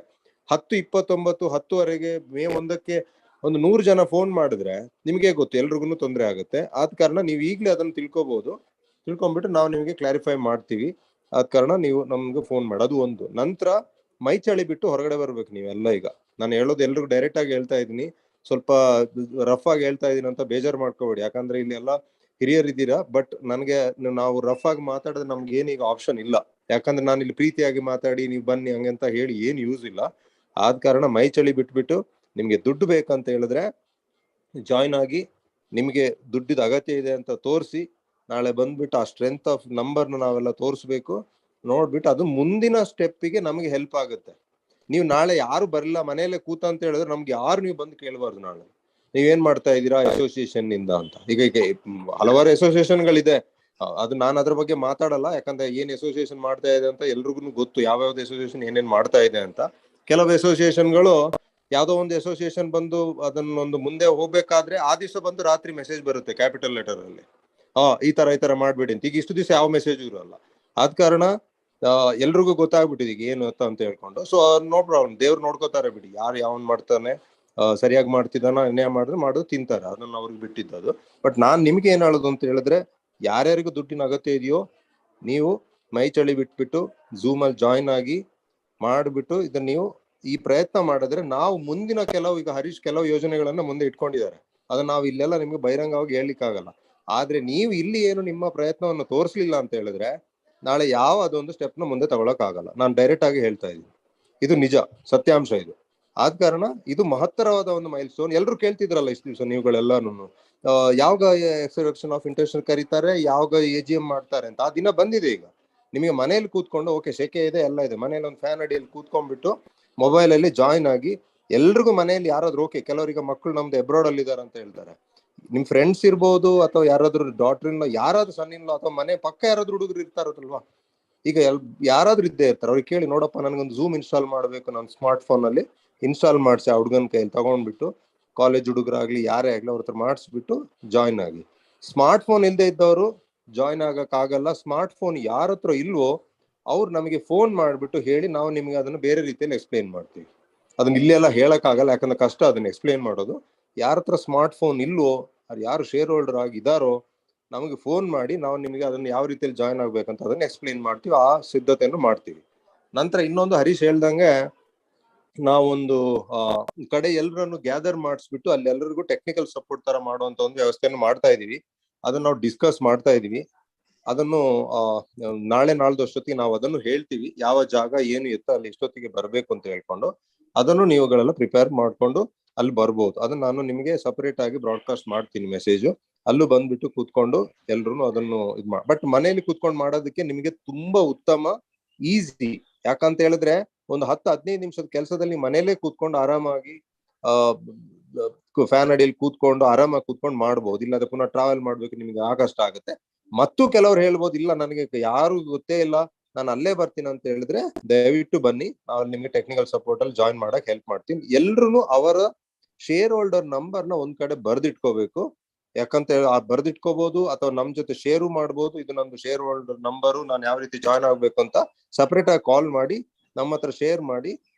10:29 10 May 1 ಒಂದು 100 ಜನ ಫೋನ್ ಮಾಡಿದ್ರೆ ನಿಮ್ಗೆ ಗೊತ್ತು ಎಲ್ರಿಗೂ ತೊಂದರೆ ಆಗುತ್ತೆ. ಆದ ಕಾರಣ ನೀವು ಈಗ್ಲೇ ಅದನ್ನ ತಿಳ್ಕೊಂಡ್ಬಿಟ್ಟು ನಾವು ನಿಮ್ಗೆ ಕ್ಲಾರಿಫೈ ಮಾಡ್ತೀವಿ. ಆದ ಕಾರಣ ನೀವು ನಮ್ಗೆ ಫೋನ್ ಮಾಡಿ. ಅದು ಒಂದು. ನಂತರ ಮೈ ಚಳಿ ಬಿಟ್ಟು ಹೊರಗಡೆ ಬರ್ಬೇಕು ನೀವೆಲ್ಲ. ಈಗ ನಾನು ಹೇಳೋದು ಎಲ್ರಿಗೂ ಡೈರೆಕ್ಟ್ ಆಗಿ ಹೇಳ್ತಾ ಇದೀನಿ, ಸ್ವಲ್ಪ ರಫ್ ಆಗಿ ಹೇಳ್ತಾ ಇದೀನಿ ಅಂತ ಬೇಜಾರು ಮಾಡ್ಕೋಬೇಡಿ. ಯಾಕಂದ್ರೆ ಇಲ್ಲಿ ಎಲ್ಲ ಹಿರಿಯರಿದ್ದೀರಾ. ಬಟ್ ನನ್ಗೆ ನಾವು ರಫ್ ಆಗಿ ಮಾತಾಡಿದ್ರೆ ನಮ್ಗೆ ಏನೀಗ ಆಪ್ಷನ್ ಇಲ್ಲ. ಯಾಕಂದ್ರೆ ನಾನು ಇಲ್ಲಿ ಪ್ರೀತಿಯಾಗಿ ಮಾತಾಡಿ ನೀವು ಬನ್ನಿ ಹಂಗಂತ ಹೇಳಿ ಏನ್ ಯೂಸ್ ಇಲ್ಲ. ಆದ ಕಾರಣ ಮೈ ಚಳಿ ಬಿಟ್ಬಿಟ್ಟು ನಿಮ್ಗೆ ದುಡ್ಡು ಬೇಕಂತ ಹೇಳಿದ್ರೆ ಜಾಯ್ನ್ ಆಗಿ, ನಿಮ್ಗೆ ದುಡ್ಡಿದ ಅಗತ್ಯ ಇದೆ ಅಂತ ತೋರಿಸಿ, ನಾಳೆ ಬಂದ್ಬಿಟ್ಟು ಆ ಸ್ಟ್ರೆಂತ್ ಆಫ್ ನಂಬರ್ನ ನಾವೆಲ್ಲ ತೋರಿಸ್ಬೇಕು. ನೋಡ್ಬಿಟ್ಟು ಅದು ಮುಂದಿನ ಸ್ಟೆಪ್ಪಿಗೆ ನಮ್ಗೆ ಹೆಲ್ಪ್ ಆಗುತ್ತೆ. ನೀವು ನಾಳೆ ಯಾರು ಬರಲ್ಲ, ಮನೆಯಲ್ಲೇ ಕೂತ ಅಂತ ಹೇಳಿದ್ರೆ ನಮ್ಗೆ ಯಾರು ನೀವು ಬಂದು ಕೇಳಬಾರ್ದು ನಾಳೆ ನೀವೇನ್ ಮಾಡ್ತಾ ಇದ್ದೀರಾ ಅಸೋಸಿಯೇಷನ್ ನಿಂದ ಅಂತ. ಈಗ ಹಲವಾರು ಅಸೋಸಿಯೇಷನ್ಗಳಿದೆ, ಅದು ನಾನು ಅದ್ರ ಬಗ್ಗೆ ಮಾತಾಡಲ್ಲ. ಯಾಕಂದ್ರೆ ಏನ್ ಅಸೋಸಿಯೇಷನ್ ಮಾಡ್ತಾ ಇದೆ ಅಂತ ಎಲ್ರಿಗೂ ಗೊತ್ತು, ಯಾವ್ಯಾವ್ದು ಅಸೋಸಿಯೇಷನ್ ಏನೇನ್ ಮಾಡ್ತಾ ಇದೆ ಅಂತ. ಕೆಲವು ಅಸೋಸಿಯೇಷನ್ಗಳು ಯಾವ್ದೋ ಒಂದು ಅಸೋಸಿಯೇಷನ್ ಬಂದು ಅದನ್ನೊಂದು ಮುಂದೆ ಹೋಗ್ಬೇಕಾದ್ರೆ ಆ ದಿವಸ ಬಂದು ರಾತ್ರಿ ಮೆಸೇಜ್ ಬರುತ್ತೆ ಕ್ಯಾಪಿಟಲ್ ಲೆಟರ್ ಅಲ್ಲಿ, ಈ ತರ ಮಾಡ್ಬೇಡಿ ಅಂತ. ಈಗ ಇಷ್ಟು ದಿವಸ ಯಾವ ಮೆಸೇಜ್ ಇರಲ್ಲ. ಆದ ಕಾರಣ ಎಲ್ರಿಗೂ ಗೊತ್ತಾಗ್ಬಿಟ್ಟಿದೆ ಈಗ ಏನು ಅಂತ ಹೇಳ್ಕೊಂಡು. ಸೊ ನೋ ಪ್ರಾಬ್ಲಮ್, ದೇವ್ರು ನೋಡ್ಕೋತಾರೆ ಬಿಡಿ. ಯಾರು ಯಾವನ್ ಮಾಡ್ತಾನೆ, ಸರಿಯಾಗಿ ಮಾಡ್ತಿದ್ದಾನ, ಅನ್ಯಾಯ ಮಾಡೋದು ತಿಂತಾರೆ, ಅದನ್ನ ಅವ್ರಿಗೆ ಬಿಟ್ಟಿದ್ದದು. ಬಟ್ ನಾನ್ ನಿಮ್ಗೆ ಏನ್ ಹೇಳೋದು ಅಂತ ಹೇಳಿದ್ರೆ, ಯಾರ್ಯಾರಿಗೂ ದುಡ್ಡಿನ ಅಗತ್ಯ ಇದೆಯೋ ನೀವು ಮೈ ಚಳಿ ಬಿಟ್ಬಿಟ್ಟು ಝೂಮ್ ಅಲ್ಲಿ ಜಾಯ್ನ್ ಆಗಿ ಮಾಡ್ಬಿಟ್ಟು ಇದನ್ನ ನೀವು ಈ ಪ್ರಯತ್ನ ಮಾಡಿದ್ರೆ ನಾವು ಮುಂದಿನ ಈಗ ಹರೀಶ್ ಕೆಲವು ಯೋಜನೆಗಳನ್ನ ಮುಂದೆ ಇಟ್ಕೊಂಡಿದ್ದಾರೆ. ಅದನ್ನ ನಾವು ಇಲ್ಲೆಲ್ಲ ನಿಮ್ಗೆ ಬಹಿರಂಗವಾಗಿ ಹೇಳ್ಲಿಕ್ಕಾಗಲ್ಲ. ಆದ್ರೆ ನೀವು ಇಲ್ಲಿ ಏನು ನಿಮ್ಮ ಪ್ರಯತ್ನವನ್ನು ತೋರಿಸ್ಲಿಲ್ಲ ಅಂತ ಹೇಳಿದ್ರೆ ನಾಳೆ ಯಾವ ಅದೊಂದು ಸ್ಟೆಪ್ ನ ಮುಂದೆ ತಗೊಳಕ್ ಆಗಲ್ಲ. ನಾನು ಡೈರೆಕ್ಟ್ ಆಗಿ ಹೇಳ್ತಾ ಇದ್ದೀನಿ, ಇದು ನಿಜ, ಸತ್ಯಾಂಶ ಇದು. ಆದ ಕಾರಣ ಇದು ಮಹತ್ತರವಾದ ಒಂದು ಮೈಲ್ ಸ್ಟೋನ್. ಎಲ್ಲರೂ ಕೇಳ್ತಿದ್ರಲ್ಲ ಇಷ್ಟು ದಿವಸ ನೀವುಗಳೆಲ್ಲಾನು ಯಾವಾಗ ಎಕ್ಸೆಪ್ಷನ್ ಆಫ್ ಇಂಟ್ರೆಸ್ಟ್ ಕರೀತಾರೆ, ಯಾವಾಗ AGM ಮಾಡ್ತಾರೆ ಅಂತ. ಆ ದಿನ ಬಂದಿದೆ ಈಗ. ನಿಮಗೆ ಮನೇಲಿ ಕೂತ್ಕೊಂಡು ಓಕೆ ಸೆಕೆ ಇದೆ ಎಲ್ಲ ಇದೆ, ಮನೇಲಿ ಒಂದು ಫ್ಯಾನ್ ಅಡಿಯಲ್ಲಿ ಕೂತ್ಕೊಂಡ್ಬಿಟ್ಟು ಮೊಬೈಲ್ ಅಲ್ಲಿ ಜಾಯಿನ್ ಆಗಿ ಎಲ್ರಿಗೂ ಮನೆಯಲ್ಲಿ ಯಾರಾದ್ರೂ ಓಕೆ, ಕೆಲವರಿಗೆ ಮಕ್ಕಳು ನಮ್ದು ಅಬ್ರಾಡ್ ಅಲ್ಲಿ ಇದಾರೆ ಅಂತ ಹೇಳ್ತಾರೆ, ನಿಮ್ ಫ್ರೆಂಡ್ಸ್ ಇರ್ಬೋದು ಅಥವಾ ಯಾರಾದ್ರೂ ಡಾಟರ್ ಇನ್ ಲಾ, ಯಾರಾದ್ರೂ ಸನ್ ಇನ್ ಲಾ ಅಥವಾ ಮನೆ ಪಕ್ಕ ಯಾರಾದ್ರೂ ಹುಡುಗರು ಇರ್ತಾರಲ್ವಾ, ಈಗ ಯಾರಾದ್ರೂ ಇದ್ದೇ ಇರ್ತಾರೆ. ಅವ್ರಿಗೆ ಕೇಳಿ, ನೋಡಪ್ಪ ನನಗೊಂದು ಝೂಮ್ ಇನ್ಸ್ಟಾಲ್ ಮಾಡಬೇಕು ನನ್ನ ಸ್ಮಾರ್ಟ್ ಫೋನ್ ಅಲ್ಲಿ, ಇನ್ಸ್ಟಾಲ್ ಮಾಡಿಸಿ ಆ ಹುಡುಗನ ಕೈಯಲ್ಲಿ ತಗೊಂಡ್ಬಿಟ್ಟು, ಕಾಲೇಜ್ ಹುಡುಗರಾಗ್ಲಿ ಯಾರೇ ಆಗ್ಲಿ ಅವ್ರ ಹತ್ರ ಮಾಡಿಸ್ಬಿಟ್ಟು ಜಾಯಿನ್ ಆಗಿ. ಸ್ಮಾರ್ಟ್ ಫೋನ್ ಇಲ್ಲದೆ ಇದ್ದವರು ಜಾಯಿನ್ ಆಗಕ್ ಆಗಲ್ಲ. ಸ್ಮಾರ್ಟ್ ಫೋನ್ ಯಾರ ಹತ್ರ ಇಲ್ವೋ ಅವ್ರು ನಮಗೆ ಫೋನ್ ಮಾಡ್ಬಿಟ್ಟು ಹೇಳಿ, ನಾವು ನಿಮ್ಗೆ ಅದನ್ನು ಬೇರೆ ರೀತಿಯಲ್ಲಿ ಎಕ್ಸ್ಪ್ಲೇನ್ ಮಾಡ್ತೀವಿ. ಅದನ್ನ ಇಲ್ಲೆಲ್ಲ ಹೇಳಕ್ ಆಗಲ್ಲ, ಯಾಕಂದ್ರೆ ಕಷ್ಟ ಅದನ್ನ ಎಕ್ಸ್ಪ್ಲೇನ್ ಮಾಡೋದು. ಯಾರ ಹತ್ರ ಸ್ಮಾರ್ಟ್ ಫೋನ್ ಇಲ್ವೋ, ಅದು ಯಾರು ಶೇರ್ ಹೋಲ್ಡರ್ ಆಗಿದಾರೋ ನಮಗೆ ಫೋನ್ ಮಾಡಿ, ನಾವು ನಿಮಗೆ ಅದನ್ನ ಯಾವ ರೀತಿಯಲ್ಲಿ ಜಾಯಿನ್ ಆಗ್ಬೇಕಂತ ಅದನ್ನ ಎಕ್ಸ್ಪ್ಲೇನ್ ಮಾಡ್ತೀವಿ, ಆ ಸಿದ್ಧತೆಯನ್ನು ಮಾಡ್ತೀವಿ. ನಂತರ ಇನ್ನೊಂದು ಹರೀಶ್ ಹೇಳ್ದಂಗೆ, ನಾವೊಂದು ಕಡೆ ಎಲ್ಲರನ್ನು ಗ್ಯಾದರ್ ಮಾಡಿಸ್ಬಿಟ್ಟು ಅಲ್ಲಿ ಎಲ್ಲರಿಗೂ ಟೆಕ್ನಿಕಲ್ ಸಪೋರ್ಟ್ ತರ ಮಾಡುವಂತ ಒಂದು ವ್ಯವಸ್ಥೆಯನ್ನು ಮಾಡ್ತಾ ಇದೀವಿ. ಅದನ್ನ ನಾವು ಡಿಸ್ಕಸ್ ಮಾಡ್ತಾ ಇದೀವಿ. ಅದನ್ನು ನಾಳೆ ನಾಳ್ದಷ್ಟೊತ್ತಿಗೆ ನಾವು ಅದನ್ನು ಹೇಳ್ತೀವಿ, ಯಾವ ಜಾಗ ಏನು ಎತ್ತ ಅಲ್ಲಿ ಎಷ್ಟೊತ್ತಿಗೆ ಬರ್ಬೇಕು ಅಂತ ಹೇಳ್ಕೊಂಡು. ಅದನ್ನು ನೀವುಗಳೆಲ್ಲ ಪ್ರಿಪೇರ್ ಮಾಡ್ಕೊಂಡು ಅಲ್ಲಿ ಬರ್ಬೋದು. ಅದನ್ನ ನಾನು ನಿಮಗೆ ಸಪರೇಟ್ ಆಗಿ ಬ್ರಾಡ್ಕಾಸ್ಟ್ ಮಾಡ್ತೀನಿ ಮೆಸೇಜು. ಅಲ್ಲೂ ಬಂದ್ಬಿಟ್ಟು ಕೂತ್ಕೊಂಡು ಎಲ್ರು ಅದನ್ನು ಬಟ್ ಮನೆಯಲ್ಲಿ ಕೂತ್ಕೊಂಡು ಮಾಡೋದಕ್ಕೆ ನಿಮಗೆ ತುಂಬಾ ಉತ್ತಮ, ಈಸಿ. ಯಾಕಂತ ಹೇಳಿದ್ರೆ ಒಂದು 10-15 ನಿಮಿಷದ ಕೆಲಸದಲ್ಲಿ ಮನೇಲೆ ಕೂತ್ಕೊಂಡು ಆರಾಮಾಗಿ ಫ್ಯಾನ್ ಅಡಿಯಲ್ಲಿ ಕೂತ್ಕೊಂಡು ಆರಾಮಾಗಿ ಕೂತ್ಕೊಂಡು ಮಾಡ್ಬೋದು. ಇಲ್ಲಾಂದ್ರೆ ಪುನಃ ಟ್ರಾವೆಲ್ ಮಾಡ್ಬೇಕು, ನಿಮ್ಗೆ ಆಗಷ್ಟ ಆಗುತ್ತೆ. ಮತ್ತು ಕೆಲವ್ರು ಹೇಳ್ಬೋದು, ಇಲ್ಲ ನನಗೆ ಯಾರು ಗೊತ್ತೇ ಇಲ್ಲ, ನಾನು ಅಲ್ಲೇ ಬರ್ತೀನಿ ಅಂತ ಹೇಳಿದ್ರೆ ದಯವಿಟ್ಟು ಬನ್ನಿ, ನಾವು ನಿಮ್ಗೆ ಟೆಕ್ನಿಕಲ್ ಸಪೋರ್ಟ್ ಅಲ್ಲಿ ಜಾಯಿನ್ ಮಾಡಕ್ ಹೆಲ್ಪ್ ಮಾಡ್ತೀನಿ. ಎಲ್ರು ಅವರ ಶೇರ್ ಹೋಲ್ಡರ್ ನಂಬರ್ನ ಒಂದ್ ಕಡೆ ಬರ್ದಿಟ್ಕೋಬೇಕು. ಯಾಕಂತ ಬರ್ದಿಟ್ಕೋಬಹುದು ಅಥವಾ ನಮ್ ಜೊತೆ ಶೇರು ಮಾಡ್ಬೋದು. ಇದು ನಂದು ಶೇರ್ ಹೋಲ್ಡರ್ ನಂಬರು, ನಾನು ಯಾವ ರೀತಿ ಜಾಯ್ನ್ ಆಗ್ಬೇಕು ಅಂತ ಸಪರೇಟ್ ಆಗಿ ಕಾಲ್ ಮಾಡಿ ನಮ್ಮ ಹತ್ರ ಶೇರ್ ಮಾಡಿ.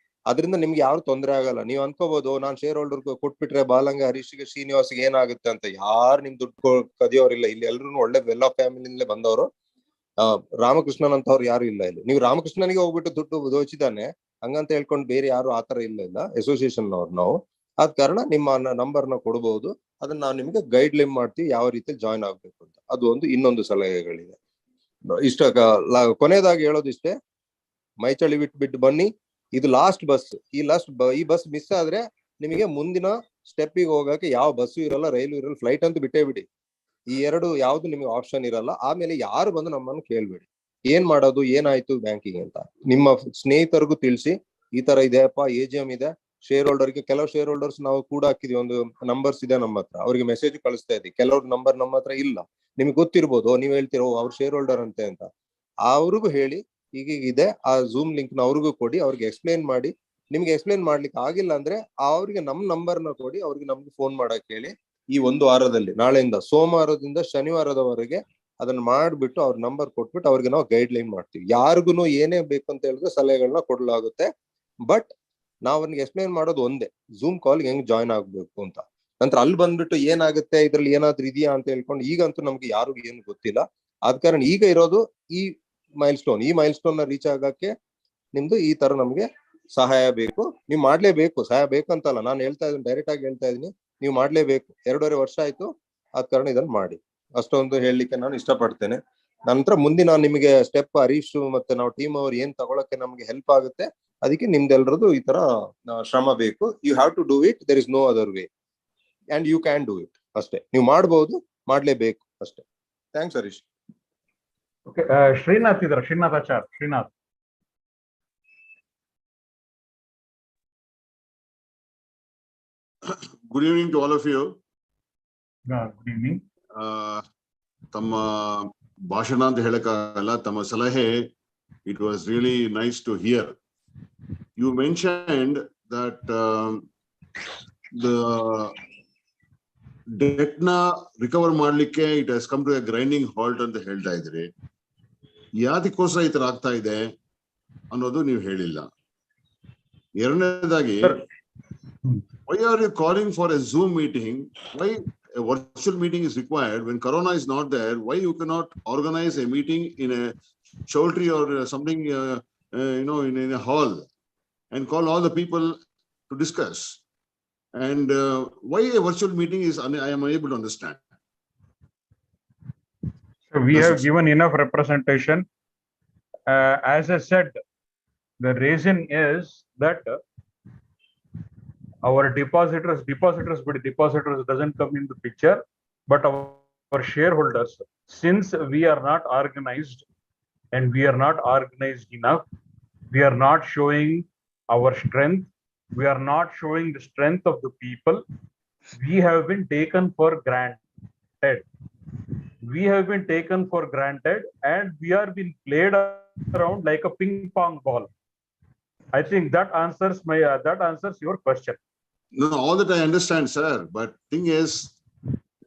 ಅದರಿಂದ ನಿಮ್ಗೆ ಯಾರು ತೊಂದರೆ ಆಗಲ್ಲ. ನೀವು ಅನ್ಕೋಬಹುದು, ನಾನ್ ಶೇರ್ ಹೋಲ್ಡರ್ ಕೊಟ್ಬಿಟ್ರೆ ಬಾಲಂಗ, ಹರೀಶ್ಗೆ, ಶ್ರೀನಿವಾಸ್ಗೆ ಏನಾಗುತ್ತೆ ಅಂತ. ಯಾರು ನಿಮ್ ದುಡ್ಡು ಕದಿಯೋರಿಲ್ಲ ಇಲ್ಲಿ. ಎಲ್ರು ಒಳ್ಳೆ ಎಲ್ಲ ಫ್ಯಾಮಿಲಿಯಿಂದಲೇ ಬಂದವರು. ರಾಮಕೃಷ್ಣನ್ ಅಂತವ್ರು ಯಾರು ಇಲ್ಲ ಇಲ್ಲಿ. ನೀವು ರಾಮಕೃಷ್ಣನಿಗೆ ಹೋಗ್ಬಿಟ್ಟು ದುಡ್ಡು ದೋಚಿದಾನೆ ಹಂಗಂತ ಹೇಳ್ಕೊಂಡು ಬೇರೆ ಯಾರು ಆತರ ಇಲ್ಲ ಅಸೋಸಿಯೇಷನ್ ಅವ್ರು ನಾವು. ಆದ ಕಾರಣ ನಿಮ್ಮ ನಂಬರ್ನ ಕೊಡಬಹುದು, ಅದನ್ನ ನಾವು ನಿಮ್ಗೆ ಗೈಡ್ ಲೈನ್ ಮಾಡ್ತೀವಿ ಯಾವ ರೀತಿ ಜಾಯ್ನ್ ಆಗ್ಬೇಕು ಅಂತ. ಅದು ಒಂದು ಇನ್ನೊಂದು ಸಲಹೆಗಳಿದೆ. ಇಷ್ಟ ಕೊನೆಯದಾಗಿ ಹೇಳೋದಿಷ್ಟೇ, ಮೈಚಳಿ ಬಿಟ್ಟು ಬನ್ನಿ. ಇದು ಲಾಸ್ಟ್ ಬಸ್. ಈ ಬಸ್ ಮಿಸ್ ಆದ್ರೆ ನಿಮಗೆ ಮುಂದಿನ ಸ್ಟೆಪ್ಪಿಗೆ ಹೋಗಕ್ಕೆ ಯಾವ ಬಸ್ಸು ಇರಲ್ಲ, ರೈಲು ಇರಲ್ಲ, ಫ್ಲೈಟ್ ಅಂತೂ ಬಿಟ್ಟೇ ಬಿಡಿ. ಈ ಎರಡು ಯಾವ್ದು ನಿಮಗೆ ಆಪ್ಷನ್ ಇರಲ್ಲ. ಆಮೇಲೆ ಯಾರು ಬಂದು ನಮ್ಮನ್ನು ಕೇಳ್ಬೇಡಿ ಏನ್ ಮಾಡೋದು, ಏನಾಯ್ತು ಬ್ಯಾಂಕಿಗೆ ಅಂತ. ನಿಮ್ಮ ಸ್ನೇಹಿತರಿಗೂ ತಿಳಿಸಿ, ಈ ತರ ಇದೆಯಪ್ಪ, AGM ಇದೆ, ಶೇರ್ ಹೋಲ್ಡರ್ಗೆ. ಕೆಲವು ಶೇರ್ ಹೋಲ್ಡರ್ಸ್ ನಾವು ಕೂಡ ಹಾಕಿದ್ವಿ, ಒಂದು ನಂಬರ್ಸ್ ಇದೆ ನಮ್ಮ ಹತ್ರ, ಅವ್ರಿಗೆ ಮೆಸೇಜ್ ಕಳಿಸ್ತಾ ಇದ್ವಿ. ಕೆಲವ್ರ ನಂಬರ್ ನಮ್ಮ ಹತ್ರ ಇಲ್ಲ, ನಿಮ್ಗೆ ಗೊತ್ತಿರ್ಬೋದು, ನೀವ್ ಹೇಳ್ತಿರೋ ಅವ್ರ ಶೇರ್ ಹೋಲ್ಡರ್ ಅಂತೆ ಅಂತ. ಅವ್ರಿಗೂ ಹೇಳಿ ಈಗೀಗಿದೆ, ಆ ಝೂಮ್ ಲಿಂಕ್ ನ ಅವ್ರಿಗೂ ಕೊಡಿ, ಅವ್ರಿಗೆ ಎಕ್ಸ್ಪ್ಲೇನ್ ಮಾಡಿ. ನಿಮ್ಗೆ ಎಕ್ಸ್ಪ್ಲೇನ್ ಮಾಡ್ಲಿಕ್ಕೆ ಆಗಿಲ್ಲ ಅಂದ್ರೆ ಅವ್ರಿಗೆ ನಮ್ ನಂಬರ್ನ ಕೊಡಿ, ಅವ್ರಿಗೆ ನಮ್ಗೆ ಫೋನ್ ಮಾಡಕ್ ಹೇಳಿ. ಈ ಒಂದು ವಾರದಲ್ಲಿ, ನಾಳೆಯಿಂದ ಸೋಮವಾರದಿಂದ ಶನಿವಾರದವರೆಗೆ ಅದನ್ನ ಮಾಡ್ಬಿಟ್ಟು ಅವ್ರ ನಂಬರ್ ಕೊಟ್ಬಿಟ್ಟು ಅವ್ರಿಗೆ ನಾವು ಗೈಡ್ ಲೈನ್ ಮಾಡ್ತೀವಿ. ಯಾರಿಗೂ ಏನೇ ಬೇಕು ಅಂತ ಹೇಳಿದ್ರೆ ಸಲಹೆಗಳನ್ನ ಕೊಡಲಾಗುತ್ತೆ. ಬಟ್ ನಾವ್ ಅವ್ರಿಗೆ ಎಕ್ಸ್ಪ್ಲೇನ್ ಮಾಡೋದು ಒಂದೇ, ಝೂಮ್ ಕಾಲ್ ಹೆಂಗ್ ಜಾಯ್ನ್ ಆಗ್ಬೇಕು ಅಂತ. ನಂತರ ಅಲ್ಲಿ ಬಂದ್ಬಿಟ್ಟು ಏನಾಗುತ್ತೆ, ಇದ್ರಲ್ಲಿ ಏನಾದ್ರೂ ಇದೆಯಾ ಅಂತ ಹೇಳ್ಕೊಂಡು ಈಗಂತೂ ನಮ್ಗೆ ಯಾರಿಗೂ ಏನು ಗೊತ್ತಿಲ್ಲ. ಆದ ಕಾರಣ ಈಗ ಇರೋದು ಈ ಮೈಲ್ ಸ್ಟೋನ್ ನ ರೀಚ್ ಆಗಕ್ಕೆ ನಿಮ್ದು ಈ ತರ ನಮ್ಗೆ ಸಹಾಯ ಬೇಕು. ನೀವು ಮಾಡ್ಲೇಬೇಕು. ಸಹಾಯ ಬೇಕಂತಲ್ಲ, ನಾನು ಹೇಳ್ತಾ ಇದೀನಿ, ಡೈರೆಕ್ಟ್ ಆಗಿ ಹೇಳ್ತಾ ಇದೀನಿ, ನೀವು ಮಾಡ್ಲೇಬೇಕು. 2.5 ವರ್ಷ ಆಯ್ತು, ಆದ ಕಾರಣ ಇದನ್ನ ಮಾಡಿ. ಅಷ್ಟೊಂದು ಹೇಳಲಿಕ್ಕೆ ನಾನು ಇಷ್ಟಪಡ್ತೇನೆ. ನಂತರ ಮುಂದಿನ ನಿಮಗೆ ಸ್ಟೆಪ್ ಹರೀಶ್ ಮತ್ತೆ ನಾವು ಟೀಮ್ ಅವ್ರು ಏನ್ ತಗೊಳಕ್ಕೆ ನಮ್ಗೆ ಹೆಲ್ಪ್ ಆಗುತ್ತೆ, ಅದಕ್ಕೆ ನಿಮ್ದೆಲ್ರದ್ದು ಈ ತರ ಶ್ರಮ ಬೇಕು. You have to do it, there is no other way and you can do it. ಅಷ್ಟೇ, ನೀವು ಮಾಡ್ಬೋದು, ಮಾಡ್ಲೇಬೇಕು ಅಷ್ಟೇ. ಥ್ಯಾಂಕ್ಸ್ ಹರೀಶ್. ಓಕೆ, ಶ್ರೀನಾಥ್ ಇದ್ದಾರೆ, Srinath Achar. Srinath. Good evening to all of you. Good evening. ತಮ್ಮ ಭಾಷಣ ಅಂತ ಹೇಳಕ್ಕಾಗಲ್ಲ, ತಮ್ಮ ಸಲಹೆ, it was really nice to hear. You mentioned that the debt na recover ಮಾಡ್ಲಿಕ್ಕೆ it has come to a grinding halt ಅಂತ ಹೇಳ್ತಾ ಇದ್ರಿ. ಯಾದಕ್ಕೋಸ್ಕರ ಈ ತರ ಆಗ್ತಾ ಇದೆ ಅನ್ನೋದು ನೀವು ಹೇಳಿಲ್ಲ. ಎರಡನೇದಾಗಿ, why are you calling for a Zoom meeting? Why a virtual meeting is required when Corona is not there? Why you cannot organize a meeting in a Chaudhary or something, in a hall and call all the people to discuss? And why a virtual meeting is, I am unable to understand. So we have given enough representation. As I said, the reason is that our depositors doesn't come in the picture, but our shareholders, since we are not organized and we are not organized enough, we are not showing our strength, we are not showing the strength of the people, we have been taken for granted. We have been taken for granted and we are being played around like a ping pong ball. I think that answers your question. No, all that I understand, sir. But thing is,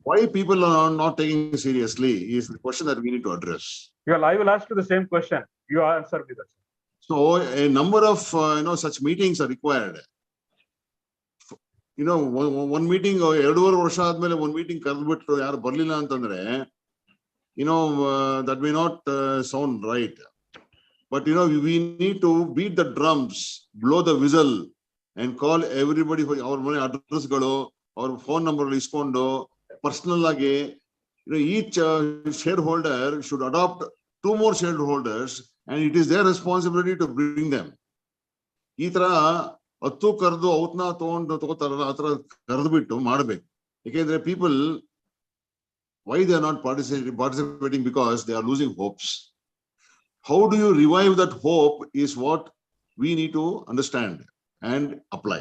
why people are not taking seriously is the question that we need to address. Well, I will ask you the same question. You answer me that. So a number of such meetings are required. One meeting, 2.5 ವರ್ಷ ಆದ್ಮೇಲೆ one meeting ಕರೆದ್ಬಿಟ್ಟು ಯಾರು ಬರ್ಲಿಲ್ಲ ಅಂತಂದ್ರೆ, that may not sound right. But we need to beat the drums, blow the whistle, and call everybody for our money address galo or phone number iskondo personal age. Each shareholder should adopt 2 more shareholders, and it is their responsibility to bring them. ಈ ತರ 10 ಕರೆದು ಔತ್ನ ತಗೋತಾರಲ್ಲ, ಆ ತರ ಕರೆದ್ಬಿಟ್ಟು ಮಾಡ್ಬೇಕು. ಯಾಕೆಂದ್ರೆ people, why they are not participating? Because they are losing hopes. How do you revive that hope is what we need to understand and apply.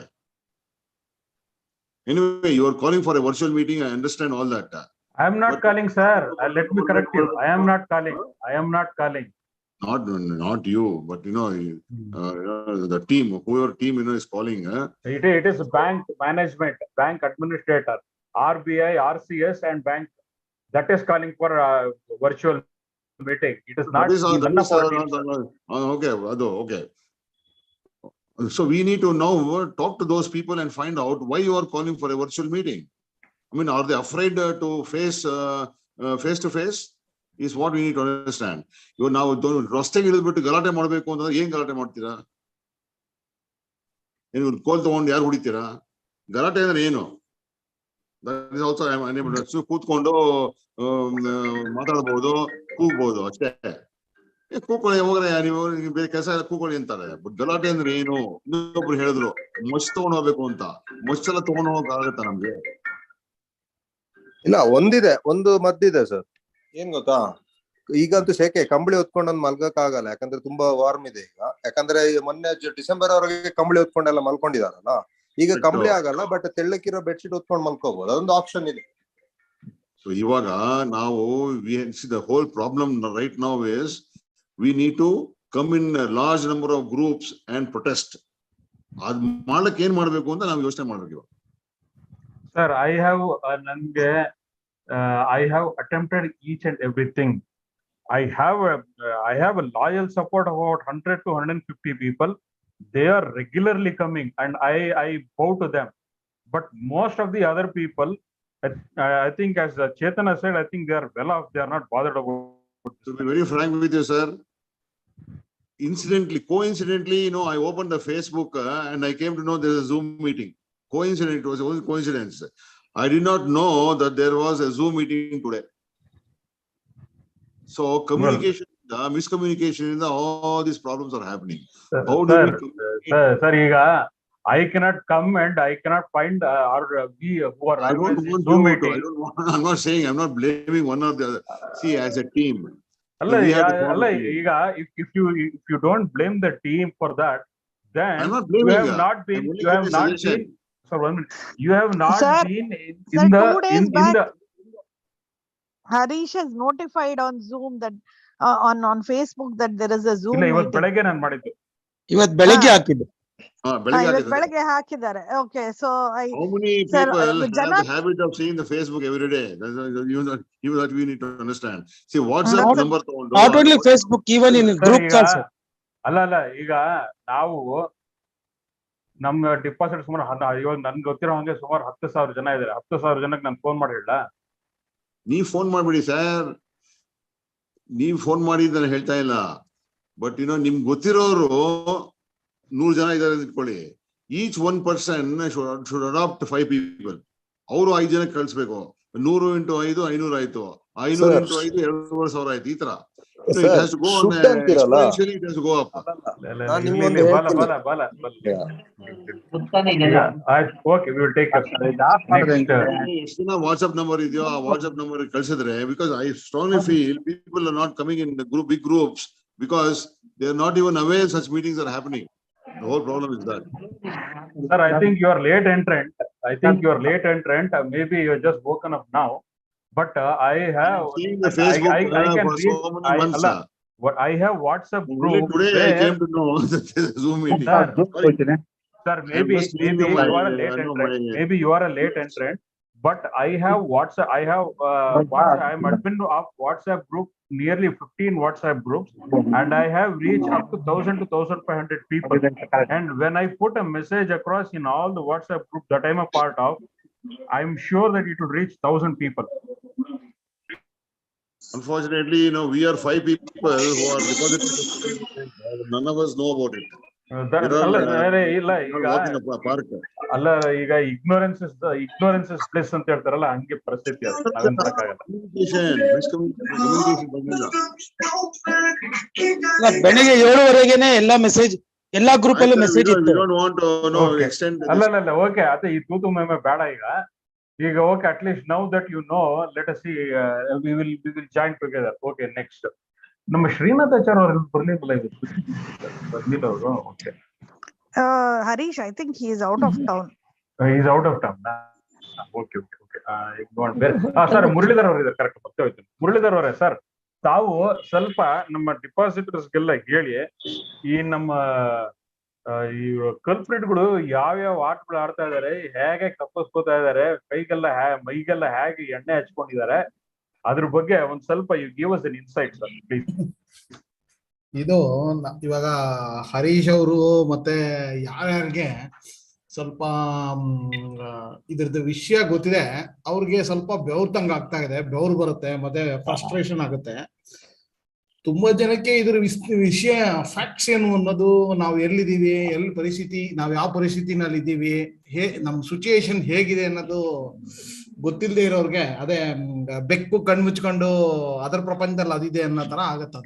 Anyway, you are calling for a virtual meeting. I understand all that. I am not calling, sir. Let me correct you. I am not calling. Not you, but the team, whoever team is calling. It is bank management, bank administrator, RBI, RCS, and bank that is calling for virtual meeting. It is not. Okay. So we need to now talk to those people and find out why you are calling for a virtual meeting. I mean, are they afraid to face to face? Is what we need to understand. You now don't rosteng ilibittu galate ಮಾಡಬೇಕು ಅಂತಂದ್ರೆ ಏನು ಗಲಾಟೆ ಮಾಡ್ತೀರಾ? ಏನು ಕೋಲ್ ತಗೊಂಡು ಯಾರು ಹೊಡಿತೀರಾ? ಗಲಾಟೆ ಅಂದ್ರೆ ಏನು? That is also I am unable to ಕೂತ್ಕೊಂಡು ಮಾತಾಡಬಹುದು, ಕೂಗಬಹುದು ಅಷ್ಟೇ. ಕೂಕೊಳ್ಳಿ ಹೋಗ್ರೆ, ನೀವು ಬೇರೆ ಕೆಲಸ ಎಲ್ಲ ಕೂಕೊಳ್ಳಿ ಅಂತಾರೆ. ಬಟ್ ಗಲಾಟೆ ಅಂದ್ರೆ ಏನು? ಇನ್ನೊಬ್ರು ಹೇಳಿದ್ರು ಮೊಚ್ ತಗೊಂಡು ಹೋಗ್ಬೇಕು ಅಂತ. ಮೊಚ್ಚೆಲ್ಲ ತಗೊಂಡು ಹೋಗಕ್ಕಾಗತ್ತಾ ನಮ್ಗೆ? ಇಲ್ಲ, ಒಂದು ಮದ್ದಿದೆ ಸರ್. ಏನ್ ಗೊತ್ತಾ, ಈಗಂತೂ ಸೆಕೆ, ಕಂಬಳಿ ಹೊತ್ಕೊಂಡು ಮಲ್ಗಕ್ ಆಗಲ್ಲ. ಯಾಕಂದ್ರೆ ತುಂಬಾ ವಾರ್ಮ್ ಇದೆ ಈಗ. ಯಾಕಂದ್ರೆ ಮೊನ್ನೆ ಡಿಸೆಂಬರ್ ವರೆಗೆ ಕಂಬಳಿ ಹೊತ್ಕೊಂಡೆಲ್ಲ ಮಲ್ಕೊಂಡಿದಾರಲ್ಲ. ಈಗ ಕಂಬಳಿ ಆಗಲ್ಲ, ಬಟ್ ತೆಳ್ಳಕ್ಕಿರೋ ಬೆಡ್ಶೀಟ್ ಹೊತ್ಕೊಂಡು ಮಲ್ಕೋಬಹುದು. ಅದೊಂದು ಆಪ್ಷನ್ ಇದೆ. ಸೊ ಇವಾಗ ನಾವು the whole problem right now is we need to come in a large number of groups and protest. ಅದ್ ಮಾಡ್ಲಿಕ್ಕೆ ಏನ್ ಮಾಡ್ಬೇಕು ಅಂತ ನಾವು ಯೋಚನೆ ಮಾಡ್ಬೇಕು ಇವಾಗ. Sir, I have attempted each and everything. I have a loyal support of about 100 to 150 people. They are regularly coming and I bow to them. But most of the other people, I think as Chinthana said, I think they are well off. They are not bothered about it. To be very frank with you, sir, coincidentally, I opened the Facebook and I came to know there is a Zoom meeting. It was only coincidence. I did not know that there was a Zoom meeting today. So communication, miscommunication, all these problems are happening. How do we communicate? Sir, I cannot come and I cannot find we who are I don't want Zoom you meeting. I'm not saying, I'm not blaming one or the other. See, as a team. If you don't blame the team for that, then I'm not blaming you have not been. You have not Sir, been sir, 2 days back, the. Harish has notified on Zoom that on Facebook that there is a Zoom ಇಲ್ಲ, ಇವತ್ತು meeting. ಬೆಳಗ್ಗೆ ನಾನು ಮಾಡಿದ್ದು. ಇವತ್ತು ಬೆಳಗ್ಗೆ ಹಾಕಿದ್ದು. ಇವತ್ತು ಬೆಳಗ್ಗೆ ಹಾಕಿದ್ದಾರೆ. Okay, so how many people have the habit of seeing the Facebook every day? Even that we need to understand. See, WhatsApp number Not only Facebook, even in groups also. ಅಲ್ಲ ಈಗ ನಾವು ನಮ್ಮ ಡಿಪಾಸಿಟ್ ಸುಮಾರು ಇವಾಗ ನನ್ಗೆ ಗೊತ್ತಿರೋ ಹಂಗೆ ಸುಮಾರು 10,000 ಜನ ಇದ್ದಾರೆ. 10,000 ಜನಕ್ಕೆ ನಾನು ಫೋನ್ ಮಾಡಿ ಹೇಳ? ನೀವ್ ಫೋನ್ ಮಾಡ್ಬಿಡಿ ಸರ್, ನೀವ್ ಫೋನ್ ಮಾಡಿ ನಾನು ಹೇಳ್ತಾ ಇಲ್ಲ. ಬಟ್ ನಿಮ್ಗೆ ಗೊತ್ತಿರೋರು 100 ಜನ ಇದ್ದಾರೆ ಇಟ್ಕೊಳ್ಳಿ. Each one person should adopt 5 people. ಅವರು 5 ಜನಕ್ಕೆ ಕಳಿಸ್ಬೇಕು. 100 × 5 500 ಆಯ್ತು. 500 × 5 2,500 ಆಯ್ತು. ಈ ತರ So it has to go on exponentially, it has to go up. Okay, we will take your next WhatsApp number ಇದೆಯೋ ಆ WhatsApp number ಕಳಿಸಿದ್ರೆ, because I strongly feel people are not coming in the big groups because they are not even aware such meetings are happening. The whole problem is that. Sir, I think you are late entrant. Maybe you are just woken up now. But I have seen the Facebook I can for read. so many months. I have WhatsApp Only group. today I came to know that there is a Zoom meeting. Sir, maybe you are a late entrant. Maybe you are a late entrant. But I have WhatsApp. I have WhatsApp. I am admin of WhatsApp group, nearly 15 WhatsApp groups, and I have reached up to 1,000 to 1,500 people. And when I put a message across in all the WhatsApp group that I am a part of, I am sure that it will reach 1,000 people. Unfortunately, we are 5 people who are depositing. None of us know about it. ಈಗ ignorance is bliss ಅಂತ ಹೇಳ್ತಾರಲ್ಲ, ಹಂಗೆ ಪರಿಸ್ಥಿತಿ ಅದು. ನಾವೇನ್ ಮಾಡಕ್ಕಾಗಲ್ಲ. ಬೆಳಿಗ್ಗೆ 7:30ಗೆನೆ ಎಲ್ಲಾ ಮೆಸೇಜ್, ಎಲ್ಲಾ ಗ್ರೂಪ್ ಅಲ್ಲೂ ಮೆಸೇಜ್ ಇತ್ತು. ಅಲ್ಲ ಓಕೆ, ಅದೇ ಈ ತೂತು ಮೇಮೆ ಬೇಡ ಈಗ okay, at least now that you know, let us see, we will join together. Okay, next ನಮ್ಮ ಶ್ರೀನಾಥ್ ಆಚಾರ್ ಅವರು ಬರ್ಲಿಲ್ಲ, ಬರ್ಲಿಲ್ಲ ಅವರು. Okay, Harish, I think he is out of town. He is out of town. Okay. Sir, Muralidhar ಅವರು ಇದ್ದಾರೆ, correct ಮತ್ತೆ ಹೋಯ್ತು. ಮುರಳೀಧರ್ ಅವರೇ, ಸರ್ ತಾವು ಸ್ವಲ್ಪ ನಮ್ಮ ಡಿಪಾಸಿಟರ್ಸ್ಗೆಲ್ಲ ಹೇಳಿ, ಈ ನಮ್ಮ ಈ ಕಲ್ಪ್ರಿಟ್ಗಳು ಯಾವ್ಯಾವ ಆಟಗಳು ಆಡ್ತಾ ಇದಾರೆ, ಹೇಗೆ ಕಪ್ಪಿಸ್ಕೋತಾ ಇದಾರೆ, ಮೈಗೆಲ್ಲ ಹೇಗೆ ಎಣ್ಣೆ ಹಚ್ಕೊಂಡಿದ್ದಾರೆ, ಅದ್ರ ಬಗ್ಗೆ ಒಂದ್ ಸ್ವಲ್ಪ you give us an insight sir please. ಇದು ಇವಾಗ ಹರೀಶ್ ಅವರು ಮತ್ತೆ ಯಾರ್ಯಾರಿಗೆ ಸ್ವಲ್ಪ ಇದ್ರದ್ದು ವಿಷಯ ಗೊತ್ತಿದೆ ಅವ್ರಿಗೆ ಸ್ವಲ್ಪ ಬೆವ್ರತಂಗ ಆಗ್ತಾ ಇದೆ, ಬೆವ್ರು ಬರುತ್ತೆ, ಮತ್ತೆ ಫ್ರಸ್ಟ್ರೇಷನ್ ಆಗುತ್ತೆ. ತುಂಬಾ ಜನಕ್ಕೆ ಇದ್ರ ವಿಷಯ ಫ್ಯಾಕ್ಟ್ಸ್ ಏನು ಅನ್ನೋದು, ನಾವು ಎಲ್ಲಿದ್ದೀವಿ, ಪರಿಸ್ಥಿತಿ, ನಾವ್ ಯಾವ ಪರಿಸ್ಥಿತಿನಲ್ಲಿ ಇದ್ದೀವಿ, ನಮ್ ಸಿಚುಯೇಷನ್ ಹೇಗಿದೆ ಅನ್ನೋದು ಗೊತ್ತಿಲ್ಲದೆ ಇರೋರ್ಗೆ ಅದೇ ಬೆಕ್ಕು ಕಣ್ ಮುಚ್ಕೊಂಡು ಅದರ ಪ್ರಪಂಚದಲ್ಲಿ ಅದಿದೆ ಅನ್ನೋ ತರ ಆಗತ್ತದ.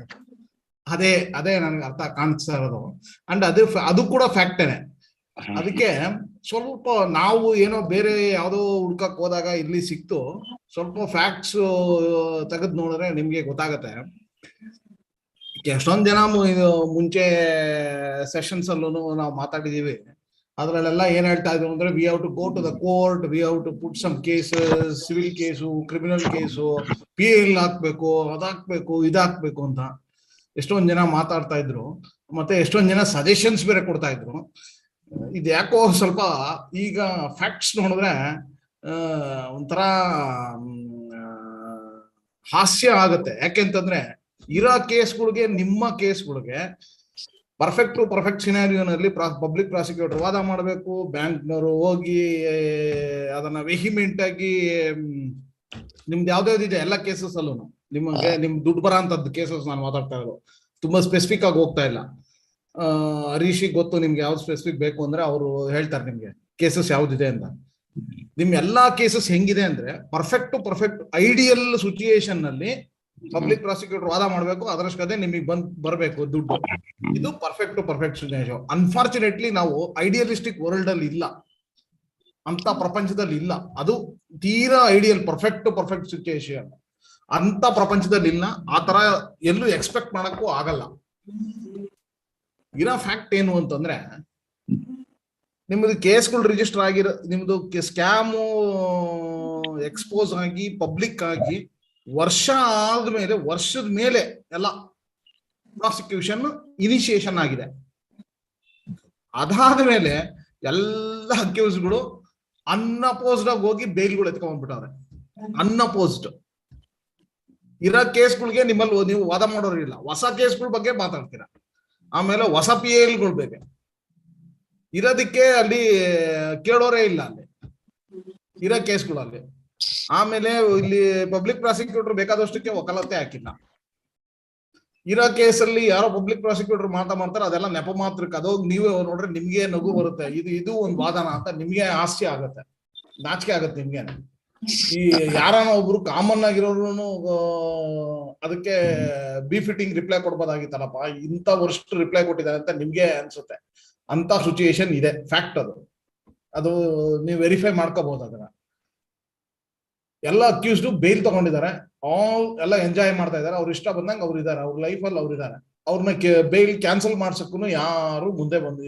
ಅದೇ ನನ್ಗೆ ಅರ್ಥ ಕಾಣಿಸ್ತಾ ಇರೋದು. ಅಂಡ್ ಅದು ಕೂಡ ಫ್ಯಾಕ್ಟೇನೆ. ಅದಕ್ಕೆ ಸ್ವಲ್ಪ ನಾವು ಏನೋ ಬೇರೆ ಯಾವ್ದೋ ಹುಡ್ಕಕ್ ಹೋದಾಗ ಇಲ್ಲಿ ಸಿಕ್ತು, ಸ್ವಲ್ಪ ಫ್ಯಾಕ್ಟ್ಸ್ ತೆಗೆದು ನೋಡಿದ್ರೆ ನಿಮ್ಗೆ ಗೊತ್ತಾಗತ್ತೆ. ಎಷ್ಟೊಂದ್ ಜನ ಇದು ಮುಂಚೆ ಸೆಷನ್ಸ್ ಅಲ್ಲೂ ನಾವು ಮಾತಾಡಿದೀವಿ. ಅದ್ರಲ್ಲೆಲ್ಲ ಏನ್ ಹೇಳ್ತಾ ಇದ್ರು ಅಂದ್ರೆ, we have to go to the court, we have to put some cases, civil case, criminal case, PL ಹಾಕ್ಬೇಕು, ಅದಾಕ್ಬೇಕು, ಇದಾಕ್ಬೇಕು ಅಂತ ಎಷ್ಟೊಂದ್ ಜನ ಮಾತಾಡ್ತಾ ಇದ್ರು. ಮತ್ತೆ ಎಷ್ಟೊಂದ್ ಜನ ಸಜೆಷನ್ಸ್ ಬೇರೆ ಕೊಡ್ತಾ ಇದ್ರು. ಇದು ಯಾಕೋ ಸ್ವಲ್ಪ ಈಗ ಫ್ಯಾಕ್ಟ್ಸ್ ನೋಡಿದ್ರೆ ಒಂಥರ ಹಾಸ್ಯ ಆಗತ್ತೆ. ಯಾಕೆಂತಂದ್ರೆ ಇರೋ ಕೇಸ್ಗಳಿಗೆ, ನಿಮ್ಮ ಕೇಸ್ಗಳಿಗೆ ಪರ್ಫೆಕ್ಟ್ ಸಿನಾರಿಯೋನಲ್ಲಿ ಪಬ್ಲಿಕ್ ಪ್ರಾಸಿಕ್ಯೂಟರ್ ವಾದ ಮಾಡಬೇಕು, ಬ್ಯಾಂಕ್ನವರು ಹೋಗಿ ಅದನ್ನ ವೆಹಿಮೆಂಟ್ ಆಗಿ ನಿಮ್ದು ಯಾವ್ದಾವ್ದಿದೆ ಎಲ್ಲ ಕೇಸಸ್ ಅಲ್ಲೂ ನಿಮ್ ದುಡ್ಡು ಬರ ಅಂತದ್ದು ಕೇಸಸ್ ನಾನು ಮಾತಾಡ್ತಾ ಇರೋದು. ತುಂಬಾ ಸ್ಪೆಸಿಫಿಕ್ ಆಗಿ ಹೋಗ್ತಾ ಇಲ್ಲ. ಹರೀಶಿಗೆ ಗೊತ್ತು ನಿಮ್ಗೆ ಯಾವ್ದು ಸ್ಪೆಸಿಫಿಕ್ ಬೇಕು ಅಂದ್ರೆ ಅವರು ಹೇಳ್ತಾರೆ ನಿಮ್ಗೆ ಕೇಸಸ್ ಯಾವ್ದಿದೆ ಅಂತ. ನಿಮ್ ಎಲ್ಲಾ ಕೇಸಸ್ ಹೆಂಗಿದೆ ಅಂದ್ರೆ ಪರ್ಫೆಕ್ಟ್ ಐಡಿಯಲ್ ಸಿಚುಯೇಷನ್ ನಲ್ಲಿ ಪಬ್ಲಿಕ್ ಪ್ರಾಸಿಕ್ಯೂಟರ್ ವಾದ ಮಾಡ್ಬೇಕು, ಅದರಷ್ಟೇ ನಿಮಗೆ ಬರ್ಬೇಕು ದುಡ್ಡು. ಇದು ಪರ್ಫೆಕ್ಟ್ ಸಿಚುಯೇಷನ್. ಅನ್ಫಾರ್ಚುನೇಟ್ಲಿ ನಾವು ಐಡಿಯಲಿಸ್ಟಿಕ್ ವರ್ಲ್ಡ್ ಅಲ್ಲಿ ಇಲ್ಲ, ಅಂತ ಪ್ರಪಂಚದಲ್ಲಿ ಇಲ್ಲ. ಅದು ತೀರಾ ಐಡಿಯಲ್ ಪರ್ಫೆಕ್ಟ್ ಸಿಚುಯೇಷನ್ ಅಂತ ಪ್ರಪಂಚದಲ್ಲಿ ಇಲ್ಲ. ಆ ತರ ಎಲ್ಲೂ ಎಕ್ಸ್ಪೆಕ್ಟ್ ಮಾಡಕ್ಕೂ ಆಗಲ್ಲ. ಇರೋ ಫ್ಯಾಕ್ಟ್ ಏನು ಅಂತಂದ್ರೆ, ನಿಮ್ದು ಕೇಸ್ಗಳು ರಿಜಿಸ್ಟರ್ ಆಗಿರೋ, ನಿಮ್ದು ಸ್ಕ್ಯಾಮು ಎಕ್ಸ್ಪೋಸ್ ಆಗಿ ಪಬ್ಲಿಕ್ ಆಗಿ ವರ್ಷದ ಮೇಲೆ ಎಲ್ಲ ಪ್ರಾಸಿಕ್ಯೂಷನ್ ಇನಿಷಿಯೇಷನ್ ಆಗಿದೆ. ಅದಾದ ಮೇಲೆ ಎಲ್ಲ ಅಕ್ಯೂಸ್ಗಳು ಅನ್ಅಪೋಸ್ಡ್ ಆಗಿ ಹೋಗಿ ಬೇಲ್ಗಳು ಎತ್ಕೊಂಡ್ಬಿಟ್ಟವ್ರೆ. ಅನ್ಅಪೋಸ್ಡ್ ಇರೋ ಕೇಸ್ಗಳಿಗೆ ನಿಮ್ಮಲ್ಲಿ ನೀವು ವಾದ ಮಾಡೋರಿಲ್ಲ, ಹೊಸ ಕೇಸ್ಗಳ ಬಗ್ಗೆ ಮಾತಾಡ್ತೀರಾ. ಆಮೇಲೆ ಹೊಸ PLಗಳು ಬೇಕು ಇರೋದಕ್ಕೆ, ಅಲ್ಲಿ ಕೇಳೋರೇ ಇಲ್ಲ ಅಲ್ಲಿ ಇರೋ ಕೇಸ್ಗಳಲ್ಲಿ. ಆಮೇಲೆ ಇಲ್ಲಿ ಪಬ್ಲಿಕ್ ಪ್ರಾಸಿಕ್ಯೂಟರ್ ಬೇಕಾದಷ್ಟಕ್ಕೆ ವಕಾಲತೆ ಹಾಕಿಲ್ಲ. ಇರೋ ಕೇಸಲ್ಲಿ ಯಾರೋ ಪಬ್ಲಿಕ್ ಪ್ರಾಸಿಕ್ಯೂಟರ್ ಮಾಡ್ತಾರೆ, ಅದೆಲ್ಲ ನೆಪ ಮಾತ್ರಕ್ಕೆ. ಅದು ನೀವೇ ನೋಡ್ರೆ ನಿಮ್ಗೆ ನಗು ಬರುತ್ತೆ. ಇದು ಒಂದು ವಾದನ ಅಂತ ನಿಮ್ಗೆ ಹಾಸ್ಯ ಆಗತ್ತೆ, ನಾಚಿಕೆ ಆಗತ್ತೆ ನಿಮ್ಗೆ. ಈ ಯಾರಾನ ಒಬ್ರು ಕಾಮನ್ ಆಗಿರೋರು ಅದಕ್ಕೆ ಬಿ ಫಿಟ್ಟಿಂಗ್ ರಿಪ್ಲೈ ಕೊಡ್ಬೋದಾಗಿತ್ತಲ್ಲಪ್ಪ, ಇಂಥ ವರ್ಷ ರಿಪ್ಲೈ ಕೊಟ್ಟಿದ್ದಾರೆ ಅಂತ ನಿಮ್ಗೆ ಅನ್ಸುತ್ತೆ. ಅಂತ ಸಿಚುಯೇಷನ್ ಇದೆ, ಫ್ಯಾಕ್ಟ್ ಅದು. ಅದು ನೀವು ವೆರಿಫೈ ಮಾಡ್ಕೋಬಹುದು. ಅದನ್ನ ಎಲ್ಲ ಅಕ್ಯೂಸ್ಡ್ ಬೇಲ್ ತಗೊಂಡಿದ್ದಾರೆ, ಎಲ್ಲ ಎಂಜಾಯ್ ಮಾಡ್ತಾ ಇದಾರೆ, ಅವ್ರು ಇಷ್ಟ ಬಂದಂಗೆ ಅವ್ರು ಇದಾರೆ, ಅವ್ರ ಲೈಫಲ್ಲಿ ಅವ್ರು ಇದಾರೆ. ಅವ್ರನ್ನ ಬೇಲ್ ಕ್ಯಾನ್ಸಲ್ ಮಾಡ್ಸಕ್ಕೂ ಯಾರು ಮುಂದೆ ಬಂದು,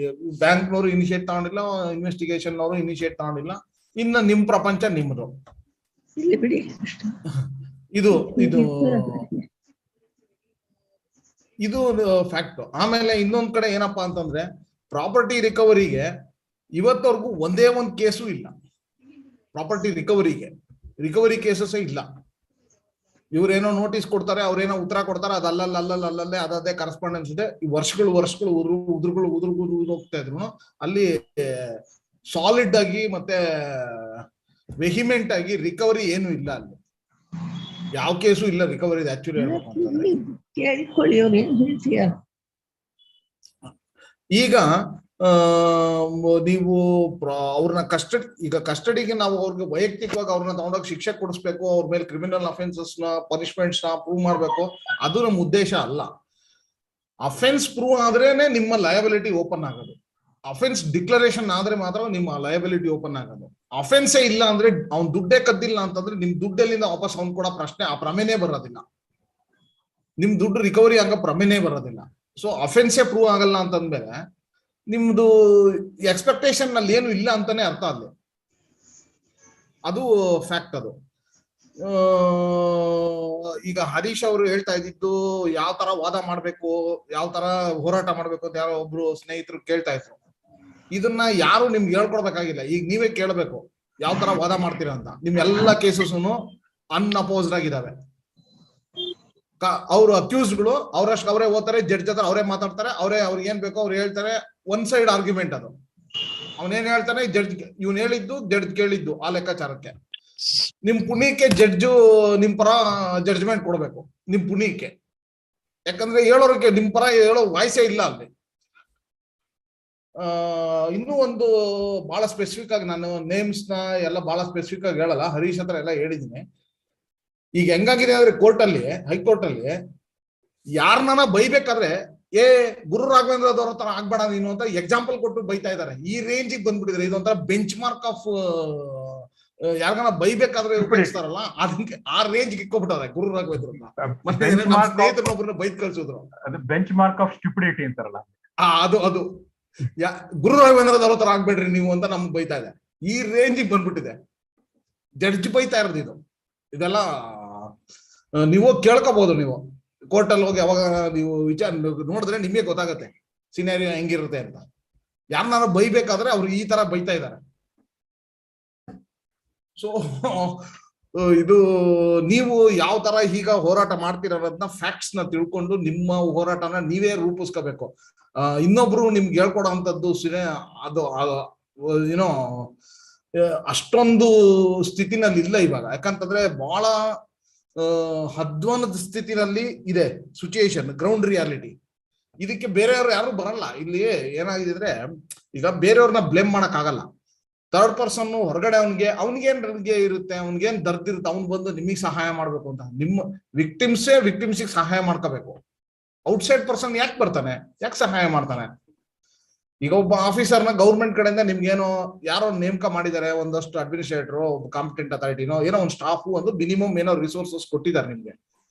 ಬ್ಯಾಂಕ್ನವರು ಇನಿಷಿಯೇಟ್ ತಗೊಂಡಿಲ್ಲ, ಇನ್ವೆಸ್ಟಿಗೇಷನ್ ಅವರು ಇನಿಷಿಯೇಟ್ ತಗೊಂಡಿಲ್ಲ. ಇನ್ನು ನಿಮ್ ಪ್ರಪಂಚ ನಿಮ್ದು. ಇದು ಇದು ಇದು ಫ್ಯಾಕ್ಟ್. ಆಮೇಲೆ ಇನ್ನೊಂದ್ ಕಡೆ ಏನಪ್ಪಾ ಅಂತಂದ್ರೆ, ಪ್ರಾಪರ್ಟಿ ರಿಕವರಿಗೆ ಇವತ್ತವರೆಗೂ ಒಂದೇ ಒಂದು ಕೇಸು ಇಲ್ಲ. ಪ್ರಾಪರ್ಟಿ ರಿಕವರಿ ಕೇಸಸ್ ಇಲ್ಲ. ಇವ್ರೇನೋ ನೋಟಿಸ್ ಕೊಡ್ತಾರೆ, ಅವ್ರೇನೋ ಉತ್ತರ ಕೊಡ್ತಾರೆ, ಅದು ಅಲ್ಲಲ್ಲೇ ಅದೇ ಕರೆಸ್ಪಾಂಡೆನ್ಸ್ ಇದೆ. ಈ ವರ್ಷಗಳು ಉದುರುಗಳು ಹೋಗ್ತಾ ಇದ್ರು ಅಲ್ಲಿ ಸಾಲಿಡ್ ಆಗಿ ಮತ್ತೆ ವೆಹಿಮೆಂಟ್ ಆಗಿ ರಿಕವರಿ ಏನು ಇಲ್ಲ. ಅಲ್ಲಿ ಯಾವ ಕೇಸು ಇಲ್ಲ ರಿಕವರಿ. ಆಕ್ಚುಲಿ ಹೇಳ್ಬೇಕು ಅಂತಂದ್ರೆ ಈಗ ನೀವು ಅವ್ರನ್ನ ಕಸ್ಟಡಿಗೆ ನಾವು ಅವ್ರಿಗೆ ವೈಯಕ್ತಿಕವಾಗಿ ಅವ್ರನ್ನ ತಗೊಂಡೋಗಿ ಶಿಕ್ಷೆ ಕೊಡಿಸ್ಬೇಕು, ಅವ್ರ ಮೇಲೆ ಕ್ರಿಮಿನಲ್ ಅಫೆನ್ಸಸ್ ನ ಪನಿಷ್ಮೆಂಟ್ಸ್ ನ ಪ್ರೂವ್ ಮಾಡ್ಬೇಕು, ಅದು ನಮ್ಮ ಉದ್ದೇಶ ಅಲ್ಲ. ಅಫೆನ್ಸ್ ಪ್ರೂವ್ ಆದ್ರೇನೆ ನಿಮ್ಮ ಲಯಬಿಲಿಟಿ ಓಪನ್ ಆಗೋದು. ಅಫೆನ್ಸ್ ಡಿಕ್ಲರೇಷನ್ ಆದ್ರೆ ಮಾತ್ರ ನಿಮ್ಮ ಲಯಬಿಲಿಟಿ ಓಪನ್ ಆಗೋದು. ಅಫೆನ್ಸೇ ಇಲ್ಲ ಅಂದ್ರೆ, ಅವ್ನ್ ದುಡ್ಡೇ ಕದ್ದಿಲ್ಲ ಅಂತಂದ್ರೆ ನಿಮ್ ದುಡ್ಡೆಲ್ಲಿಂದ ವಾಪಸ್ ಅವ್ನ್ ಕೊಡೋ ಪ್ರಶ್ನೆ, ಆ ಪ್ರಮೇನೇ ಬರೋದಿಲ್ಲ. ನಿಮ್ ದುಡ್ಡು ರಿಕವರಿ ಆಗೋ ಪ್ರಮೇನೇ ಬರೋದಿಲ್ಲ. ಸೊ ಅಫೆನ್ಸೇ ಪ್ರೂವ್ ಆಗಲ್ಲ ಅಂತಂದ್ಮೇಲೆ ನಿಮ್ದು ಎಕ್ಸ್ಪೆಕ್ಟೇಷನ್ ನಲ್ಲಿ ಏನು ಇಲ್ಲ ಅಂತಾನೆ ಅರ್ಥ. ಅಲ್ಲಿ ಅದು ಫ್ಯಾಕ್ಟ್. ಅದು ಈಗ ಹರೀಶ್ ಅವರು ಹೇಳ್ತಾ ಇದ್ದಿದ್ದು ಯಾವ ತರ ವಾದ ಮಾಡ್ಬೇಕು, ಯಾವ ತರ ಹೋರಾಟ ಮಾಡ್ಬೇಕು ಅಂತ ಯಾರೋ ಒಬ್ರು ಸ್ನೇಹಿತರು ಕೇಳ್ತಾ ಇದ್ರು. ಇದನ್ನ ಯಾರು ನಿಮ್ಗೆ ಹೇಳ್ಕೊಡ್ಬೇಕಾಗಿಲ್ಲ, ಈಗ ನೀವೇ ಕೇಳಬೇಕು ಯಾವ ತರ ವಾದ ಮಾಡ್ತೀರಾ ಅಂತ. ನಿಮ್ ಎಲ್ಲಾ ಕೇಸಸ್ನು ಅನ್ಅಪೋಸ್ಡ್ ಆಗಿದಾವೆ. ಅವ್ರು ಅಕ್ಯೂಸ್ಡ್ಗಳು ಅವ್ರಷ್ಟು ಅವರೇ ಓದ್ತಾರೆ, ಜಡ್ಜ್ ಹತ್ರ ಅವರೇ ಮಾತಾಡ್ತಾರೆ, ಅವ್ರಿಗೆ ಏನ್ ಬೇಕೋ ಅವ್ರು ಹೇಳ್ತಾರೆ. ಒನ್ ಸೈಡ್ ಆರ್ಗ್ಯುಮೆಂಟ್ ಅದು. ಅವನೇನ್ ಹೇಳ್ತಾನೆ, ಇವ್ನು ಹೇಳಿದ್ದು ಜಡ್ಜ್ ಕೇಳಿದ್ದು ಆ ಲೆಕ್ಕಾಚಾರಕ್ಕೆ. ನಿಮ್ ಪುಣ್ಯಕ್ಕೆ ಜಡ್ಜು ನಿಮ್ ಪರ ಜಡ್ಜ್ಮೆಂಟ್ ಕೊಡ್ಬೇಕು, ನಿಮ್ ಪುಣ್ಯಕ್ಕೆ. ಯಾಕಂದ್ರೆ ಹೇಳೋರಿಗೆ ನಿಮ್ ಪರ ಹೇಳೋ ವಾಯ್ಸೇ ಇಲ್ಲ ಅಲ್ಲಿ. ಇನ್ನೂ ಒಂದು ಬಹಳ ಸ್ಪೆಸಿಫಿಕ್ ಆಗಿ, ನಾನು ನೇಮ್ಸ್ ನ ಎಲ್ಲ ಬಹಳ ಸ್ಪೆಸಿಫಿಕ್ ಆಗಿ ಹೇಳಲ್ಲ, ಹರೀಶ್ ಹತ್ರ ಎಲ್ಲ ಹೇಳಿದೀನಿ. ಈಗ ಹೆಂಗಾಗಿದೆ ಅಂದ್ರೆ ಹೈಕೋರ್ಟ್ ಅಲ್ಲಿ ಯಾರನ್ನ ಬೈಬೇಕಾದ್ರೆ ಗುರು ರಾಘವೇಂದ್ರದವ್ರ ಹತ್ರ ಆಗ್ಬೇಡ ನೀನು ಅಂತ ಎಕ್ಸಾಂಪಲ್ ಕೊಟ್ಟು ಬೈತಾ ಇದಾರೆ. ಈ ರೇಂಜಿಗೆ ಬಂದ್ಬಿಟ್ಟಿದ್ರೆ ಇದೊಂಥರ ಬೆಂಚ್ ಮಾರ್ಕ್ ಆಫ್ ಯಾರನ್ನ ಬೈಬೇಕಾದ್ರೆ ಉಪಯೋಗಿಸ್ತಾರಲ್ಲ, ಅದಕ್ಕೆ ಆ ರೇಂಜ್ಗೆ ಇಕ್ಕೋಬಿಟ್ಟಾರೆ ಗುರು ರಾಘವೇಂದ್ರ. ಮತ್ತೆ ಸ್ನೇಹಿತರನ್ನೊಬ್ಬರನ್ನ ಬೈದ್ ಕಳ್ಸಿದ್ರು. ಬೆಂಚ್ ಮಾರ್ಕ್ ಆಫ್ ಸ್ಟುಪಿಡಿಟಿ ಅಂತಾರಲ್ಲ, ಅದು ಗುರು ರಾಘವೇಂದ್ರದವ್ರ ಹತ್ರ ಆಗ್ಬೇಡ್ರಿ ನೀವು ಅಂತ ನಮ್ಗೆ ಬೈತಾ ಇದೆ. ಈ ರೇಂಜಿಗೆ ಬಂದ್ಬಿಟ್ಟಿದೆ. ಜಡ್ಜ್ ಬೈತಾ ಇರೋದು ಇದೆಲ್ಲ ನೀವು ಕೇಳ್ಕೋಬಹುದು. ನೀವು ಕೋರ್ಟ್ ಅಲ್ಲಿ ಹೋಗಿ ಅವಾಗ ನೀವು ವಿಚಾರ ನೋಡಿದ್ರೆ ನಿಮಗೆ ಗೊತ್ತಾಗತ್ತೆ ಸಿನಾರಿಯೋ ಹೆಂಗಿರುತ್ತೆ ಅಂತ. ಯಾರನ್ನಾರು ಬೈಬೇಕಾದ್ರೆ ಅವ್ರು ಈ ತರ ಬೈತಾ ಇದ್ದಾರೆ. ಸೊ ಇದು ನೀವು ಯಾವ ತರ ಈಗ ಹೋರಾಟ ಮಾಡ್ತಿರೋದನ್ನ ಫ್ಯಾಕ್ಟ್ಸ್ ನ ತಿಳ್ಕೊಂಡು ನಿಮ್ಮ ಹೋರಾಟನ ನೀವೇ ರೂಪಿಸ್ಕೋಬೇಕು. ಇನ್ನೊಬ್ರು ನಿಮ್ಗೆ ಹೇಳ್ಕೊಡೋ ಅಂತದ್ದು ಅದು ಏನೋ ಅಷ್ಟೊಂದು ಸ್ಥಿತಿನಲ್ಲಿ ಇಲ್ಲ ಇವಾಗ. ಯಾಕಂತಂದ್ರೆ ಬಹಳ ಅಧ್ವಾನದ ಸ್ಥಿತಿನಲ್ಲಿ ಇದೆ ಸಿಚುಯೇಷನ್, ಗ್ರೌಂಡ್ ರಿಯಾಲಿಟಿ. ಇದಕ್ಕೆ ಬೇರೆಯವ್ರು ಯಾರು ಬರಲ್ಲ. ಇಲ್ಲಿ ಏನಾಗಿದೆ ಅಂದ್ರೆ, ಈಗ ಬೇರೆಯವ್ರನ್ನ ಬ್ಲೇಮ್ ಮಾಡಕ್ ಆಗಲ್ಲ. ಥರ್ಡ್ ಪರ್ಸನ್ ಹೊರಗಡೆ ಅವ್ನಿಗೇನ್ ಇರುತ್ತೆ, ಅವ್ನಿಗೇನ್ ದರ್ದಿರುತ್ತೆ, ಅವ್ನ್ ಬಂದು ನಿಮಗ್ ಸಹಾಯ ಮಾಡ್ಬೇಕು ಅಂತ. ನಿಮ್ಮ ವಿಕ್ಟಿಮ್ಸಿಗೆ ಸಹಾಯ ಮಾಡ್ಕೋಬೇಕು. ಔಟ್ಸೈಡ್ ಪರ್ಸನ್ ಯಾಕೆ ಬರ್ತಾನೆ, ಯಾಕೆ ಸಹಾಯ ಮಾಡ್ತಾನೆ? ಈಗ ಒಬ್ಬ ಆಫೀಸರ್ನ ಗೌರ್ಮೆಂಟ್ ಕಡೆಯಿಂದ ನಿಮ್ಗೇನೋ ಯಾರೋ ನೇಮಕ ಮಾಡಿದ್ದಾರೆ, ಒಂದಷ್ಟು ಅಡ್ಮಿನಿಸ್ಟ್ರೇಟರ್, ಕಾಂಪಿಟೆಂಟ್ ಅಥಾರಿಟಿನೋ ಏನೋ ಒಂದು ಸ್ಟಾಫ್, ಒಂದು ಮಿನಿಮಮ್ ಏನೋ ರಿಸೋರ್ಸಸ್ ಕೊಟ್ಟಿದ್ದಾರೆ ನಿಮ್ಗೆ.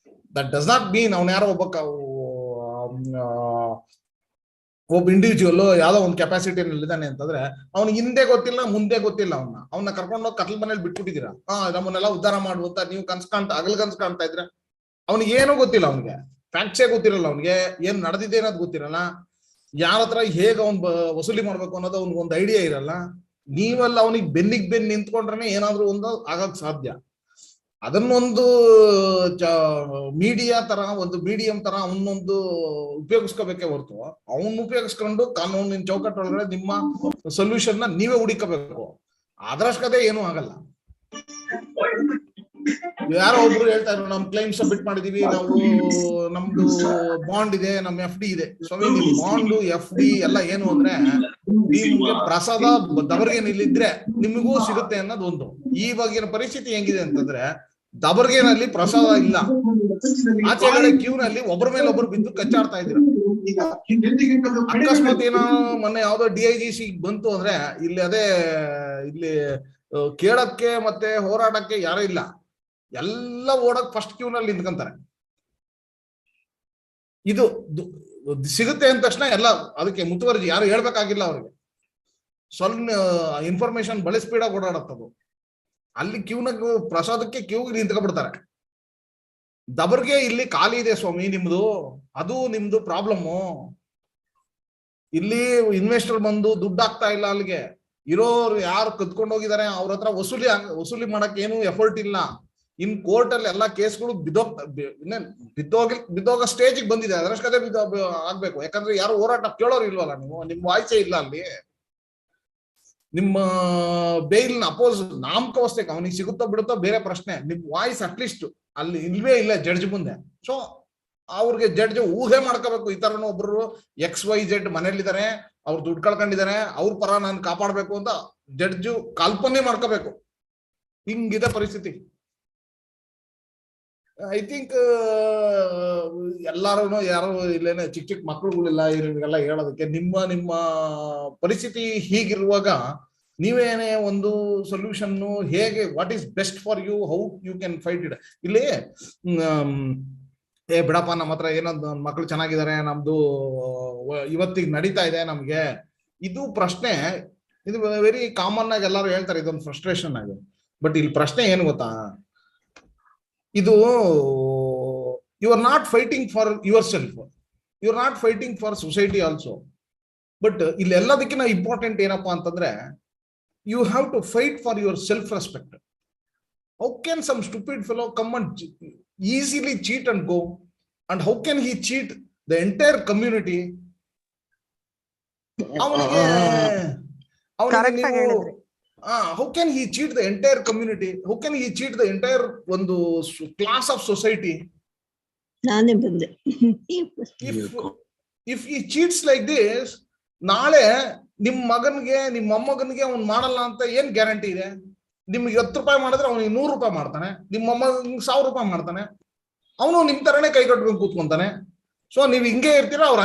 ದಟ್ ಡಸ್ ನಾಟ್ ಮೀನ್ ಅವ್ನ ಯಾರೋ ಒಬ್ಬ ಇಂಡಿವಿಜುವಲ್ ಯಾವ್ದೋ ಒಂದು ಕೆಪಾಸಿಟಿನಲ್ಲಿ ಇದ್ದಾನೆ ಅಂತಂದ್ರೆ ಅವ್ನಿಗೆ ಹಿಂದೆ ಗೊತ್ತಿಲ್ಲ ಮುಂದೆ ಗೊತ್ತಿಲ್ಲ. ಅವನ್ನ ಕರ್ಕೊಂಡೋಗಿ ಕತ್ಲ ಮನೇಲಿ ಬಿಟ್ಬಿಟ್ಟಿದ್ದೀರಾ, ನಮ್ಮನ್ನೆಲ್ಲ ಉದ್ಧಾರ ಮಾಡುವಂತ ನೀವು ಹಗಲ್ ಕನ್ಸ್ ಕಾಣ್ತಾ ಇದ್ರೆ ಅವ್ನಿಗೆ ಏನೂ ಗೊತ್ತಿಲ್ಲ. ಅವ್ನಿಗೆ ಫ್ಯಾಕ್ಟ್ಸೇ ಗೊತ್ತಿರಲ್ಲ, ಅವ್ನಿಗೆ ಏನ್ ನಡೆದಿದೆ ಅನ್ನೋದು ಗೊತ್ತಿರಲ್ಲ, ಯಾರ ಹತ್ರ ಹೇಗೆ ಅವ್ನ್ ವಸೂಲಿ ಮಾಡ್ಬೇಕು ಅನ್ನೋದು ಅವ್ನಿಗೆ ಒಂದು ಐಡಿಯಾ ಇರಲ್ಲ. ನೀವೆಲ್ಲ ಅವನಿಗೆ ಬೆನ್ನಿಗೆ ನಿಂತ್ಕೊಂಡ್ರೆ ಏನಾದ್ರೂ ಒಂದು ಆಗಕ್ ಸಾಧ್ಯ. ಅದನ್ನೊಂದು ಮೀಡಿಯಾ ತರ, ಒಂದು ಮೀಡಿಯಂ ತರ ಅವನೊಂದು ಉಪಯೋಗಿಸ್ಕೋಬೇಕೇ ಹೊರತು, ಅವನ್ ಉಪಯೋಗಿಸ್ಕೊಂಡು ಕಾನೂನಿನ ಚೌಕಟ್ಟೊಳಗಡೆ ನಿಮ್ಮ ಸೊಲ್ಯೂಷನ್ ನ ನೀವೇ ಹುಡುಕಬೇಕು. ಅದರಷ್ಟೇ ಏನೂ ಆಗಲ್ಲ. ಯಾರೋ ಒಬ್ರು ಹೇಳ್ತಾ ಇದ್ರು ನಮ್ ಕ್ಲೈಮ್ ಸಬ್ಮಿಟ್ ಮಾಡಿದೀವಿ, ನಾವು ನಮ್ದು ಬಾಂಡ್ ಇದೆ, ನಮ್ FD ಇದೆ. ಸ್ವಾಮಿ ನಿಮ್ ಬಾಂಡು FD ಎಲ್ಲ ಏನು ಅಂದ್ರೆ ನಿಮ್ಗೆ ಪ್ರಸಾದ ದಬರ್ಗೇನಿಲ್ಲಿದ್ರೆ ನಿಮಗೂ ಸಿಗುತ್ತೆ ಅನ್ನೋದು ಒಂದು. ಇವಾಗಿನ ಪರಿಸ್ಥಿತಿ ಹೆಂಗಿದೆ ಅಂತಂದ್ರೆ ದಬರ್ಗೇನಲ್ಲಿ ಪ್ರಸಾದ ಇಲ್ಲ, ಆಚೆಗಡೆ ಕ್ಯೂನಲ್ಲಿ ಒಬ್ಬರ ಮೇಲೆ ಒಬ್ರು ಬಿದ್ದು ಕಚ್ಚಾಡ್ತಾ ಇದ್ದೀರ. ಅಕಸ್ಮಾತ್ ಏನೋ ಮೊನ್ನೆ ಯಾವ್ದೋ DIGC ಬಂತು ಅಂದ್ರೆ ಇಲ್ಲಿ ಅದೇ ಇಲ್ಲಿ ಕೇಳಕ್ಕೆ ಮತ್ತೆ ಹೋರಾಟಕ್ಕೆ ಯಾರು ಇಲ್ಲ, ಎಲ್ಲ ಓಡಕ್ ಫಸ್ಟ್ ಕ್ಯೂನಲ್ಲಿ ನಿಂತ್ಕೊಂತಾರೆ. ಇದು ಸಿಗುತ್ತೆ ಅಂದ ತಕ್ಷಣ ಎಲ್ಲ ಅದಕ್ಕೆ ಮುತುವರ್ಜಿ, ಯಾರು ಹೇಳ್ಬೇಕಾಗಿಲ್ಲ ಅವ್ರಿಗೆ. ಸ್ವಲ್ಪ ಇನ್ಫಾರ್ಮೇಶನ್ ಬಳಿ ಸ್ಪೀಡಾಗಿ ಓಡಾಡತ್ತದು. ಅಲ್ಲಿ ಕ್ಯೂನಾಗ ಪ್ರಸಾದಕ್ಕೆ ಕ್ಯೂಗೆ ನಿಂತ್ಕೊಂಡ್ಬಿಡ್ತಾರೆ. ದಬರ್ಗೆ ಇಲ್ಲಿ ಖಾಲಿ ಇದೆ ಸ್ವಾಮಿ ನಿಮ್ದು, ಅದು ನಿಮ್ದು ಪ್ರಾಬ್ಲಮ್ಮು. ಇಲ್ಲಿ ಇನ್ವೆಸ್ಟರ್ ಬಂದು ದುಡ್ಡು ಆಗ್ತಾ ಇಲ್ಲ, ಅಲ್ಲಿಗೆ ಇರೋರು ಯಾರು ಕದ್ಕೊಂಡು ಹೋಗಿದ್ದಾರೆ ಅವ್ರ ಹತ್ರ ವಸೂಲಿ ಮಾಡಕ್ ಏನು ಎಫರ್ಟ್ ಇಲ್ಲ. ಇನ್ ಕೋರ್ಟ್ ಅಲ್ಲಿ ಎಲ್ಲಾ ಕೇಸ್ಗಳು ಬಿದ್ದೋಗ ಸ್ಟೇಜಿಗೆ ಬಂದಿದೆ, ಅದರಷ್ಟೇ ಆಗ್ಬೇಕು. ಯಾಕಂದ್ರೆ ಯಾರು ಹೋರಾಟ ಕೇಳೋರು ಇಲ್ವಲ್ಲ, ನಿಮ್ ವಾಯ್ಸೇ ಇಲ್ಲ ಅಲ್ಲಿ. ನಿಮ್ಮ ಬೇಲ್ ಅಪೋಸ್ ನಾಮಕಾವಸ್ಥೆಗೆ ಅವನಿಗೆ ಸಿಗುತ್ತೋ ಬಿಡುತ್ತೋ ಬೇರೆ ಪ್ರಶ್ನೆ, ನಿಮ್ ವಾಯ್ಸ್ ಅಟ್ಲೀಸ್ಟ್ ಅಲ್ಲಿ ಇಲ್ವೇ ಇಲ್ಲ ಜಡ್ಜ್ ಮುಂದೆ. ಸೊ ಅವ್ರಿಗೆ ಜಡ್ಜ್ ಊಹೆ ಮಾಡ್ಕೋಬೇಕು, ಈ ತರನು ಒಬ್ರು XYZ ಮನೇಲಿದ್ದಾರೆ, ಅವ್ರು ದುಡ್ಡು ಕಳ್ಕೊಂಡಿದ್ದಾರೆ, ಅವ್ರ ಪರ ನಾನು ಕಾಪಾಡ್ಬೇಕು ಅಂತ ಜಡ್ಜು ಕಲ್ಪನೆ ಮಾಡ್ಕೋಬೇಕು. ಹಿಂಗಿದೆ ಪರಿಸ್ಥಿತಿ. ಐ ಥಿಂಕ್ ಎಲ್ಲಾರು ಯಾರು ಇಲ್ಲೇನೆ ಚಿಕ್ಕ ಚಿಕ್ಕ ಮಕ್ಳುಗಳಿಲ್ಲ ಇವ್ರಿಗೆಲ್ಲ ಹೇಳೋದಕ್ಕೆ. ನಿಮ್ಮ ಪರಿಸ್ಥಿತಿ ಹೀಗಿರುವಾಗ ನೀವೇನೇ ಒಂದು ಸೊಲ್ಯೂಷನ್ ಹೇಗೆ, what is best for you, how you can fight it. ಇಲ್ಲಿ ಬಿಡಪ್ಪ ನಮ್ಮ ಹತ್ರ ಏನೊಂದು ಮಕ್ಳು ಚೆನ್ನಾಗಿದ್ದಾರೆ, ನಮ್ದು ಇವತ್ತಿಗೆ ನಡೀತಾ ಇದೆ ನಮ್ಗೆ, ಇದು ಪ್ರಶ್ನೆ. ಇದು ವೆರಿ ಕಾಮನ್ ಆಗಿ ಎಲ್ಲರೂ ಹೇಳ್ತಾರೆ, ಇದೊಂದು ಫ್ರಸ್ಟ್ರೇಷನ್ ಆಗಿ. ಬಟ್ ಇಲ್ಲಿ ಪ್ರಶ್ನೆ ಏನು ಗೊತ್ತಾ, ಇದು you are not fighting for yourself, you are not fighting for society also. But ಇಲ್ಲಿ ಎಲ್ಲದಕ್ಕಿಂತ ಇಂಪಾರ್ಟೆಂಟ್ ಏನಪ್ಪಾ ಅಂತಂದ್ರೆ you have to fight for your self-respect. How can some stupid fellow come and easily cheat and go? And how can he cheat the entire community? How can he cheat the entire community? How can he cheat the entire one class of society? If he cheats like this, ನಾಳೆ ನಿಮ್ ಮಗನ್ಗೆ ನಿಮ್ ಮೊಮ್ಮಗನ್ಗೆ ಅವ್ನು ಮಾಡಲ್ಲ ಅಂತ ಏನ್ guarantee ಇದೆ? ನಿಮ್ಗೆ 10 ರೂಪಾಯಿ ಮಾಡಿದ್ರೆ ಅವ್ನಿಗೆ 100 ರೂಪಾಯಿ ಮಾಡ್ತಾನೆ, ನಿಮ್ ಮೊಮ್ಮಗನ್ಗೆ 1000 ರೂಪಾಯಿ ಮಾಡ್ತಾನೆ, ಅವನು ನಿಮ್ ತರನೇ ಕೈ ಕಟ್ಕೊಂಡು ಕೂತ್ಕೊಂತಾನೆ. ಸೊ ನೀವ್ ಹಿಂಗೆ ಇರ್ತೀರಾ, ಅವ್ರ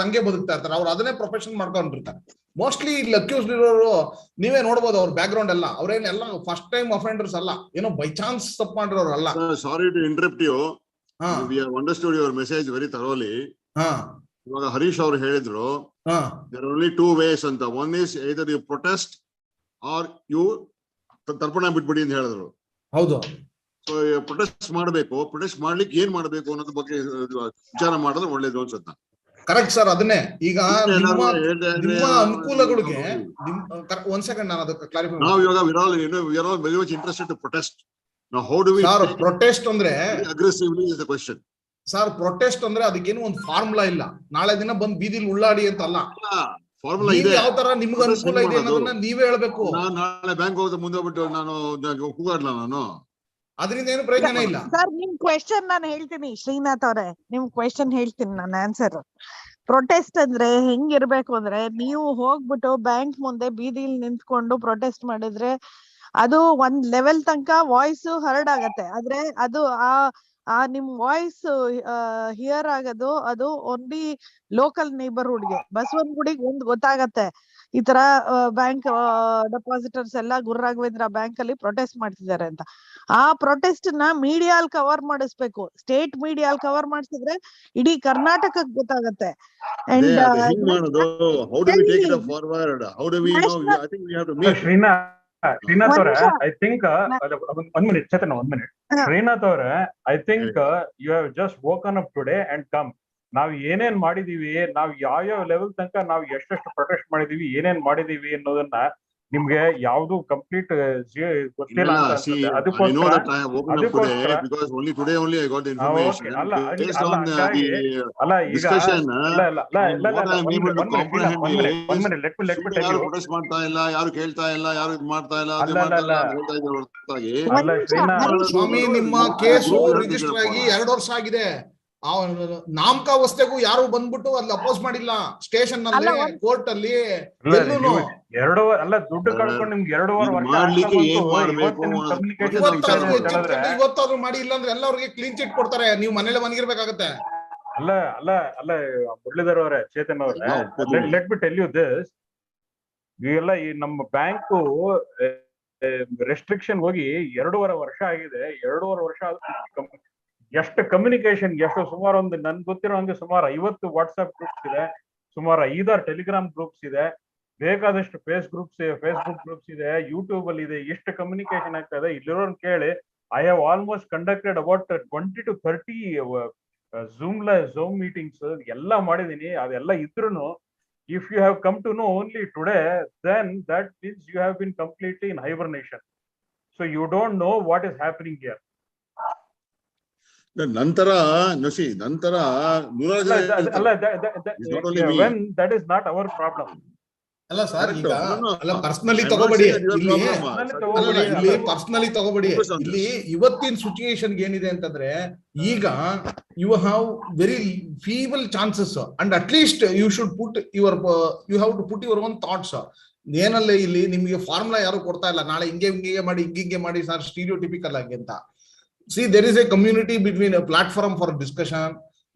ಹಂಗೆ ಬದುಕ್ತಾ ಇರ್ತಾರೆ, ಅವ್ರು ಅದನ್ನೇ ಪ್ರೊಫೆಷನ್ ಮಾಡ್ಕೊಂಡಿರ್ತಾರೆ. ಮೋಸ್ಟ್ಲಿ ಇಲ್ಲಿ ಅಕ್ಯೂಸ್ಡ್ ಇರೋರು ನೀವೇ ನೋಡ್ಬೋದು, ಅವ್ರ ಬ್ಯಾಕ್ ಗ್ರೌಂಡ್ ಎಲ್ಲ ಅವ್ರೇನೆಲ್ಲ ಫಸ್ಟ್ ಟೈಮ್ ಅಫೆಂಡರ್ಸ್ ಅಲ್ಲ, ಏನೋ ಬೈ ಚಾನ್ಸ್ ತಪ್ಪು ಮಾಡಿರೋರು ಅಲ್ಲ. Sorry to interrupt you, we have understood your message very thoroughly. ಇವಾಗ ಹರೀಶ್ ಅವರು ಹೇಳಿದ್ರು there are only 2 ways ಅಂತ. One is either you protest or you ತರ್ಪಣ ಬಿಟ್ಬಿಡಿ ಅಂತ ಹೇಳಿದ್ರು. ಹೌದು. ಸೊ ಪ್ರೊಟೆಸ್ಟ್ ಮಾಡಬೇಕು, ಪ್ರೊಟೆಸ್ಟ್ ಮಾಡ್ಲಿಕ್ಕೆ ಏನ್ ಮಾಡಬೇಕು ಅನ್ನೋದ್ರ ಬಗ್ಗೆ ವಿಚಾರ ಮಾಡಿದ್ರೆ ಒಳ್ಳೇದು ಅನ್ಸುತ್ತೆ. ಕರೆಕ್ಟ್ ಸರ್, ಅದನ್ನೇ ಈಗ ನಿಮ್ಮ ಅನುಕೂಲಗಳಿಗೆ ಒಂದ್ ಸೆಕೆಂಡ್ ನಾನು ಅದಕ್ಕೆ ಕ್ಲಾರಿಫೈ ನಾವು ಇವಾಗ we are all very much interested to protest. Now how do we protest ಅಂದ್ರೆ aggressively is the question. Sir protest ಅಂದ್ರೆ ಅದಕ್ಕೇನು ಒಂದು ಫಾರ್ಮುಲಾ ಇಲ್ಲ, ನಾಳೆ ದಿನ ಬಂದ್ ಬೀದಿಲಿ ಉಳ್ಳಾಡಿ ಅಂತ ಅಲ್ಲ. ಫಾರ್ಮುಲಾ ಇದೆ, ಯಾವ ತರ ನಿಮ್ಗೆ ಅನುಕೂಲ ಇದೆ ಅನ್ನೋದನ್ನ ನೀವೇ ಹೇಳ್ಬೇಕು. ನಾಳೆ ಬ್ಯಾಂಕ್ ಹೋಗೋದು ಮುಂದೆ ಬಿಟ್ಟು ನಾನು ಕೂಗಾಡ್ಲ, ನಾನು ಅದರಿಂದ ಏನು ಪ್ರಯೋಜನ ಇಲ್ಲ. ಸರ್ ನಿಮ್ ಕ್ವೆಶ್ಚನ್ ನಾನು ಹೇಳ್ತೀನಿ ಶ್ರೀನಾಥ್ ಅವ್ರೆ, ನಿಮ್ ಕ್ವೆಶ್ಚನ್ ಹೇಳ್ತೀನಿ ನಾನು ಆನ್ಸರ್. ಪ್ರೊಟೆಸ್ಟ್ ಅಂದ್ರೆ ಹೆಂಗಿರ್ಬೇಕು ಅಂದ್ರೆ, ನೀವು ಹೋಗ್ಬಿಟ್ಟು ಬ್ಯಾಂಕ್ ಮುಂದೆ ಬೀದಿಲಿ ನಿಂತ್ಕೊಂಡು ಪ್ರೊಟೆಸ್ಟ್ ಮಾಡಿದ್ರೆ ಅದು ಒಂದ್ ಲೆವೆಲ್ ತನಕ ವಾಯ್ಸ್ ಹರ್ಡ್ ಆಗತ್ತೆ. ಆದ್ರೆ ಅದು ಆ ನಿಮ್ ವಾಯ್ಸ್ ಹಿಯರ್ ಆಗೋದು ಅದು ಓನ್ಲಿ ಲೋಕಲ್ ನೇಬರ್ಹುಡ್ಗೆ, ಬಸವನಗುಡಿಗೆ ಒಂದ್ ಗೊತ್ತಾಗತ್ತೆ ಈ ತರ ಬ್ಯಾಂಕ್ ಡೆಪಾಸಿಟರ್ಸ್ ಎಲ್ಲ ಗುರುರಾಘವೇಂದ್ರ ಬ್ಯಾಂಕ್ ಅಲ್ಲಿ ಪ್ರೊಟೆಸ್ಟ್ ಮಾಡ್ತಿದ್ದಾರೆ ಅಂತ. ಆ ಪ್ರೊಟೆಸ್ಟ್ ನ ಮೀಡಿಯಾಲ್ ಕವರ್ ಮಾಡಿಸ್ಬೇಕು, ಸ್ಟೇಟ್ ಮೀಡಿಯಾಲ್ ಕವರ್ ಮಾಡಿಸಿದ್ರೆ ಇಡೀ ಕರ್ನಾಟಕಕ್ಕೆ ಗೊತ್ತಾಗತ್ತೆ. ಶ್ರೀನಾಥ್ ಅವರೇ, ಐ ಥಿಂಕ್ ಒಂದ್ ಮಿನಿಟ್ ಚೇತನ, ಒಂದ್ ಮಿನಿಟ್. ಶ್ರೀನಾಥ್ ಅವರೇ, I think you have just woken up today and come. ನಾವ್ ಏನೇನ್ ಮಾಡಿದೀವಿ, ನಾವ್ ಯಾವ ಲೆವೆಲ್ ತನಕ ನಾವ್ ಎಷ್ಟೆಷ್ಟು ಪ್ರೊಟೆಸ್ಟ್ ಮಾಡಿದೀವಿ, ಏನೇನ್ ಮಾಡಿದೀವಿ ಅನ್ನೋದನ್ನ ನಿಮ್ಗೆ ಯಾವ್ದು ಕಂಪ್ಲೀಟ್ ಗೊತ್ತಿಲ್ಲ ಅಂತ See, ಅನ್ಸುತ್ತೆ. I know that I have opened up today ಅದಕ್ಕೋಸ್ಕರ because today only I got the information. ಅಲ್ಲ Based ಅಲ್ಲ on ಹಂಗಾಗಿ the ಅಲ್ಲ ಈಗ discussion, what I am able to comprehend let me tell ಯಾರು you. ಪ್ರೊಟೆಸ್ಟ್ ಮಾಡ್ತಾ ಇಲ್ಲ, ಯಾರು ಕೇಳ್ತಾ ಇಲ್ಲ, ಯಾರು ಇದು ಮಾಡ್ತಾ ಇಲ್ಲ, ಅದೇ ಅಲ್ಲ, ಮಾಡ್ತಾ ಇಲ್ಲ ಅಲ್ಲ. ಅಂತ ಹೇಳ್ತಾ ಇದ್ದಾರೆ ಹೊರತಾಗಿ ಅಲ್ಲ ಶ್ರೀನಾಥ್, ಸ್ವಾಮಿ, ನಿಮ್ಮ ಕೇಸು ರಿಜಿಸ್ಟರ್ ಆಗಿ 2 ವರ್ಷ ಆಗಿದೆ. ನಾಮಕಾವಸ್ಥೆಗೂ ಯಾರು ಬಂದ್ಬಿಟ್ಟು ಅಲ್ಲಿ ಅಪೋಸ್ ಮಾಡಿಲ್ಲ. ಸ್ಟೇಷನ್ ನಲ್ಲಿ, ಕೋರ್ಟ್ ಅಲ್ಲಿ, ಎಲ್ಲೂನು. 2 ಅಲ್ಲ ದುಡ್ಡು ಕಳ್ಕೊಂಡು ನಿಮ್ಗೆ 2.5 ವರ್ಷ ಮಾಡ್ಲಿಕ್ಕೆ ಆಗ್ತಾ ಏನ್ ಬಂತು. ಮಾಡ್ಬೇಕು ಇವತ್ತು ನಿಮ್ ಅನ್ನೋದ್ರ ಬಗ್ಗೆ ಕಮ್ಯುನಿಕೇಶನ್ ನಾವು ವಿಚಾರ ಇವತ್ತಾದ್ರೂ ಮಾಡ್ಬೇಕು. ಎಚ್ಚೆತ್ಕೊಂಡು ಇವತ್ತಾದ್ರೂ ಮಾಡಿ, ಇಲ್ಲ ಅಂದ್ರೆ ಎಲ್ಲರಿಗೆ ಕ್ಲೀನ್ ಚಿಟ್ ಕೊಡ್ತಾರೆ. ನೀವು ಮನೇಲೆ ಮನಗಿರ್ಬೇಕಾಗತ್ತೆ. ಅಲ್ಲ ಮುರಳೀಧರ್ ಅವರೇ, ಚೇತನ್ ಅವರೇ, let me tell you this. ಇವೆಲ್ಲ ಈ ನಮ್ಮ ಬ್ಯಾಂಕು ರೆಸ್ಟ್ರಿಕ್ಷನ್ ಹೋಗಿ 2.5 ವರ್ಷ ಆಗಿದೆ. 2.5 ವರ್ಷ ಎಷ್ಟು ಕಮ್ಯುನಿಕೇಶನ್, ಎಷ್ಟು ಸುಮಾರು ಒಂದು ನನ್ ಗೊತ್ತಿರೋ ಹಂಗೆ ಸುಮಾರು 50 ವಾಟ್ಸ್ಆಪ್ ಗ್ರೂಪ್ಸ್ ಇದೆ, ಸುಮಾರು 5-6 ಟೆಲಿಗ್ರಾಮ್ ಗ್ರೂಪ್ಸ್ ಇದೆ, ಬೇಕಾದಷ್ಟು ಫೇಸ್ಬುಕ್ ಗ್ರೂಪ್ಸ್ ಇದೆ, ಯೂಟ್ಯೂಬ್ ಅಲ್ಲಿ ಇದೆ. ಎಷ್ಟು ಕಮ್ಯುನಿಕೇಶನ್ ಆಗ್ತಾ ಇದೆ ಇಲ್ಲಿರೋನ್ ಕೇಳಿ. I have almost conducted about 20 to 30 zoom meetings ಎಲ್ಲ ಮಾಡಿದೀನಿ. ಅದೆಲ್ಲ ಇದ್ರೂ if you have come to know only today, then that means you have been completely in hibernation. So you don't know what is happening here. ನಂತರ when that is not our problem. ಅಲ್ಲ sir, ಈಗ ಅಲ್ಲ personally ತಗೋಬೇಡಿ ಇಲ್ಲಿ, personally ತಗೋಬೇಡಿ ಇಲ್ಲಿ. ಇವತ್ತಿನ situation ಏನಿದೆ ಅಂತಂದ್ರೆ, ಈಗ you have very feeble chances and at least you should put your you have to put your own thoughts. ಏನಲ್ಲೇ ಇಲ್ಲಿ ನಿಮ್ಗೆ ಫಾರ್ಮುಲಾ ಯಾರು ಕೊಡ್ತಾ ಇಲ್ಲ, ನಾಳೆ ಹಿಂಗೆ ಮಾಡಿ ಹಿಂಗೆ ಮಾಡಿ ಸರ್ ಸ್ಟೀರಿಯೋಟಿಪಿಕಲ್ ಆಗಿ ಅಂತ. See, there is a community between a platform for discussion.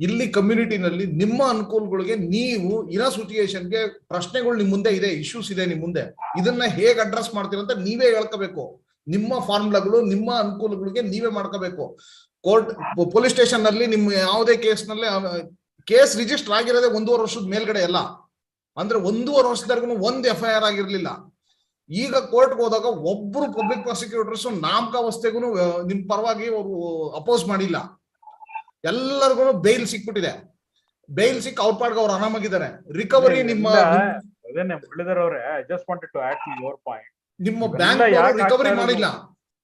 ಇಲ್ಲಿ ಕಮ್ಯುನಿಟಿನಲ್ಲಿ ನಿಮ್ಮ ಅನುಕೂಲಗಳಿಗೆ ನೀವು ಇರೋ ಸಿಚುಯೇಷನ್ಗೆ ಪ್ರಶ್ನೆಗಳು ನಿಮ್ ಮುಂದೆ ಇದೆ, ಇಶ್ಯೂಸ್ ಇದೆ ನಿಮ್ ಮುಂದೆ. ಇದನ್ನ ಹೇಗೆ ಅಡ್ರೆಸ್ ಮಾಡ್ತೀರ ಅಂತ ನೀವೇ ಹೇಳ್ಕೋಬೇಕು. ನಿಮ್ಮ ಫಾರ್ಮುಲಾಗಳು, ನಿಮ್ಮ ಅನುಕೂಲಗಳಿಗೆ ನೀವೇ ಮಾಡ್ಕೋಬೇಕು. ಕೋರ್ಟ್, ಪೊಲೀಸ್ ಸ್ಟೇಷನ್ ನಲ್ಲಿ ನಿಮ್ಮ ಯಾವುದೇ ಕೇಸ್ ನಲ್ಲಿ ಕೇಸ್ ರಿಜಿಸ್ಟರ್ ಆಗಿರೋದೇ 1.5 ವರ್ಷದ ಮೇಲ್ಗಡೆ ಎಲ್ಲ. ಅಂದ್ರೆ 1.5 ವರ್ಷದವರೆಗೂ ಒಂದು FIR ಆಗಿರ್ಲಿಲ್ಲ. ಈಗ ಕೋರ್ಟ್ಗೆ ಹೋದಾಗ ಒಬ್ರು ಪಬ್ಲಿಕ್ ಪ್ರಾಸಿಕ್ಯೂಟರ್ಸ್ ನಾಮಕಾವಸ್ಥೆಗೂ ನಿಮ್ ಪರವಾಗಿ ಅವರು ಅಪೋಸ್ ಮಾಡಿಲ್ಲ. ಎಲ್ಲರಿಗೂ ಬೇಲ್ ಸಿಕ್ಬಿಟ್ಟಿದೆ. ಬೇಲ್ ಸಿಕ್ ಅವ್ರ ಪಾಡ್ಗೆ ಅವ್ರು ಆರಾಮಾಗಿದ್ದಾರೆ. ರಿಕವರಿ ನಿಮ್ಮ ಬ್ಯಾಂಕ್ ರಿಕವರಿ ಮಾಡಿಲ್ಲ.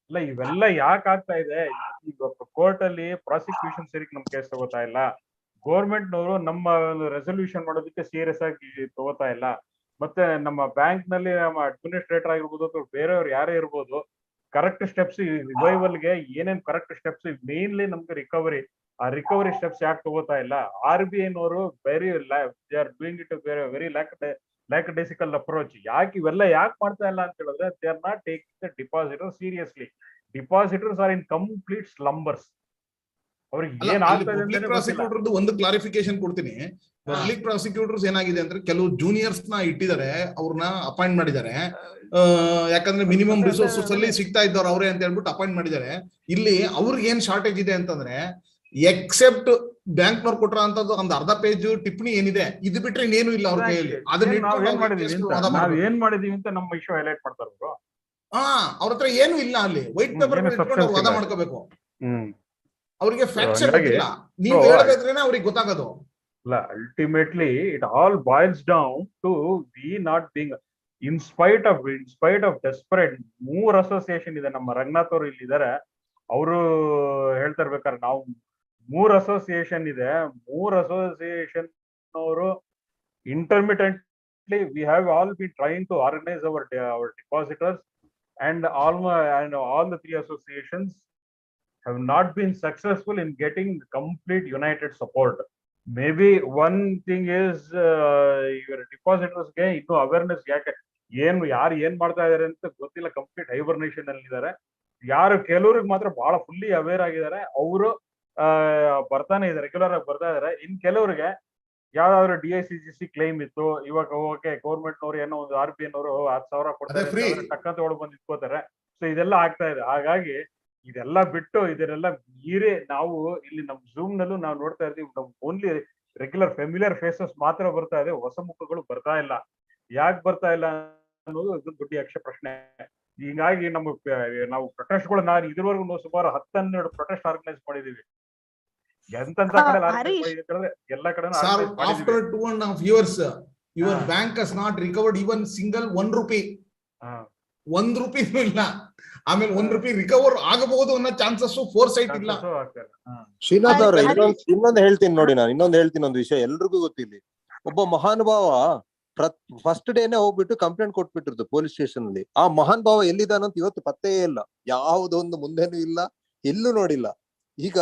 ಇಲ್ಲ, ಇವೆಲ್ಲ ಯಾಕೆ ಆಗ್ತಾ ಇದೆ? ಈಗ ಕೋರ್ಟ್ ಅಲ್ಲಿ ಪ್ರಾಸಿಕ್ಯೂಷನ್ ಸರಿಗ್ ನಮ್ ಕೇಸ್ ತಗೋತಾ ಇಲ್ಲ. ಗೌರ್ಮೆಂಟ್ ನವರು ನಮ್ಮ ರೆಸೊಲ್ಯೂಷನ್ ಮಾಡೋದಕ್ಕೆ ಸೀರಿಯಸ್ ಆಗಿ ತಗೋತಾ ಇಲ್ಲ. ಮತ್ತೆ ನಮ್ಮ ಬ್ಯಾಂಕ್ ನಲ್ಲಿ ನಮ್ಮ ಅಡ್ಮಿನಿಸ್ಟ್ರೇಟರ್ ಆಗಿರ್ಬೋದು ಅಥವಾ ಬೇರೆಯವ್ರು ಯಾರೇ ಇರ್ಬೋದು, ಕರೆಕ್ಟ್ ಸ್ಟೆಪ್ಸ್ ರಿವೈವಲ್ಗೆ ಏನೇನ್ ಕರೆಕ್ಟ್ ಸ್ಟೆಪ್ಸ್, ಮೇನ್ಲಿ ನಮ್ಗೆ ಆ ರಿಕವರಿ ಸ್ಟೆಪ್ಸ್ ಯಾಕೆ ತಗೋತಾ ಇಲ್ಲ? RBI ನವರು very they are doing it very lackadaisical approach. ಇವೆಲ್ಲ ಯಾಕೆ ಮಾಡ್ತಾ ಇಲ್ಲ ಅಂತ ಹೇಳಿದ್ರೆ, they are not taking the depositor seriously. Depositors are in complete slumbers. ಅವ್ರಿಗೆ ಏನ್ ಆಗ್ತಾ ಇದೆ ಒಂದು ಕ್ಲಾರಿಫಿಕೇಶನ್ ಕೊಡ್ತೀನಿ. ಪಬ್ಲಿಕ್ ಪ್ರಾಸಿಕ್ಯೂಟರ್ಸ್ ಏನಾಗಿದೆ ಅಂದ್ರೆ, ಕೆಲವು ಜೂನಿಯರ್ಸ್ ನ ಇಟ್ಟಿದ್ದಾರೆ, ಅವ್ರನ್ನ ಅಪಾಯಿಂಟ್ ಮಾಡಿದ್ದಾರೆ. ಯಾಕಂದ್ರೆ ಮಿನಿಮಮ್ ರಿಸೋರ್ಸಸ್ ಅಲ್ಲಿ ಸಿಗ್ತಾ ಇದ್ದವ್ರು ಅವರೇ ಅಂತ ಹೇಳ್ಬಿಟ್ಟು ಅಪಾಯಿಂಟ್ ಮಾಡಿದ್ದಾರೆ. ಇಲ್ಲಿ ಅವ್ರಿಗೆ ಏನ್ ಶಾರ್ಟೇಜ್ ಇದೆ ಅಂತಂದ್ರೆ, ಎಕ್ಸೆಪ್ಟ್ ಬ್ಯಾಂಕ್ನವ್ರು ಕೊಟ್ರ ಅಂತದ್ದು ಒಂದು 1/2 ಪೇಜ್ ಟಿಪ್ಪಣಿ ಏನಿದೆ, ಇದು ಬಿಟ್ರೆ ಇನ್ನೇನು ಇಲ್ಲ ಅವ್ರ ಕೈಯಲ್ಲಿ. ಅದನ್ನ ನಾವ್ ಏನ್ ಮಾಡಿದೀವಿ ಅಂತ ನಮ್ಮ ಇಶ್ಯೂ ಹೈಲೈಟ್ ಮಾಡ್ತಾರೆ ಅವರು. ಅವ್ರ ಹತ್ರ ಏನು ಇಲ್ಲ. ಅಲ್ಲಿ ವೈಟ್ ಪೇಪರ್ ಇಟ್ಕೊಂಡು ವಾದ ಮಾಡ್ಕೋಬೇಕು. ಅವ್ರಿಗೆ ಫ್ಯಾಕ್ಟ್ಸ್ ಗೊತ್ತಿಲ್ಲ. ನೀವು ಹೇಳ್ಬೇಕ್ರೇನೆ ಅವ್ರಿಗೆ ಗೊತ್ತಾಗೋದು. ಇಲ್ಲ, ultimately it all boils down to we not being in spite of desperate. 3 association ಇದೆ. ನಮ್ಮ ರಂಗನಾಥ್ ಅವರು ಇಲ್ಲಿ ಇದಾರೆ, ಅವರು ಹೇಳ್ತಾ ಇರ್ಬೇಕಾದ್ರೆ, ನಾವು 3 ಅಸೋಸಿಯೇಷನ್ ಇದೆ. 3 ಅಸೋಸಿಯೇಷನ್ ಅವರು intermittently we have all been trying to organize our depositors, and all the 3 associations have not been successful in getting complete united support. Maybe one thing is your depositors ಗೆ ಇನ್ನೂ awareness ಯಾರು ಏನ್ ಮಾಡ್ತಾ ಇದಾರೆ ಅಂತ ಗೊತ್ತಿಲ್ಲ. Complete hibernation ಅಲ್ಲಿ ಇದಾರೆ. ಯಾರು ಕೆಲವ್ರಿಗೆ ಮಾತ್ರ ಬಹಳ ಫುಲ್ಲಿ ಅವೇರ್ ಆಗಿದ್ದಾರೆ, ಅವರು ಬರ್ತಾನೆ ಇದಾರೆ, ರೆಗ್ಯುಲರ್ ಆಗಿ ಬರ್ತಾ ಇದಾರೆ. ಇನ್ ಕೆಲವ್ರಿಗೆ ಯಾವ್ದಾದ್ರು DICGC ಕ್ಲೈಮ್ ಇತ್ತು, ಇವಾಗ ಓಕೆ ಗೌರ್ಮೆಂಟ್ ನವರು ಏನೋ ಒಂದು RBI ನವರು 10,000 ಕೊಡ್ತಾರೆ, ಟಕ್ಕಂತ ಒಳಗೆ ಬಂದು ಇಟ್ಕೋತಾರೆ. ಸೊ ಇದೆಲ್ಲ ಆಗ್ತಾ ಇದೆ. ಹಾಗಾಗಿ ಇದೆಲ್ಲ ಬಿಟ್ಟು ಇದನ್ನೆಲ್ಲ ಮೀರಿ ನಾವು ಇಲ್ಲಿ ನಮ್ ಝೂಮ್ ನಲ್ಲೂ ನಾವು ನೋಡ್ತಾ ಇರ್ತೀವಿ, ನಮ್ ಓನ್ಲಿ ರೆಗ್ಯುಲರ್ ಫೆಮಿಲಿಯರ್ ಫೇಸಸ್ ಮಾತ್ರ ಬರ್ತಾ ಇದೆ, ಹೊಸ ಮುಖಗಳು ಬರ್ತಾ ಇಲ್ಲ. ಯಾಕೆ ಬರ್ತಾ ಇಲ್ಲ ಅನ್ನೋದು ಇದು ದೊಡ್ಡ ಯಕ್ಷ ಪ್ರಶ್ನೆ. ಹೀಗಾಗಿ ನಾವು ಪ್ರೊಟೆಸ್ಟ್ಗಳು ನಾನು ಇದುವರೆಗೂ ಸುಮಾರು 10-12 ಪ್ರೊಟೆಸ್ಟ್ ಆರ್ಗನೈಸ್ ಮಾಡಿದೀವಿ. ಎಂತೆಂತ ಕಡೆ ಎಲ್ಲ ಕಡೆ. After 2.5 years, your bank has not recovered even single 1 rupee. ₹1 ಇಲ್ಲ. ಆಮೇಲೆ ₹1 ರಿಕವರ್ ಆಗಬಹುದು ಅನ್ನೋ ಚಾನ್ಸಸ್ ಫೋರ್ ಸೈಟ್ ಇಲ್ಲ. ಶ್ರೀನಾಥ್ ಅವ್ರೆ, ಇನ್ನೊಂದು ಹೇಳ್ತೀನಿ ನೋಡಿ, ನಾನು ಇನ್ನೊಂದು ಹೇಳ್ತೀನಿ ಒಂದು ವಿಷಯ ಎಲ್ರಿಗೂ ಗೊತ್ತಿಲ್ಲ. ಒಬ್ಬ ಮಹಾನುಭಾವ ಫಸ್ಟ್ ಡೇನೆ ಹೋಗ್ಬಿಟ್ಟು ಕಂಪ್ಲೇಂಟ್ ಕೊಟ್ಬಿಟ್ಟಿರ್ದು ಪೊಲೀಸ್ ಸ್ಟೇಷನ್ ಅಲ್ಲಿ. ಆ ಮಹಾನ್ ಭಾವ ಎಲ್ಲಿದ್ದಾನಂತ ಇವತ್ತು ಪತ್ತೇ ಇಲ್ಲ, ಯಾವುದೊಂದು ಮುಂದೆನೂ ಇಲ್ಲ, ಎಲ್ಲೂ ನೋಡಿಲ್ಲ. ಈಗ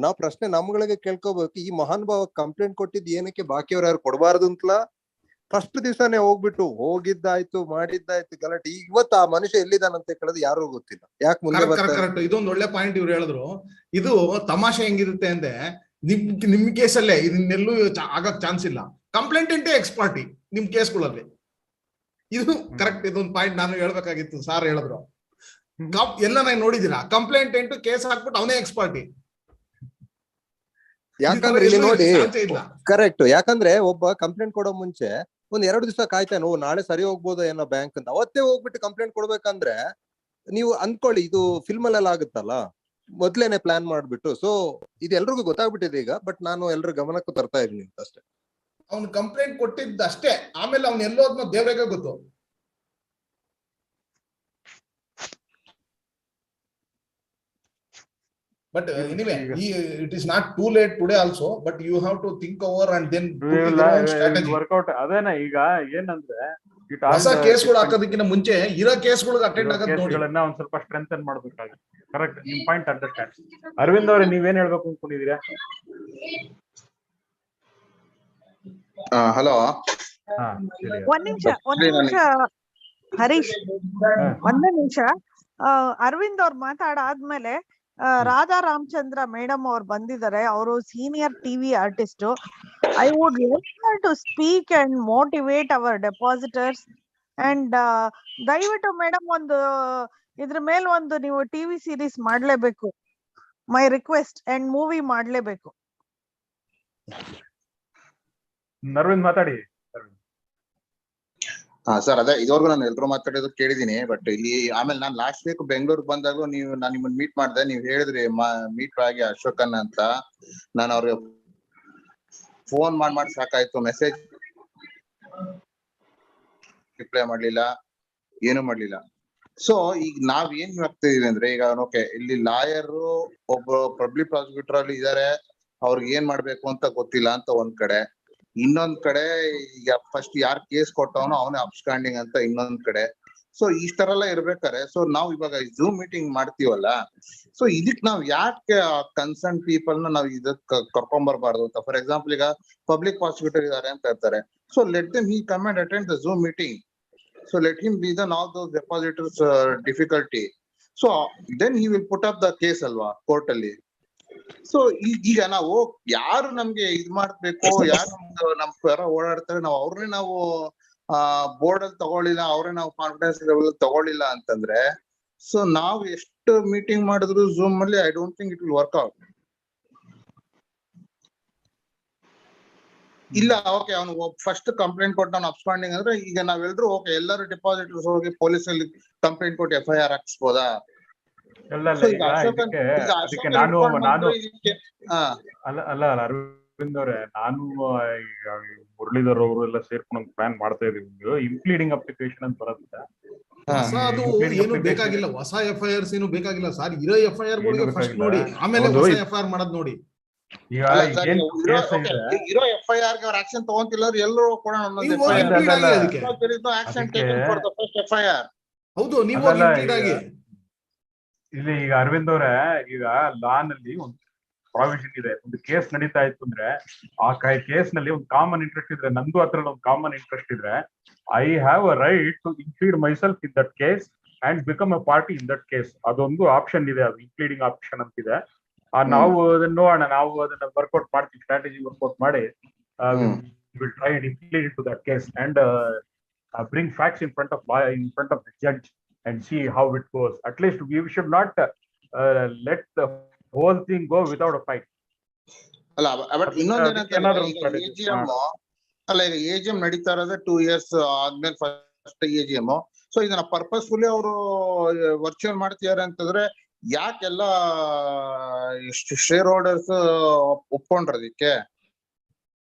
ನಾವ್ ಪ್ರಶ್ನೆ ನಮ್ಗಳಿಗೆ ಕೇಳ್ಕೋಬೇಕು, ಈ ಮಹಾನ್ ಭಾವ ಕಂಪ್ಲೇಂಟ್ ಕೊಟ್ಟಿದ್ ಏನಕ್ಕೆ ಬಾಕಿಯವ್ರು ಯಾರು ಕೊಡಬಾರ್ದು ಅಂತಲಾ? ಫಸ್ಟ್ ದಿವಸನೇ ಹೋಗ್ಬಿಟ್ಟು ಹೋಗಿದ್ದಾಯ್ತು, ಮಾಡಿದ್ದಾಯ್ತು ಗಲಾಟೆ. ಇವತ್ತು ಆ ಮನುಷ್ಯ ಎಲ್ಲಿದ್ದಾನಂತ ಕೇಳೋದು ಯಾರಿಗೂ ಗೊತ್ತಿಲ್ಲ. ಯಾಕೆ ಮುಂದೆ ಕರೆಕ್ಟ್. ಇದೊಂದು ಒಳ್ಳೆ ಪಾಯಿಂಟ್ ಇವ್ರು ಹೇಳಿದ್ರು. ಇದು ತಮಾಷೆ ಹೆಂಗಿರುತ್ತೆ ಅಂದ್ರೆ, ನಿಮ್ ಕೇಸಲ್ಲೇ ಇದನ್ನೆಲ್ಲೂ ಆಗಕ್ ಚಾನ್ಸ್ ಇಲ್ಲ. ಕಂಪ್ಲೇಂಟೆಂಟೇ ಎಕ್ಸ್ಪರ್ಟಿ ನಿಮ್ ಕೇಸ್ಗಳಲ್ಲಿ. ಇದು ಕರೆಕ್ಟ್. ಇದೊಂದು ಪಾಯಿಂಟ್ ನಾನು ಹೇಳ್ಬೇಕಾಗಿತ್ತು, ಸಾರ್ ಹೇಳಿದ್ರು. ಎಲ್ಲ ನಾನು ನೋಡಿದೀರಾ, ಕಂಪ್ಲೇಂಟೆಂಟ್ ಕೇಸ್ ಹಾಕ್ಬಿಟ್ಟು ಅವನೇ ಎಕ್ಸ್ಪರ್ಟಿ. ಯಾಕಂದ್ರೆ ಇಲ್ಲಿ ನೋಡಿ, ಕರೆಕ್ಟ್. ಯಾಕಂದ್ರೆ ಒಬ್ಬ ಕಂಪ್ಲೇಂಟ್ ಕೊಡೋ ಮುಂಚೆ ಒಂದ್ 2 ದಿವಸ ಕಾಯ್ತಾನೆ, ನಾಳೆ ಸರಿ ಹೋಗ್ಬೋದ ಏನೋ ಬ್ಯಾಂಕ್ ಅಂತ. ಅವತ್ತೇ ಹೋಗ್ಬಿಟ್ಟು ಕಂಪ್ಲೇಂಟ್ ಕೊಡ್ಬೇಕಂದ್ರೆ ನೀವು ಅನ್ಕೊಳ್ಳಿ, ಇದು ಫಿಲ್ಮ್ ಅಲ್ಲೆಲ್ಲ ಆಗುತ್ತಲ್ಲ, ಮೊದ್ಲೇನೆ ಪ್ಲಾನ್ ಮಾಡ್ಬಿಟ್ಟು. ಸೊ ಇದು ಎಲ್ರಿಗೂ ಗೊತ್ತಾಗ್ಬಿಟ್ಟಿದೆ ಈಗ, ಬಟ್ ನಾನು ಎಲ್ರ ಗಮನಕ್ಕೂ ತರ್ತಾ ಇದೀನಿ ಅಷ್ಟೇ. ಅವ್ನು ಕಂಪ್ಲೇಂಟ್ ಕೊಟ್ಟಿದ್ದಷ್ಟೇ, ಆಮೇಲೆ ಅವ್ನು ಎಲ್ಲೋದ್ನೋ ದೇವ್ರಿಗೆ ಗೊತ್ತು. But anyway, it is not too late today also, but you have to think over and then put your own strategy. Work out ಅದೇನಾ. ಈಗ ಏನಂದ್ರೆ ಹೊಸ ಕೇಸ್ಗಳು ಹಾಕೋದಕ್ಕಿಂತ ಮುಂಚೆ ಇರೋ ಕೇಸ್ಗಳಿಗೆ ಅಟೆಂಡ್ ಆಗೋದು ನೋಡಿ, ಒಂದ್ ಸ್ವಲ್ಪ ಸ್ಟ್ರೆಂಥನ್ ಮಾಡ್ಬೇಕಾಗುತ್ತೆ. ಕರೆಕ್ಟ್, ನಿಮ್ ಪಾಯಿಂಟ್ ಅಂಡರ್ಸ್ಟ್ಯಾಂಡ್. ಅರವಿಂದ್ ಅವ್ರೆ, ನೀವೇನ್ ಹೇಳ್ಬೇಕು ಅನ್ಕೊಂಡಿದೀರಾ? ಹಲೋ, ಒಂದ್ ನಿಮಿಷ ಹರೀಶ್, ಒಂದೇ ನಿಮಿಷ. ಅರವಿಂದ್ ಅವ್ರು ಮಾತಾಡಾದ್ಮೇಲೆ ರಾಧಾ ರಾಮಚಂದ್ರ ಮೇಡಮ್ ಅವ್ರು ಬಂದಿದ್ದಾರೆ. ಅವರು senior TV artist. I would like to speak and motivate our depositors. And ದಯವಿಟ್ಟು ಮೇಡಮ್ ಒಂದು ಇದ್ರ ಮೇಲೆ ಒಂದು ನೀವು ಟಿವಿ ಸೀರೀಸ್ ಮಾಡ್ಲೇಬೇಕು. My request. ಅಂಡ್ ಮೂವಿ ಮಾಡ್ಲೇಬೇಕು. ಅರವಿಂದ್ ಮಾತಾಡಿ. ಸರ್, ಅದೇ ಇದುವರೆಗೂ ನಾನು ಎಲ್ರು ಮಾತಾಡೋದು ಕೇಳಿದೀನಿ. ಬಟ್ ಇಲ್ಲಿ ಆಮೇಲೆ ನಾನು ಲಾಸ್ಟ್ ವೀಕ್ ಬೆಂಗಳೂರಿಗೆ ಬಂದಾಗ ನಾನು ನಿಮ್ಮನ್ನ ಮೀಟ್ ಮಾಡಿದೆ. ನೀವು ಹೇಳಿದ್ರಿ ಮೀಟ್ ಆಗಿ ಅಶೋಕನ್ ಅಂತ. ನಾನು ಅವ್ರಿಗೆ ಫೋನ್ ಮಾಡಿ ಸಾಕಾಯ್ತು, ಮೆಸೇಜ್ ರಿಪ್ಲೈ ಮಾಡ್ಲಿಲ್ಲ, ಏನು ಮಾಡ್ಲಿಲ್ಲ. ಸೊ ಈಗ ನಾವ್ ಏನ್ ಮಾಡ್ತಿದೀವಿ ಅಂದ್ರೆ, ಈಗ ಓಕೆ, ಇಲ್ಲಿ ಲಾಯರ್ ಒಬ್ರು ಪಬ್ಲಿಕ್ ಪ್ರಾಸಿಕ್ಯೂಟರ್ ಅಲ್ಲಿ ಇದಾರೆ, ಅವ್ರಿಗೆ ಏನ್ ಮಾಡ್ಬೇಕು ಅಂತ ಗೊತ್ತಿಲ್ಲ ಅಂತ ಒಂದ್ ಕಡೆ. ಇನ್ನೊಂದ್ ಕಡೆ ಈಗ ಫಸ್ಟ್ ಯಾರ್ ಕೇಸ್ ಕೊಟ್ಟವನೋ ಅವನೇ ಅಬ್ಸ್ಕಾಂಡಿಂಗ್ ಅಂತ ಇನ್ನೊಂದ್ ಕಡೆ. ಸೊ ಇಷ್ಟರೆಲ್ಲ ಇರ್ಬೇಕಾರೆ, ಸೊ ನಾವ್ ಇವಾಗ ಝೂಮ್ ಮೀಟಿಂಗ್ ಮಾಡ್ತೀವಲ್ಲ, ಸೊ ಇದಕ್ ನಾವ್ ಯಾಕೆ ಕನ್ಸರ್ನ್ ಪೀಪಲ್ ನ ನಾವ್ ಇದಕ್ ಕರ್ಕೊಂಡ್ ಬರ್ಬಾರ್ದು ಅಂತ. ಫಾರ್ ಎಕ್ಸಾಂಪಲ್, ಈಗ ಪಬ್ಲಿಕ್ ಪ್ರಾಸಿಕ್ಯೂಟರ್ ಇದಾರೆ ಅಂತ ಇರ್ತಾರೆ. So let them he come and attend the zoom meeting. So let him reason all those depositors' difficulty. So then he will put up the case alva court alli. So ಈಗ ನಾವು ಯಾರು ನಮ್ಗೆ ಇದ್ ಮಾಡ್ಬೇಕು, ಯಾರು ನಮ್ ಪರ ಓಡಾಡ್ತಾರೆ, ನಾವು ಅವ್ರನ್ನೇ ನಾವು ಬೋರ್ಡ್ ಅಲ್ಲಿ ತಗೊಳ್ಳಿಲ್ಲ, ಅವ್ರೇ ನಾವು ಕಾನ್ಫಿಡೆನ್ಸ್ ಲೆವೆಲ್ ತಗೊಳ್ಳಿಲ್ಲ ಅಂತಂದ್ರೆ, ಸೊ ನಾವು ಎಷ್ಟು ಮೀಟಿಂಗ್ ಮಾಡಿದ್ರು ಝೂಮ್ ಅಲ್ಲಿ, I don't think it will work out. ಇಲ್ಲ, ಓಕೆ, ಅವನು ಫಸ್ಟ್ ಕಂಪ್ಲೇಂಟ್ ಕೊಟ್ಟು ಅವ್ನು ಅಬ್ಸ್ಕಾಂಡಿಂಗ್ ಅಂದ್ರೆ, ಈಗ ನಾವೆಲ್ಲರೂ ಓಕೆ, ಎಲ್ಲರೂ ಡೆಪಾಸಿಟರ್ಸ್ ಹೋಗಿ ಪೊಲೀಸ್ ಅಲ್ಲಿ ಕಂಪ್ಲೇಂಟ್ ಕೊಟ್ಟು FIR ಹಾಕ್ಸ್ಬೋದಾ? ಅರವಿಂದ್ ಅವರೇ, ನಾನು ಮುರಳೀಧರ್ ಅವರು ಎಲ್ಲ ಸೇರ್ಕೊಂಡು ಪ್ಲಾನ್ ಮಾಡ್ತಾ ಇದೀವಿ. ಇಂಪ್ಲೀಡಿಂಗ್ ಅಪ್ಲಿಕೇಶನ್ ಅಂತ ಬರುತ್ತೆ. ಅದು ಏನು ಬೇಕಾಗಿಲ್ಲ, ಹೊಸ FIRs ಏನು ಬೇಕಾಗಿಲ್ಲ ಸರ್. ಇರೋ FIR ಫಸ್ಟ್ ನೋಡಿ, ಆಮೇಲೆ ಹೊಸ FIR ಮಾಡೋದ್ ನೋಡಿ. ಇರೋ FIR ಗೆ ಅವ್ರ ಆಕ್ಷನ್ ತಗೊಂತಿಲ್ಲ, ಎಲ್ಲರೂ ಕೊಡೋಣ. ಹೌದು, ನೀವು ಇಲ್ಲಿ ಈಗ ಅರವಿಂದ್ ಅವರೇ, ಈಗ ಲಾನ್ ಅಲ್ಲಿ ಒಂದು ಪ್ರಾವಿಷನ್ ಇದೆ. ಒಂದು ಕೇಸ್ ನಡೀತಾ ಇತ್ತು ಅಂದ್ರೆ, ಆ ಕೇಸ್ ನಲ್ಲಿ ಒಂದು ಕಾಮನ್ ಇಂಟ್ರೆಸ್ಟ್ ಇದ್ರೆ, ನಂದು ಅದ್ರಲ್ಲಿ ಒಂದು ಕಾಮನ್ ಇಂಟ್ರೆಸ್ಟ್ ಇದ್ರೆ, I have a right to include myself in that case and become a party in that case. ಅದೊಂದು ಆಪ್ಷನ್ ಇದೆ, ಅದು ಇನ್ಕ್ಲೂಡಿಂಗ್ ಆಪ್ಷನ್ ಅಂತಿದೆ. ನಾವು ಅದನ್ನ ನೋಡೋಣ, ನಾವು ಅದನ್ನ ವರ್ಕೌಟ್ ಮಾಡ್ತೀವಿ, ಸ್ಟ್ರಾಟಜಿ ವರ್ಕೌಟ್ ಮಾಡಿ will try and include into that case and bring facts in front of the judge and see how it goes. At least we should not let the whole thing go without a fight. ಅಲ್ಲ, but ಇನ್ನೊಂದೇನಂತಂದ್ರೆ, AGM ನಡೀತಾ ಇರೋದೇ 2 years ಆದ್ಮೇಲೆ first AGM. So ಇದನ್ನ purposefully ಅವರು virtual ಮಾಡ್ತಿದ್ದಾರೆ ಅಂತಂದ್ರೆ, ಯಾಕೆಲ್ಲ share holders ಒಪ್ಕೊಂಡ್ರ ಅದಕ್ಕೆ?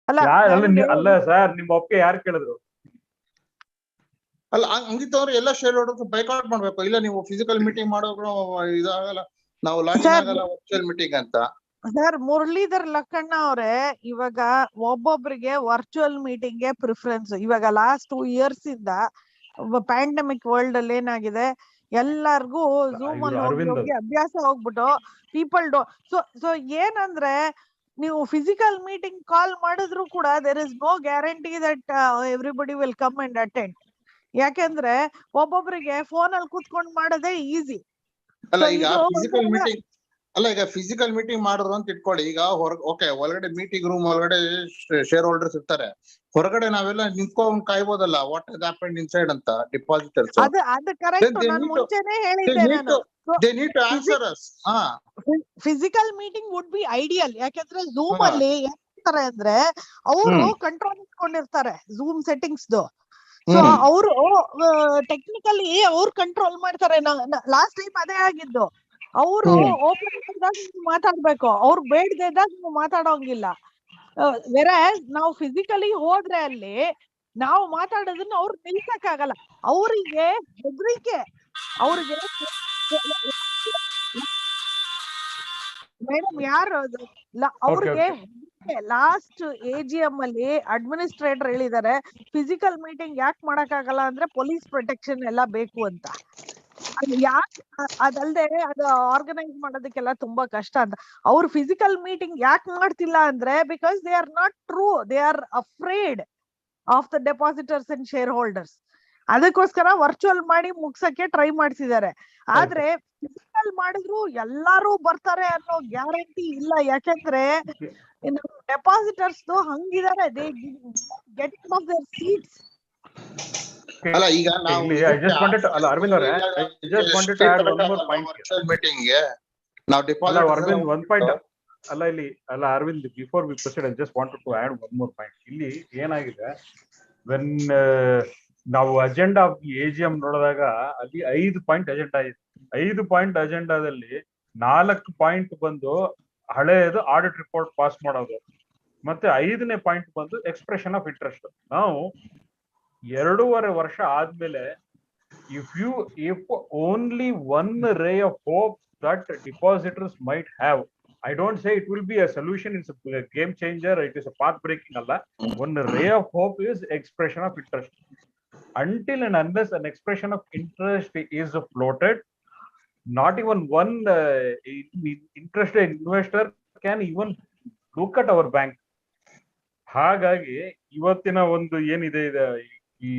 ಅಲ್ಲ ಸರ್, ನಿಮ್ಮ ಒಪ್ಪಿಗೆ ಯಾರು ಕೇಳಿದ್ರು? ಅಲ್ಲ ಹಂಗಿತ್ತಂದ್ರೆ ಎಲ್ಲ ಶೇರ್ ಹೋಲ್ಡರ್ಸ್ ಬೈಕಾಟ್ ಮಾಡ್ಬೇಕು. ಇಲ್ಲ ನೀವು ಫಿಸಿಕಲ್ ಮೀಟಿಂಗ್ ಮಾಡೋರು ಇದಾಗಲ್ಲ, ನಾವು ಲಾಗಿನ್ ಆಗಲ್ಲ ವರ್ಚುವಲ್ ಮೀಟಿಂಗ್ ಅಂತ. ಸರ್ ಮುರಳೀಧರ್ ಲಕ್ಕಣ್ಣ ಅವ್ರೆ, ಇವಾಗ ಒಬ್ಬೊಬ್ರಿಗೆ ವರ್ಚುವಲ್ ಮೀಟಿಂಗ್ ಗೆ ಪ್ರಿಫರೆನ್ಸ್. ಇವಾಗ ಲಾಸ್ಟ್ 2 years ಇಂದ ಪ್ಯಾಂಡಮಿಕ್ ವರ್ಲ್ಡ್ ಅಲ್ಲಿ ಏನಾಗಿದೆ, ಎಲ್ಲಾರ್ಗು ಝೂಮ್ ಅಲ್ಲಿ ಹೋಗಿ ಹೋಗಿ ಅಭ್ಯಾಸ ಹೋಗ್ಬಿಟ್ಟು ಪೀಪಲ್ ಸೊ ಏನಂದ್ರೆ ನೀವು ಫಿಸಿಕಲ್ ಮೀಟಿಂಗ್ ಕಾಲ್ ಮಾಡಿದ್ರು ಕೂಡ there is no guarantee that everybody will come and attend. ಯಾಕೆಂದ್ರೆ ಒಬ್ಬೊಬ್ರಿಗೆ ಫೋನ್ ಅಲ್ಲಿ ಕೂತ್ಕೊಂಡು ಮಾಡೋದೇ ಈಸಿ. ಅಲ್ಲ ಈಗ ಫಿಸಿಕಲ್ ಮೀಟಿಂಗ್ ಈಗ ಫಿಸಿಕಲ್ ಮೀಟಿಂಗ್ ಮಾಡಿದ್ರು ಅಂತ ಇಟ್ಕೊಳ್ಳಿ. ಈಗ ಒಳಗಡೆ ಮೀಟಿಂಗ್ ರೂಮ್ ಒಳಗಡೆ ಶೇರ್ ಹೋಲ್ಡರ್ಸ್ ಇರ್ತಾರೆ, ಹೊರಗಡೆ ನಾವೆಲ್ಲ ನಿಂತ್ಕೊಂಡು ಕಾಯ್ಬೋದಲ್ಲ ವಾಟ್ ಹ್ಯಾಸ್ ಹ್ಯಾಪೆಂಡ್ ಇನ್ಸೈಡ್ ಅಂತ ಡಿಪಾಸಿಟರ್ಸ್. ಅದು ಕರೆಕ್ಟ್, ನಾನು ಮುಂಚೆನೆ ಹೇಳಿದ್ದೆ ನಾನು. they need to answer us. Physical meeting would be ideal. ಯಾಕಂದ್ರೆ ಝೂಮ್ ಅಲ್ಲಿ ಏನ್ ಮಾಡ್ತಾರೆ ಅಂದ್ರೆ ಅವರು ಕಂಟ್ರೋಲ್ ಇಟ್ಕೊಂಡಿರ್ತಾರೆ ಝೂಮ್ ಸೆಟ್ಟಿಂಗ್ಸ್. ಸೊ ಅವರು ಟೆಕ್ನಿಕಲಿ ಅವ್ರು ಕಂಟ್ರೋಲ್ ಮಾಡ್ತಾರೆ. ಲಾಸ್ಟ್ ಟೈಮ್ ಅದೇ ಆಗಿದ್ದು. ಅವರು ಓಪನ್ ಮಾಡಿದಾಗ ನೀವು ಮಾತಾಡ್ಬೇಕು, ಅವ್ರು ಬೇಡದೇ ಇದ್ದಾಗ ನೀವು ಮಾತಾಡೋಂಗಿಲ್ಲ. ನಾವು ಫಿಸಿಕಲಿ ಹೋದ್ರೆ ಅಲ್ಲಿ ನಾವು ಮಾತಾಡೋದನ್ನ ಅವ್ರು ನಿಲ್ಸಕ್ಕಾಗಲ್ಲ. ಅವರಿಗೆ ಹೆದರಿಕೆ, ಅವ್ರಿಗೆ ಮೇಡಮ್ ಯಾರು ಅವ್ರಿಗೆ ಲಾಸ್ಟ್ AGM ಅಲ್ಲಿ ಅಡ್ಮಿನಿಸ್ಟ್ರೇಟರ್ ಹೇಳಿದ್ದಾರೆ ಫಿಸಿಕಲ್ ಮೀಟಿಂಗ್ ಯಾಕೆ ಮಾಡಕ್ಕಾಗಲ್ಲ ಅಂದ್ರೆ ಪೊಲೀಸ್ ಪ್ರೊಟೆಕ್ಷನ್ ಎಲ್ಲ ಬೇಕು ಅಂತ. ಅದು ಯಾಕೆ ಅದಲ್ದೆ ಅದು ಆರ್ಗನೈಸ್ ಮಾಡೋದಕ್ಕೆಲ್ಲ ತುಂಬಾ ಕಷ್ಟ ಅಂತ. ಅವ್ರು ಫಿಸಿಕಲ್ ಮೀಟಿಂಗ್ ಯಾಕೆ ಮಾಡ್ತಿಲ್ಲ ಅಂದ್ರೆ because they are not true, they are afraid of the depositors and share holders. ಅದಕ್ಕೋಸ್ಕರ ವರ್ಚುವಲ್ ಮಾಡಿ ಮುಗ್ಸಕ್ಕೆ ಟ್ರೈ ಮಾಡ್ತಿದ್ದಾರೆ. ಆದ್ರೆ ಫಿಸಿಕಲ್ ಮಾಡಿದ್ರು ಎಲ್ಲಾರು ಬರ್ತಾರೆ ಅನ್ನೋ ಗ್ಯಾರಂಟಿ ಇಲ್ಲ. ಯಾಕಂದ್ರೆ ಡೆಪಾಸಿಟರ್ಸ್ ಹಂಗಿದ್ದಾರೆ, they getting off their seats. ಅಲ್ಲ ಈಗ ನಾವು ಅರವಿಂದ್ ಅವರೇ, ಮೀಟಿಂಗ್ ಗೆ ನಾವು Arvind one point Arvind, before we proceed I just wanted to add one more point. ಇಲ್ಲಿ ಏನಾಗಿದೆ, ವೆನ್ ನಾವು ಅಜೆಂಡಾ ಆಫ್ AGM ನೋಡಿದಾಗ ಅಲ್ಲಿ 5 ಪಾಯಿಂಟ್ ಅಜೆಂಡಾ ಇದೆ. 5 ಪಾಯಿಂಟ್ ಅಜೆಂಡಾದಲ್ಲಿ 4 ಪಾಯಿಂಟ್ ಬಂದು ಹಳೆಯದು ಆಡಿಟ್ ರಿಪೋರ್ಟ್ ಪಾಸ್ ಮಾಡೋದು, ಮತ್ತೆ 5ನೇ ಪಾಯಿಂಟ್ ಬಂದು ಎಕ್ಸ್ಪ್ರೆಷನ್ ಆಫ್ ಇಂಟ್ರೆಸ್ಟ್. ನಾವು 2.5 ವರ್ಷ ಆದ್ಮೇಲೆ if only one ray of hope that depositors might have, I don't say it will be a solution, it's a game changer, it is a path breaking alla. One ray of hope is expression of interest. Until and unless an expression of interest is floated, not even one interested investor can even look at our bank. ಹಾಗಾಗಿ ಇವತ್ತಿನ ಒಂದು ಏನಿದೆ ಈ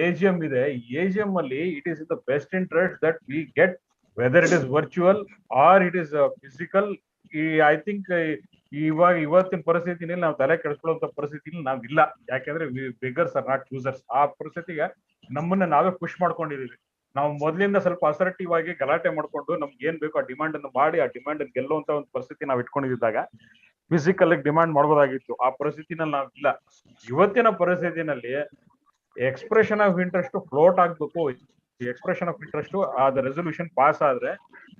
AGM ಇದೆ, AGM ಅಲ್ಲಿ it is in the best interest that we get, whether it is virtual or it is physical. I think ಇವತ್ತಿನ ಪರಿಸ್ಥಿತಿನಲ್ಲಿ ನಾವು ತಲೆ ಕೆಡಿಸ್ಕೊಳ್ಳುವಂತ ಪರಿಸ್ಥಿತಿಲಿ ನಾವಿಲ್ಲ. ಯಾಕೆಂದ್ರೆ ಬಿಗರ್ಸ್ ಆರ್ ನಾಟ್ ಯೂಸರ್ಸ್. ಆ ಪರಿಸ್ಥಿತಿಗೆ ನಮ್ಮನ್ನ ನಾವೇ ಪುಷ್ ಮಾಡ್ಕೊಂಡಿದೀವಿ. ನಾವು ಮೊದಲಿಂದ ಸ್ವಲ್ಪ ಅಸರ್ಟಿವ್ ಆಗಿ ಗಲಾಟೆ ಮಾಡ್ಕೊಂಡು ನಮ್ಗೆ ಏನ್ ಬೇಕೋ ಆ ಡಿಮಾಂಡ್ ಅನ್ನು ಮಾಡಿ ಆ ಡಿಮಾಂಡ್ ಗೆಲ್ಲುವಂತ ಒಂದು ಪರಿಸ್ಥಿತಿ ನಾವು ಇಟ್ಕೊಂಡಿದ್ದಾಗ ಫಿಸಿಕಲ್ ಡಿಮಾಂಡ್ ಮಾಡಬಹುದಾಗಿತ್ತು. ಆ ಪರಿಸ್ಥಿತಿನಲ್ಲಿ ನಾವಿಲ್ಲ. ಇವತ್ತಿನ ಪರಿಸ್ಥಿತಿನಲ್ಲಿ ಎಕ್ಸ್ಪ್ರೆಷನ್ ಆಫ್ ಇಂಟ್ರೆಸ್ಟ್ ಫ್ಲೋಟ್ ಆಗ್ಬೇಕು. Expression of interest the resolution pass ಆದ್ರೆ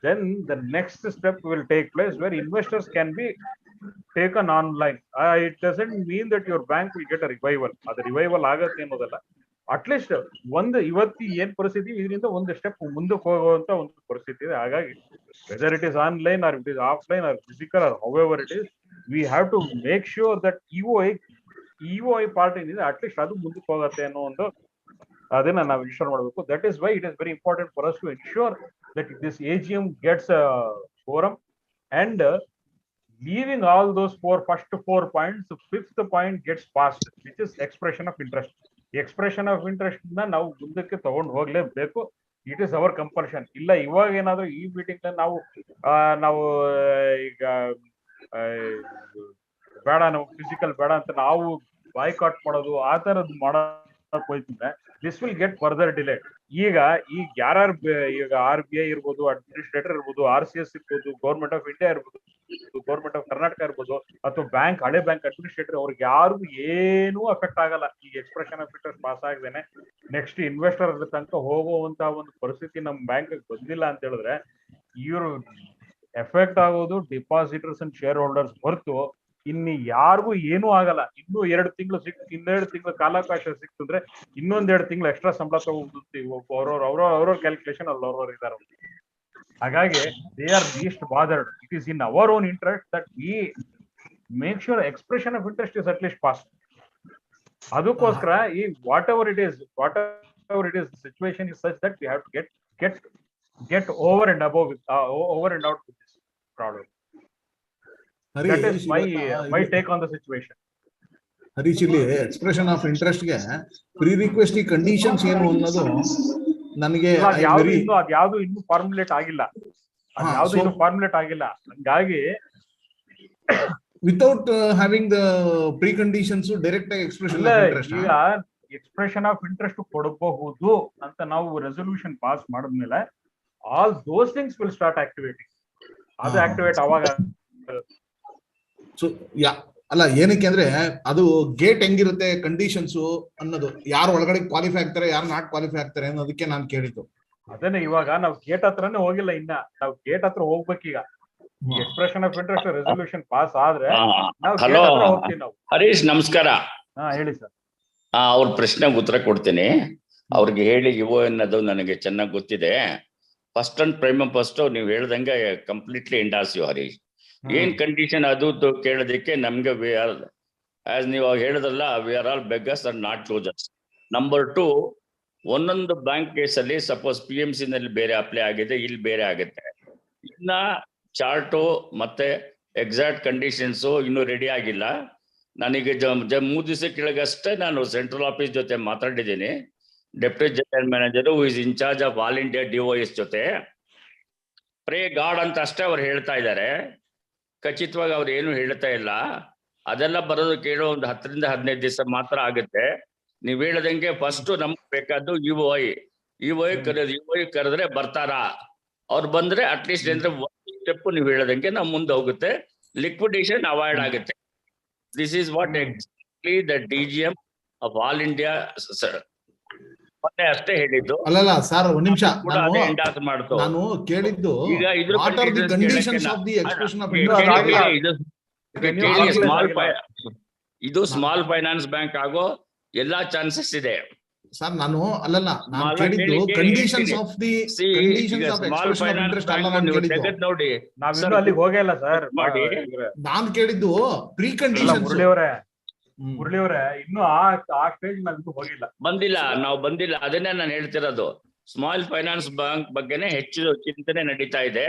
then the next step will take place where investors can be taken online. It doesn't mean that your bank will get a revival. ಅದು revival ಆಗತ್ತೆ ಅನ್ನೋದಲ್ಲ. At least ಒಂದು ಇವತ್ತಿ ಏನ್ ಪರಿಸ್ಥಿತಿ ಇದರಿಂದ ಒಂದು step ಮುಂದಕ್ಕೆ ಹೋಗುವಂತ ಒಂದು ಪರಿಸ್ಥಿತಿ ಇದೆ. ಹಾಗಾಗಿ whether it is online or it is offline or physical or however it is, we have to make sure that EOI part ಏನಿದೆ ಅಟ್ಲೀಸ್ಟ್ ಅದು ಮುಂದಕ್ಕೆ ಹೋಗುತ್ತೆ ಅನ್ನೋ ಒಂದು ಅದನ್ನ ನಾವು ಇನ್ಶೂರ್ ಮಾಡಬೇಕು. That is why it is very important for us to ensure that this AGM gets a quorum and leaving all those first four points, the 5th point gets passed, which is expression of interest. Expression of interest ನ ನಾವು ಮುಂದಕ್ಕೆ ತಗೊಂಡು ಹೋಗ್ಲೇಬೇಕು. It is our compulsion. ಇಲ್ಲ ಇವಾಗ ಏನಾದ್ರು ಈ meeting ನಾವು ಈಗ ಬೇಡ, ನಾವು ಫಿಸಿಕಲ್ ಬೇಡ ಅಂತ ನಾವು ಬಾಯ್ಕಾಟ್ ಮಾಡೋದು ಆ ತರದ್ದು ಮಾಡಕ್ ಹೋಯ್ತಿದ್ರೆ this will get further delay. ಈಗ ಯಾರು ಈಗ RBI ಇರ್ಬೋದು, ಅಡ್ಮಿನಿಸ್ಟ್ರೇಟರ್ ಇರ್ಬೋದು, RCS ಇರ್ಬೋದು, ಗೌರ್ಮೆಂಟ್ ಆಫ್ ಇಂಡಿಯಾ ಇರ್ಬೋದು, ಗೌರ್ಮೆಂಟ್ ಆಫ್ ಕರ್ನಾಟಕ ಇರ್ಬೋದು, ಅಥವಾ ಬ್ಯಾಂಕ್ ಹಳೆ ಬ್ಯಾಂಕ್ ಅಡ್ಮಿನಿಸ್ಟ್ರೇಟರ್, ಅವ್ರಿಗೆ ಯಾರಿಗೂ ಏನೂ ಅಫೆಕ್ಟ್ ಆಗಲ್ಲ. ಈಗ ಎಕ್ಸ್ಪ್ರೆಷನ್ ಆಫ್ ಇಂಟ್ರೆಸ್ಟ್ ಪಾಸ್ ಆಗದೇನೆ ನೆಕ್ಸ್ಟ್ ಇನ್ವೆಸ್ಟರ್ ತನಕ ಹೋಗುವಂತ ಒಂದು ಪರಿಸ್ಥಿತಿ ನಮ್ ಬ್ಯಾಂಕ್ ಬಂದಿಲ್ಲ ಅಂತ ಹೇಳಿದ್ರೆ ಇವರು ಎಫೆಕ್ಟ್ ಆಗೋದು ಡಿಪಾಸಿಟರ್ಸ್ ಅಂಡ್ ಶೇರ್ ಹೋಲ್ಡರ್ಸ್ ಹೊರತು ಇನ್ನು ಯಾರಿಗೂ ಏನೂ ಆಗಲ್ಲ. ಇನ್ನೂ 2 ತಿಂಗಳು ಇನ್ನೆರಡು ತಿಂಗಳು ಕಾಲಾವಕಾಶ ಸಿಕ್ತಿದ್ರೆ ಇನ್ನೊಂದ್ 2 ತಿಂಗಳು ಎಕ್ಸ್ಟ್ರಾ ಸಂಬಳ ತಗೋತೀವಿ. ಅವ್ರವ್ರ ಕ್ಯಾಲ್ಕುಲೇಷನ್ ಅಲ್ಲಿ ಅವ್ರವ್ರು ಇದಾರೆ. ಹಾಗಾಗಿ they are least bothered. It is in our own interest that we make sure expression of interest is at least pass. ಅದಕ್ಕೋಸ್ಕರ ಈ whatever it is situation is such that we have to get over and above over and out with this problem. That is my take on the situation. Harish, ಇಲ್ಲಿ expression of interest ಗೆ pre request conditions ಏನು ಅನ್ನೋದು ನನಗೆ ಅದ್ಯಾವುದು ಇನ್ನೂ formulate ಆಗಿಲ್ಲ. ಹಂಗಾಗಿ without having the pre conditions direct ಆಗಿ ಎಕ್ಸ್ಪ್ರೆಷನ್ ಆಫ್ ಇಂಟ್ರೆಸ್ಟ್, ಈಗ ಎಕ್ಸ್ಪ್ರೆಷನ್ ಆಫ್ ಇಂಟ್ರೆಸ್ಟ್ ಕೊಡಬಹುದು ಅಂತ ನಾವು ರೆಸೊಲ್ಯೂಷನ್ ಪಾಸ್ ಮಾಡಿದ್ಮೇಲೆ all those things will start activating. ಅದು ಆಕ್ಟಿವೇಟ್ ಅವಾಗ. ಸೊ ಅಲ್ಲ, ಏನಕ್ಕೆ ಅಂದ್ರೆ ಅದು ಗೇಟ್ ಹೆಂಗಿರುತ್ತೆ ಕಂಡೀಷನ್ಸ್ ಅನ್ನೋದು, ಯಾರು ಒಳಗಡೆ ಕ್ವಾಲಿಫೈ ಆಗ್ತಾರೆ, ಯಾರು ನಾಟ್ ಕ್ವಾಲಿಫೈ ಆಗ್ತಾರೆ ಅನ್ನೋದಕ್ಕೆ ನಾನು ಕೇಳಿದ್ದು. ಅದೇನೆ, ಇವಾಗ ನಾವು ಗೇಟ್ ಹತ್ರನೇ ಹೋಗಿಲ್ಲ. ಇನ್ನ ನಾವು ಗೇಟ್ ಹತ್ರ ಹೋಗ್ಬೇಕೀಗ. Expression of interest resolution pass ಆದ್ರೆ ನಾವು ಗೇಟ್ ಹತ್ರ ಹೋಗ್ತೀವಿ ನಾವು. ಹರೀಶ್ ನಮಸ್ಕಾರ. ಹೇಳಿ ಸರ್. ಅವ್ರ ಪ್ರಶ್ನೆಗೆ ಉತ್ತರ ಕೊಡ್ತೀನಿ. ಅವ್ರಿಗೆ ಹೇಳಿ ಇವು ಅನ್ನೋದು ನನಗೆ ಚೆನ್ನಾಗಿ ಗೊತ್ತಿದೆ. ಫಸ್ಟ್ ಅಂಡ್ ಫಸ್ಟ್ ನೀವು ಹೇಳ್ದಂಗೆ ಕಂಪ್ಲೀಟ್ಲಿ ಎಂಡಾರ್ಸ್ ಯು ಹರೀಶ್. ಏನ್ ಕಂಡೀಷನ್ ಅದು ಕೇಳೋದಕ್ಕೆ ನಮ್ಗೆ ಆಸ್ ನೀವು ಹೇಳಿದ್ರಲ್ಲ, we are all beggars and not closers. Number 2, ಒಂದೊಂದು ಬ್ಯಾಂಕ್ ಕೇಸಲ್ಲಿ ಸಪೋಸ್ PMC ನಲ್ಲಿ ಬೇರೆ ಅಪ್ಲೈ ಆಗಿದೆ, ಇಲ್ಲಿ ಬೇರೆ ಆಗುತ್ತೆ. ಇನ್ನ ಚಾರ್ಟು ಮತ್ತೆ ಎಕ್ಸಾಕ್ಟ್ ಕಂಡೀಷನ್ಸು ಇನ್ನೂ ರೆಡಿ ಆಗಿಲ್ಲ. ನನಗೆ 3 ದಿವಸ ಕೆಳಗಷ್ಟೇ ನಾನು ಸೆಂಟ್ರಲ್ ಆಫೀಸ್ ಜೊತೆ ಮಾತಾಡಿದ್ದೀನಿ. Deputy general manager who is incharge of all India DOS ಜೊತೆ. ಪ್ರೇ ಗಾಡ್ ಅಂತ ಅಷ್ಟೇ ಅವ್ರು ಹೇಳ್ತಾ ಇದ್ದಾರೆ. ಖಚಿತವಾಗಿ ಅವ್ರು ಏನು ಹೇಳ್ತಾ ಇಲ್ಲ. ಅದೆಲ್ಲ ಬರೋದು ಕೇಳೋ ಒಂದು 10 ರಿಂದ 15 ದಿವಸ ಮಾತ್ರ ಆಗುತ್ತೆ. ನೀವ್ ಹೇಳದಂಗೆ ಫಸ್ಟ್ ನಮ್ಗೆ ಬೇಕಾದ್ದು EOI ಕರೆದ್ರೆ ಬರ್ತಾರಾ? ಅವ್ರು ಬಂದ್ರೆ ಅಟ್ಲೀಸ್ಟ್ ಅಂದ್ರೆ ಒಂದು ಸ್ಟೆಪ್ ನೀವು ಹೇಳದಂಗೆ ನಾವು ಮುಂದೆ ಹೋಗುತ್ತೆ, ಲಿಕ್ವಿಡೇಷನ್ ಅವಾಯ್ಡ್ ಆಗುತ್ತೆ. This is what exactly the DGM of all India ಅಷ್ಟೇ ಹೇಳಿದ್ದು. ಅಲ್ಲಲ್ಲ ಸರ್, ಒಂದ್ ನಿಮಿಷ, ಮಾಡ್ತು. ನಾನು ಕೇಳಿದ್ದು ಈಗ ಇದ್ರ ಇದು ಸ್ಮಾಲ್ ಫೈನಾನ್ಸ್ ಬ್ಯಾಂಕ್ ಆಗೋ ಎಲ್ಲಾ ಚಾನ್ಸಸ್ ಇದೆ ಸರ್. ನಾನು ಕೇಳಿದ್ದು conditions of the small finance bank ನೋಡಿ, ನಾವಿನ್ನೂ ಅಲ್ಲಿಗೆ ಹೋಗಿಲ್ಲ ಸರ್. ನಾನು ಕೇಳಿದ್ದು ಪ್ರೀ ಕಂಡೀಷನ್ಸ್. ಮುರಳಿ ಅವರೇ, ಇನ್ನು ಆ ಸ್ಟೇಜ್ ನಾವು ಹೋಗಿಲ್ಲ, ನಾವು ಬಂದಿಲ್ಲ. ಅದನ್ನೇ ನಾನು ಹೇಳ್ತಿರೋದು. ಸ್ಮಾಲ್ ಫೈನಾನ್ಸ್ ಬ್ಯಾಂಕ್ ಬಗ್ಗೆನೇ ಹೆಚ್ಚು ಚಿಂತನೆ ನಡೀತಾ ಇದೆ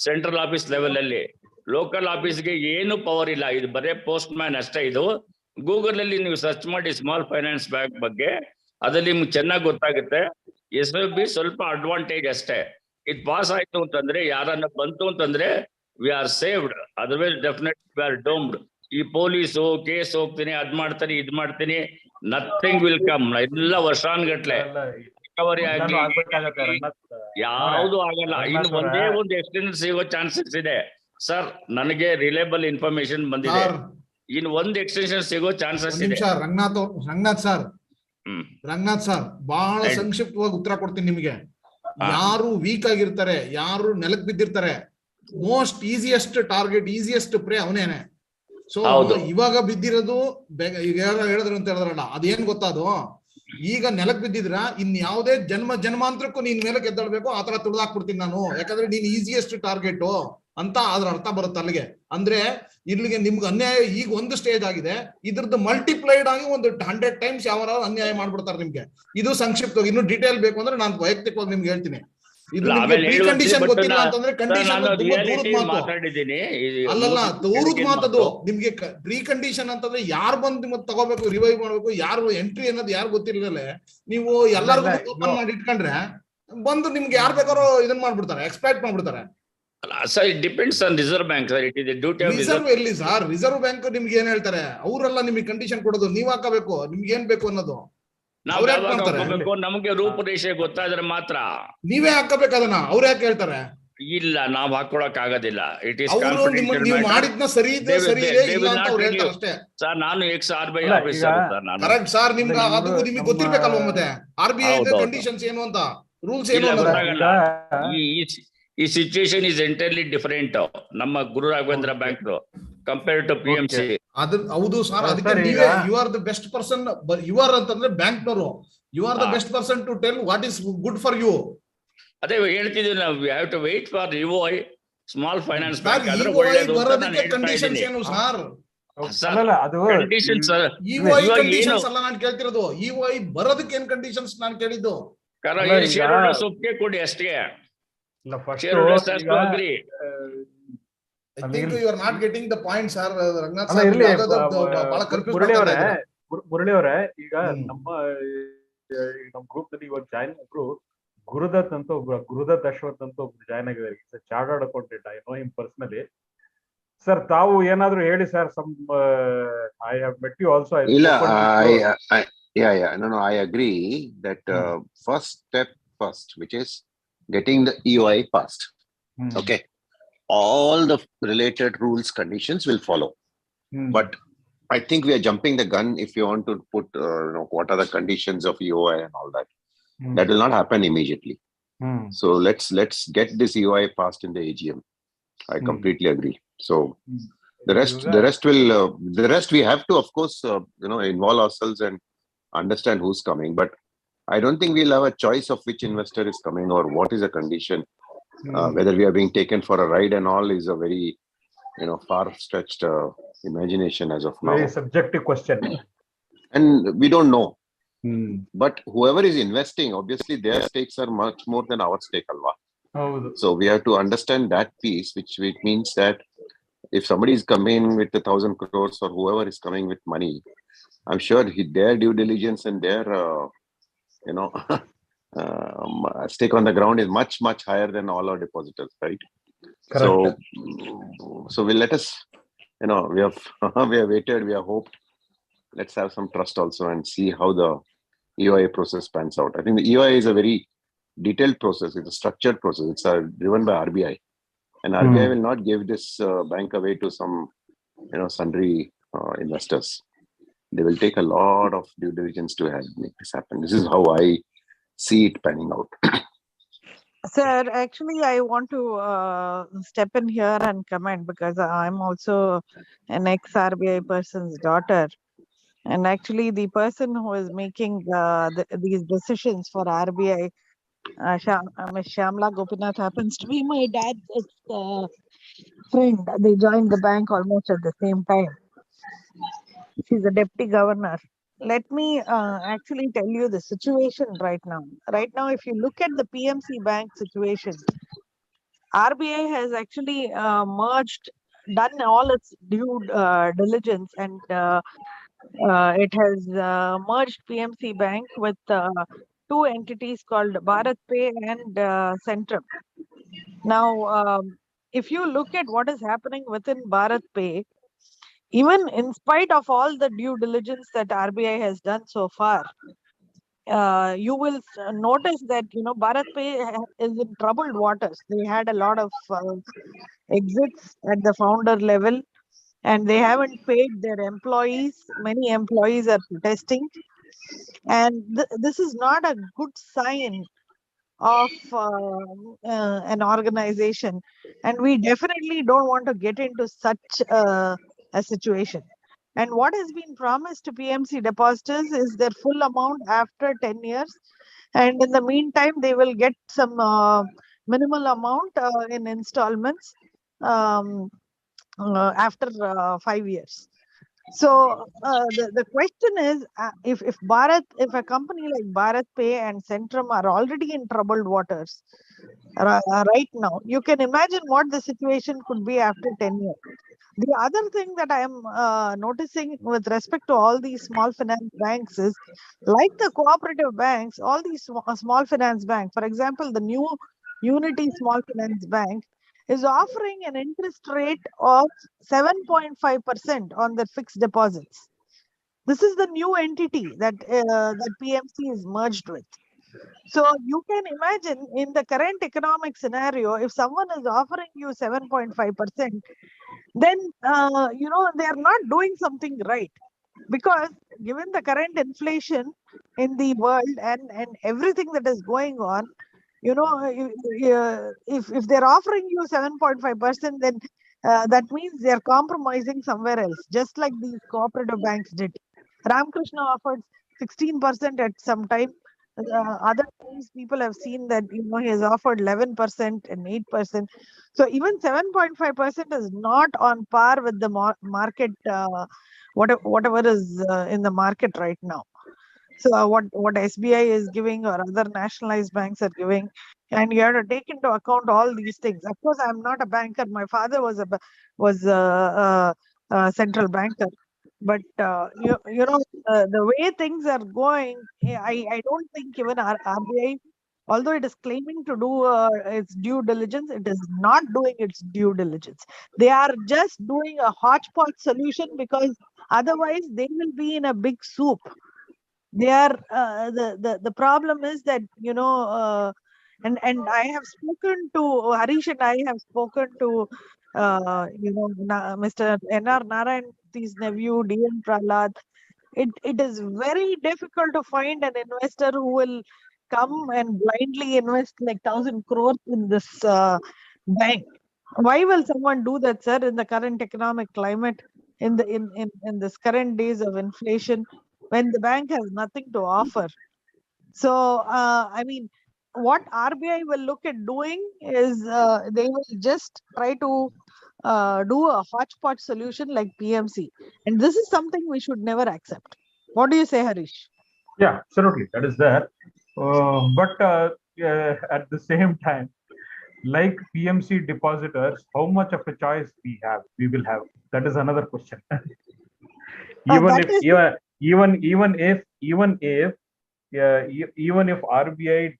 ಸೆಂಟ್ರಲ್ ಆಫೀಸ್ ಲೆವೆಲ್ ಅಲ್ಲಿ. ಲೋಕಲ್ ಆಫೀಸ್ಗೆ ಏನು ಪವರ್ ಇಲ್ಲ, ಇದು ಬರೇ ಪೋಸ್ಟ್ ಮ್ಯಾನ್ ಅಷ್ಟೇ. ಇದು ಗೂಗಲ್ ಅಲ್ಲಿ ನೀವು ಸರ್ಚ್ ಮಾಡಿ ಸ್ಮಾಲ್ ಫೈನಾನ್ಸ್ ಬ್ಯಾಂಕ್ ಬಗ್ಗೆ, ಅದ್ರಲ್ಲಿ ನಿಮ್ಗೆ ಚೆನ್ನಾಗಿ ಗೊತ್ತಾಗುತ್ತೆ. SFB ಸ್ವಲ್ಪ ಅಡ್ವಾಂಟೇಜ್ ಅಷ್ಟೇ. ಇದು ಪಾಸ್ ಆಯ್ತು ಅಂತಂದ್ರೆ, ಯಾರನ್ನ ಬಂತು ಅಂತಂದ್ರೆ we are saved, otherwise definite we are doomed. ಈ ಪೊಲೀಸು ಕೇಸ್ ಹೋಗ್ತೀನಿ, ಅದ್ ಮಾಡ್ತೀನಿ, ಇದ್ ಮಾಡ್ತೀನಿ, ನಥಿಂಗ್ ವಿಲ್ ಕಮ್. ಎಲ್ಲ ವರ್ಷಾನ್ಗಟ್ಲೆ ರಿಕವರಿ ಆಗಿ ಯಾವುದು ಆಗಲ್ಲ. ಇನ್ನು ಒಂದೇ ಒಂದು ಎಕ್ಸ್ಟೆನ್ಷನ್ ಸಿಗೋ ಚಾನ್ಸಸ್ ಇದೆ ಸರ್. ನನಗೆ ರಿಲೇಬಲ್ ಇನ್ಫಾರ್ಮೇಶನ್ ಬಂದಿದೆ. ಇನ್ನು ಒಂದು ಎಕ್ಸ್ಟೆನ್ಷನ್ ಸಿಗೋ ಚಾನ್ಸಸ್ ಇದೆ. ರಂಗನಾಥ್ ಸರ್ ಬಹಳ ಸಂಕ್ಷಿಪ್ತವಾಗಿ ಉತ್ತರ ಕೊಡ್ತೀನಿ ನಿಮಗೆ. ಯಾರು ವೀಕ್ ಆಗಿರ್ತಾರೆ, ಯಾರು ನೆಲಕ್ ಬಿದ್ದಿರ್ತಾರೆ, most easiest target, easiest prey ಅವನೇನೆ. ಸೊ ಇವಾಗ ಬಿದ್ದಿರೋದು ಈಗ ಹೇಳಿದ್ರು ಅಂತ ಹೇಳಿದ್ರಲ್ಲ, ಅದೇನ್ ಗೊತ್ತಾದು, ಈಗ ನೆಲಕ್ ಬಿದ್ದಿದ್ರ ಇನ್ ಯಾವುದೇ ಜನ್ಮಾಂತರಕ್ಕೂ ನೀನ್ ಮೇಲೆ ಎದ್ದಳ್ಬೇಕು, ಆತರ ತುಳಿದಾಕ್ಬಿಡ್ತೀನಿ ನಾನು, ಯಾಕಂದ್ರೆ ನೀನ್ ಈಸಿಯೆಸ್ಟ್ ಟಾರ್ಗೆಟ್ ಅಂತ ಅದ್ರ ಅರ್ಥ ಬರುತ್ತೆ ಅಲ್ಲಿಗೆ. ಅಂದ್ರೆ ಇಲ್ಲಿಗೆ ನಿಮ್ಗೆ ಅನ್ಯಾಯ ಈಗ ಒಂದು ಸ್ಟೇಜ್ ಆಗಿದೆ, ಇದ್ರದ್ದು ಮಲ್ಟಿಪ್ಲೈಡ್ ಆಗಿ ಒಂದು 100 ಟೈಮ್ಸ್ ಯಾವ ಅನ್ಯಾಯ ಮಾಡ್ಬಿಡ್ತಾರೆ ನಿಮ್ಗೆ. ಇದು ಸಂಕ್ಷಿಪ್ತವಾಗಿ. ಇನ್ನು ಡೀಟೇಲ್ ಬೇಕು ಅಂದ್ರೆ ನಾನು ವೈಯಕ್ತಿಕವಾಗಿ ನಿಮ್ಗೆ ಹೇಳ್ತೀನಿ. ಇದು ಕಂಡೀಷನ್ ಗೊತ್ತಿಲ್ಲ ಅಂತಂದ್ರೆ ಕಂಡೀಷನ್ ಅಲ್ಲಲ್ಲ, ದೂರದ ಮಾತದು. ನಿಮ್ಗೆ ಪ್ರೀ ಕಂಡೀಷನ್ ಅಂತಂದ್ರೆ ಯಾರು ಬಂದು ಮತ್ತೆ ತಗೋಬೇಕು, ರಿವೈವ್ ಮಾಡ್ಬೇಕು, ಯಾರು ಎಂಟ್ರಿ ಅನ್ನೋದು ಯಾರು ಗೊತ್ತಿರಲಿಲ್ಲ. ನೀವು ಎಲ್ಲರಿಗೂ ಓಪನ್ ಮಾಡಿ ಇಟ್ಕೊಂಡ್ರೆ ಬಂದು ನಿಮ್ಗೆ ಯಾರು ಬೇಕಾದ್ರೂ ಇದನ್ನ ಮಾಡ್ಬಿಡ್ತಾರೆ, ಎಕ್ಸ್ಪ್ಲೈಟ್ ಮಾಡ್ಬಿಡ್ತಾರೆ. ರಿಸರ್ವ್ ಬ್ಯಾಂಕ್ ಎಲ್ಲಿ ಸರ್? ರಿಸರ್ವ್ ಬ್ಯಾಂಕ್ ನಿಮ್ಗೆ ಏನ್ ಹೇಳ್ತಾರೆ, ಅವರೆಲ್ಲ ನಿಮ್ಗೆ ಕಂಡೀಷನ್ ಕೊಡೋದು, ನೀವ್ ಹಾಕಬೇಕು, ನಿಮ್ಗೆ ಏನ್ ಬೇಕು ಅನ್ನೋದು. ನಮಗೆ ರೂಪುರೇಷೆ ಗೊತ್ತಾದ್ರೆ ಮಾತ್ರ ನೀವೇ ಹಾಕಬೇಕು ಅದನ್ನ. ಅವ್ರು ಯಾಕೆ ಹೇಳ್ತಾರೆ? ಇಲ್ಲ, ನಾವ್ ಹಾಕೊಳಕ್ ಆಗೋದಿಲ್ಲ. ಇಟ್ ಈಸ್ ನೀವು ಮಾಡಿದ್ನ ಸರಿ ಇದೆ, ಸರಿ ಇದೆ ಇಲ್ಲ ಅಂತ ಅವ್ರು ಹೇಳ್ತಾರೆ ಅಷ್ಟೇ ಸರ್. ನಾನು XRBI ಆಫೀಸರ್ ಕರೆಕ್ಟ್ ಸರ್. ನಿಮ್ಗೆ ಅದು ನಿಮ್ಗೆ ಗೊತ್ತಿರ್ಬೇಕಲ್ವ ಮತ್ತೆ RBI ಕಂಡೀಷನ್ಸ್ ಏನು ಅಂತ, ರೂಲ್ಸ್ ಏನು ಗೊತ್ತಾಗಲ್ಲ. ಈ ಸಿಚುವೇಶನ್ ಇಸ್ ಎಂಟೈರ್ಲಿ ಡಿಫರೆಂಟ್. ನಮ್ಮ Guru Raghavendra bank compared to PMC. ಅದು ಹೌದು ಸರ್, ಅದಕ್ಕೆ ನೀವೇ you are the best person. You are ಅಂತಂದ್ರೆ ಬ್ಯಾಂಕ್ನವರು, you are the best person to tell what is good for you. ಅದೇ ಹೇಳ್ತಿದ್ದೀವಿ ನಾವು, we have to wait for EOI, small finance bank ಆದ್ರೆ EOI ಒಳ್ಳೇದು ಅಂತ ನಾನು ಬರೋದಕ್ಕೆ ಹೇಳ್ತಾ ಕಂಡೀಷನ್ಸ್ ಇದ್ದೀನಿ. ಏನು ಸರ್? ಕಂಡೀಷನ್ಸ್ EOI ಕಂಡೀಷನ್ಸ್ ಅಲ್ಲ ನಾನು ಕೇಳ್ತಿರೋದು, EOI ಬರೋದಕ್ಕೆ ಏನ್ ಕಂಡೀಷನ್ಸ್ ನಾನು ಕೇಳಿದ್ದು. ಶೇರ್ ಹೋಲ್ಡರ್ಸ್ ಒಪ್ಪಿಗೆ ಕೊಡಿ ಅಷ್ಟೇ. Share holders has to agree. I think you are not getting the point, sir. Ranganath sir ಬಹಳ ಕನ್ಫ್ಯೂಸ್ ಮಾಡ್ತಾ ಇದ್ದಾರೆ. ಮುರಳಿ ಅವರೇ, ಈಗ ನಮ್ಮ ಗ್ರೂಪ್ ನಲ್ಲಿ ಇವಾಗ ಜಾಯಿನ್ ಒಬ್ರು ಗುರುದತ್ ಅಂತ ಒಬ್ರು, ಗುರುದತ್ ಅಶ್ವಥ್ ಅಂತ ಒಬ್ರು ಜಾಯ್ನ್ ಆಗಿದ್ದಾರೆ. Chartered accountant, I know him personally. Sir, ತಾವು ಏನಾದ್ರು ಹೇಳಿ sir. I have met you also. No, I agree that first step first, which is getting the EOI passed. Okay, all the related rules, conditions will follow. But I think we are jumping the gun if you want to put, what are the conditions of EOI and all that. That will not happen immediately. So let's get this EOI passed in the AGM. I completely agree. So the rest we have to, of course, involve ourselves and understand who's coming. But I don't think we'll have a choice of which investor is coming or what is the condition. Whether we are being taken for a ride and all is a very, far-stretched imagination as of now. Very subjective question. And we don't know. But whoever is investing, obviously their stakes are much more than our stake, alva. So we have to understand that piece, which means that if somebody is coming with 1,000 crores or whoever is coming with money, I'm sure their due diligence and their, stake on the ground is much, much higher than all our depositors, right? Correct. So we'll let us, we have waited, we have hoped. Let's have some trust also and see how the EOI process pans out. I think the EOI is a very detailed process. It's a structured process. It's driven by RBI, and RBI will not give this bank away to some, sundry investors. They will take a lot of due diligence to make this happen. This is how I see it panning out. Sir, actually, I want to step in here and comment, because I'm also an ex-RBI person's daughter. And actually, the person who is making these decisions for RBI, Ms. Shyamla Gopinath, happens to be my dad's friend. They joined the bank almost at the same time. She's a deputy governor. Let me actually tell you the situation right now. Right now, if you look at the PMC bank situation, RBI has actually done all its due diligence, and it has merged PMC Bank with two entities called Bharat Pay and Centrum. Now, if you look at what is happening within Bharat Pay, even in spite of all the due diligence that RBI has done so far, you will notice that Bharat Pay is in troubled waters. They had a lot of exits at the founder level, and they haven't paid their employees. Many employees are protesting, and this is not a good sign of an organization, and we definitely don't want to get into such a situation. And what has been promised to PMC depositors is their full amount after 10 years, and in the meantime they will get some minimal amount in installments after 5 years. So the question is, if a company like Bharat Pay and Centrum are already in troubled waters right now, you can imagine what the situation could be after 10 years. The other thing that I am noticing with respect to all these small finance banks is, like the cooperative banks, all these small finance banks, for example, the new Unity Small Finance Bank is offering an interest rate of 7.5% on their fixed deposits. This is the new entity that PMC is merged with. So you can imagine, in the current economic scenario, if someone is offering you 7.5%, then they are not doing something right. Because given the current inflation in the world and everything that is going on, if they're offering you 7.5%, then that means they're compromising somewhere else, just like these cooperative banks did. Ramkrishna offered 16% at some time. Other times, people have seen that he has offered 11% and 8%. So even 7.5% is not on par with the market, whatever is in the market right now. So what SBI is giving or other nationalized banks are giving, and you have to take into account all these things. Of course, I'm not a banker. My father was a central banker, but the way things are going, I don't think even RBI, although it is claiming to do its due diligence, it is not doing its due diligence. They are just doing a hodgepodge solution because otherwise they will be in a big soup. They are the problem is that and I have spoken to Harish, and I have spoken to Mr. N.R. Narayan's nephew D.N. Prahlad. It is very difficult to find an investor who will come and blindly invest like 1,000 crores in this bank. Why will someone do that, sir, in the current economic climate, in this current days of inflation, when the bank has nothing to offer? So, I mean, what RBI will look at doing is they will just try to do a hodgepodge solution like PMC. And this is something we should never accept. What do you say, Harish? Yeah, absolutely. That is there. But at the same time, like PMC depositors, how much of a choice we will have? That is another question. Even That if is even if RBI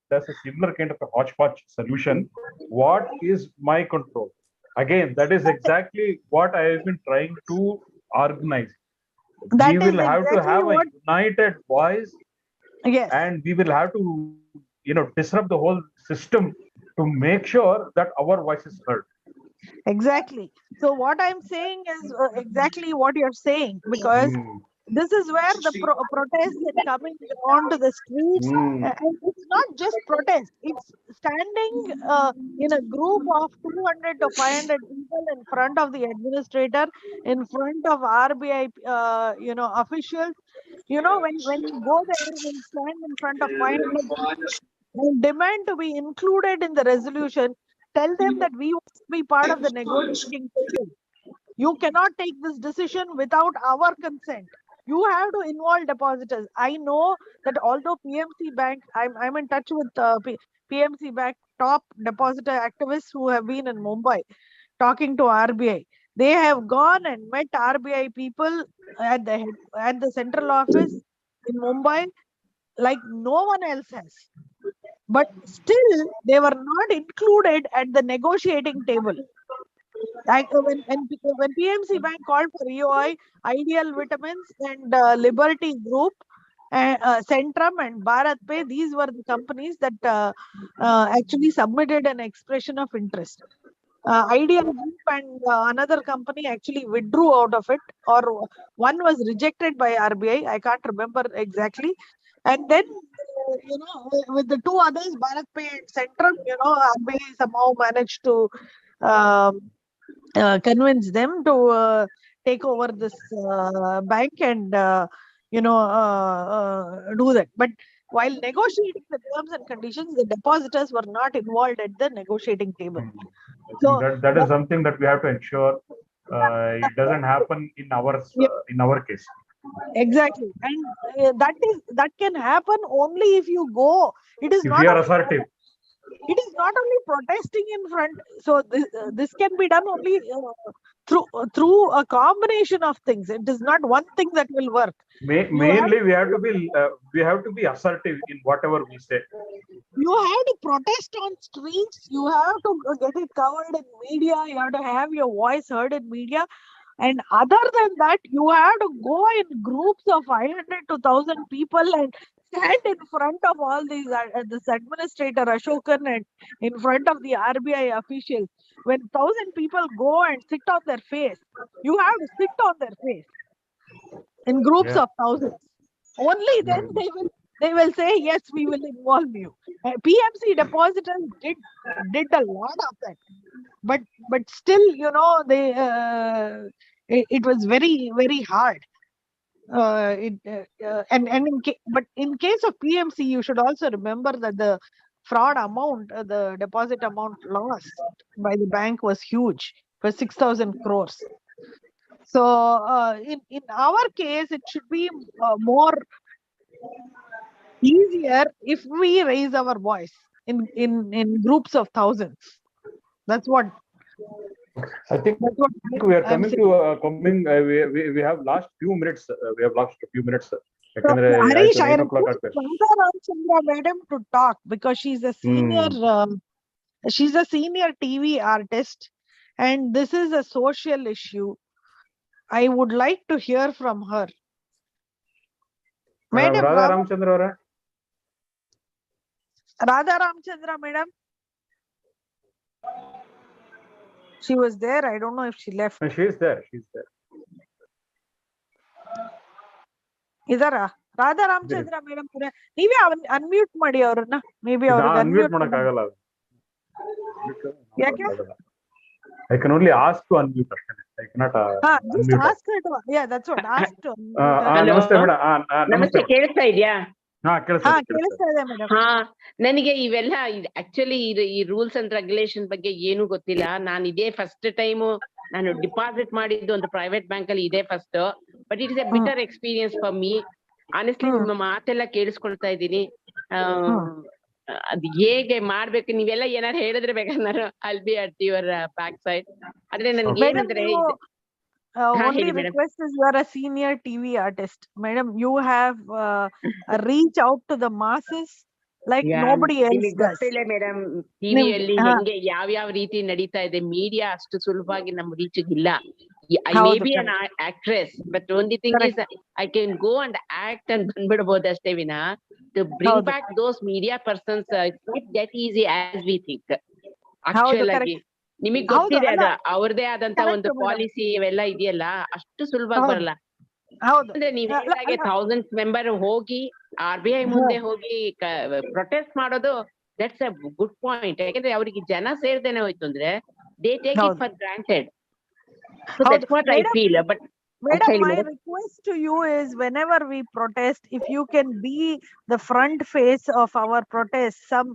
does a similar kind of a hodgepodge solution, what is my control? Again, that is exactly what I have been trying to organize. We will have to have a united voice, yes, and we will have to disrupt the whole system to make sure that our voice is heard. exactly. So what I'm saying is exactly what you're saying, because this is where the protests and coming onto the streets, and it's not just protest, it's standing in a group of 200 to 500 people in front of the administrator, in front of RBI officials. When you go there and stand in front of 500 people and demand to be included in the resolution, tell them that we want to be part of the negotiating table. You cannot take this decision without our consent. You have to involve depositors. I know that although PMC Bank, I'm in touch with PMC Bank top depositor activists who have been in Mumbai talking to RBI. They have gone and met RBI people at the central office in Mumbai like no one else has. But still, they were not included at the negotiating table. When PMC Bank called for EOI, Ideal Vitamins and Liberty Group, Centrum and Bharat Pay, these were the companies that actually submitted an expression of interest. Ideal Group and another company actually withdrew out of it, or one was rejected by RBI. I can't remember exactly. And then, with the two others, Bharat Pay and Centrum, RBI somehow managed to convince them to take over this bank and do that. But while negotiating the terms and conditions, the depositors were not involved at the negotiating table. So that is something that we have to ensure it doesn't happen in our case. Exactly, and that can happen only if you go. It is if not we are assertive. It is not only protesting in front. So this can be done only through a combination of things. It is not one thing that will work. Mainly, we have to be assertive in whatever we say. You have to protest on streets. You have to get it covered in media. You have to have your voice heard in media. And other than that, you have to go in groups of 500 to 1,000 people and stand in front of all these, this administrator Ashokan, and in front of the RBI officials. When 1,000 people go and sit on their face, you have to sit on their face in groups of thousands. Only then they will say, yes, we will involve you. PMC depositors did a lot of that. but still, you know, they it was very, very hard. But in case of PMC, you should also remember that the fraud amount, the deposit amount lost by the bank was huge, for 6,000 crores. So in our case, it should be more easier if we raise our voice in groups of thousands. That's what I think we are I'm coming to saying. we have lost few minutes. We have lost a few minutes. So, ಯಾಕಂದ್ರೆ Harish, I 9 o'clock request ಆಗ್ತದೆ. Chinthana Manthana madam to talk because she's a senior TV artist, and this is a social issue. I would like to hear from her. Madam Radha Ramchandra ಅವರೇ, Radha Ramchandra madam. She was there. I don't know if she left. she is there. ಇದರ Radha Ramachandra madam ನೀವೇ unmute ಮಾಡಿ ಅವ್ರನ್ನ. Maybe ಅವ್ರಿಗೆ unmute ಮಾಡಕ್ ಆಗಲ್ಲ. ಯಾಕೆ? I can only ask to unmute ಅಷ್ಟೇ. I cannot just ask her to, yeah, that's what, ask to ನಮಸ್ತೆ ಮೇಡಮ್. ನಮಸ್ತೆ, ಕೇಳಿಸ್ತಾ ಇದೆಯಾ? ಕೇಳಿಸ್ತಾ ಇದೆ ಮೇಡಮ್. ನನಗೆ ಇವೆಲ್ಲ ಆಕ್ಚುಲಿ ಈ ರೂಲ್ಸ್ ಅಂಡ್ ರೆಗ್ಯುಲೇಷನ್ ಬಗ್ಗೆ ಏನು ಗೊತ್ತಿಲ್ಲ. ನಾನು ಇದೇ ಫಸ್ಟ್ ಟೈಮ್ ನಾನು ಡಿಪಾಸಿಟ್ ಮಾಡಿದ್ದು ಒಂದು ಪ್ರೈವೇಟ್ ಬ್ಯಾಂಕ್ ಅಲ್ಲಿ ಇದೇ first. But it is A bitter experience for me. Honestly ನಿಮ್ಮ ಮಾತೆಲ್ಲ ಕೇಳಿಸ್ಕೊಳ್ತಾ ಇದ್ದೀನಿ. ಅದ್ ಹೇಗೆ ಮಾಡ್ಬೇಕು ನೀವೆಲ್ಲ ಏನಾರು ಹೇಳಿದ್ರೆ ಬೇಕಾದ್ರೆ ನಾನು I'll be at your back side. ಆದ್ರೆ ನನ್ಗೆ ಏನಂದ್ರೆ only request is you are a senior TV artist, madam. You have reach out to the masses like nobody else does. ಗೊತ್ತಿಲ್ಲ ಮೇಡಮ್, ಟಿವಿಯಲ್ಲಿ ಹೆಂಗೆ ಯಾವ ರೀತಿ ನಡೀತಾ ಇದೆ. ಮೀಡಿಯಾ ಅಷ್ಟು ಸುಲಭವಾಗಿ ನಮ್ಮ ರೀಚ್ ಇಲ್ಲ. I may be an actress, but only thing is I can go and act and ಬಂದ್ಬಿಡಬಹುದು ಅಷ್ಟೇ ವಿನ to bring back those media persons, it's not that easy as we think. Actually ಆಗಿ ನಿಮಗ್ ಗೊತ್ತಿದೆ ಅದ ಅವ್ರದೇ ಆದಂತ ಒಂದು ಪಾಲಿಸಿ ಇವೆಲ್ಲ ಇದೆಯಲ್ಲ, ಅಷ್ಟು ಸುಲಭ ಬರಲ್ಲ. ಅಂದ್ರೆ ನೀವ್ ಹೇಳಿದಾಗೆ 1000 ಮೆಂಬರ್ ಹೋಗಿ RBI ಮುಂದೆ ಹೋಗಿ ಪ್ರೊಟೆಸ್ಟ್ ಮಾಡೋದು, ದಟ್ಸ್ ಅ ಗುಡ್ ಪಾಯಿಂಟ್. ಯಾಕಂದ್ರೆ ಅವ್ರಿಗೆ ಜನ ಸೇರ್ದೇನೆ ಹೋಯ್ತು ಅಂದ್ರೆ they take it for granted. So that's what I feel. But madam, my request to you is whenever we protest, if you can be the front face of our protest, some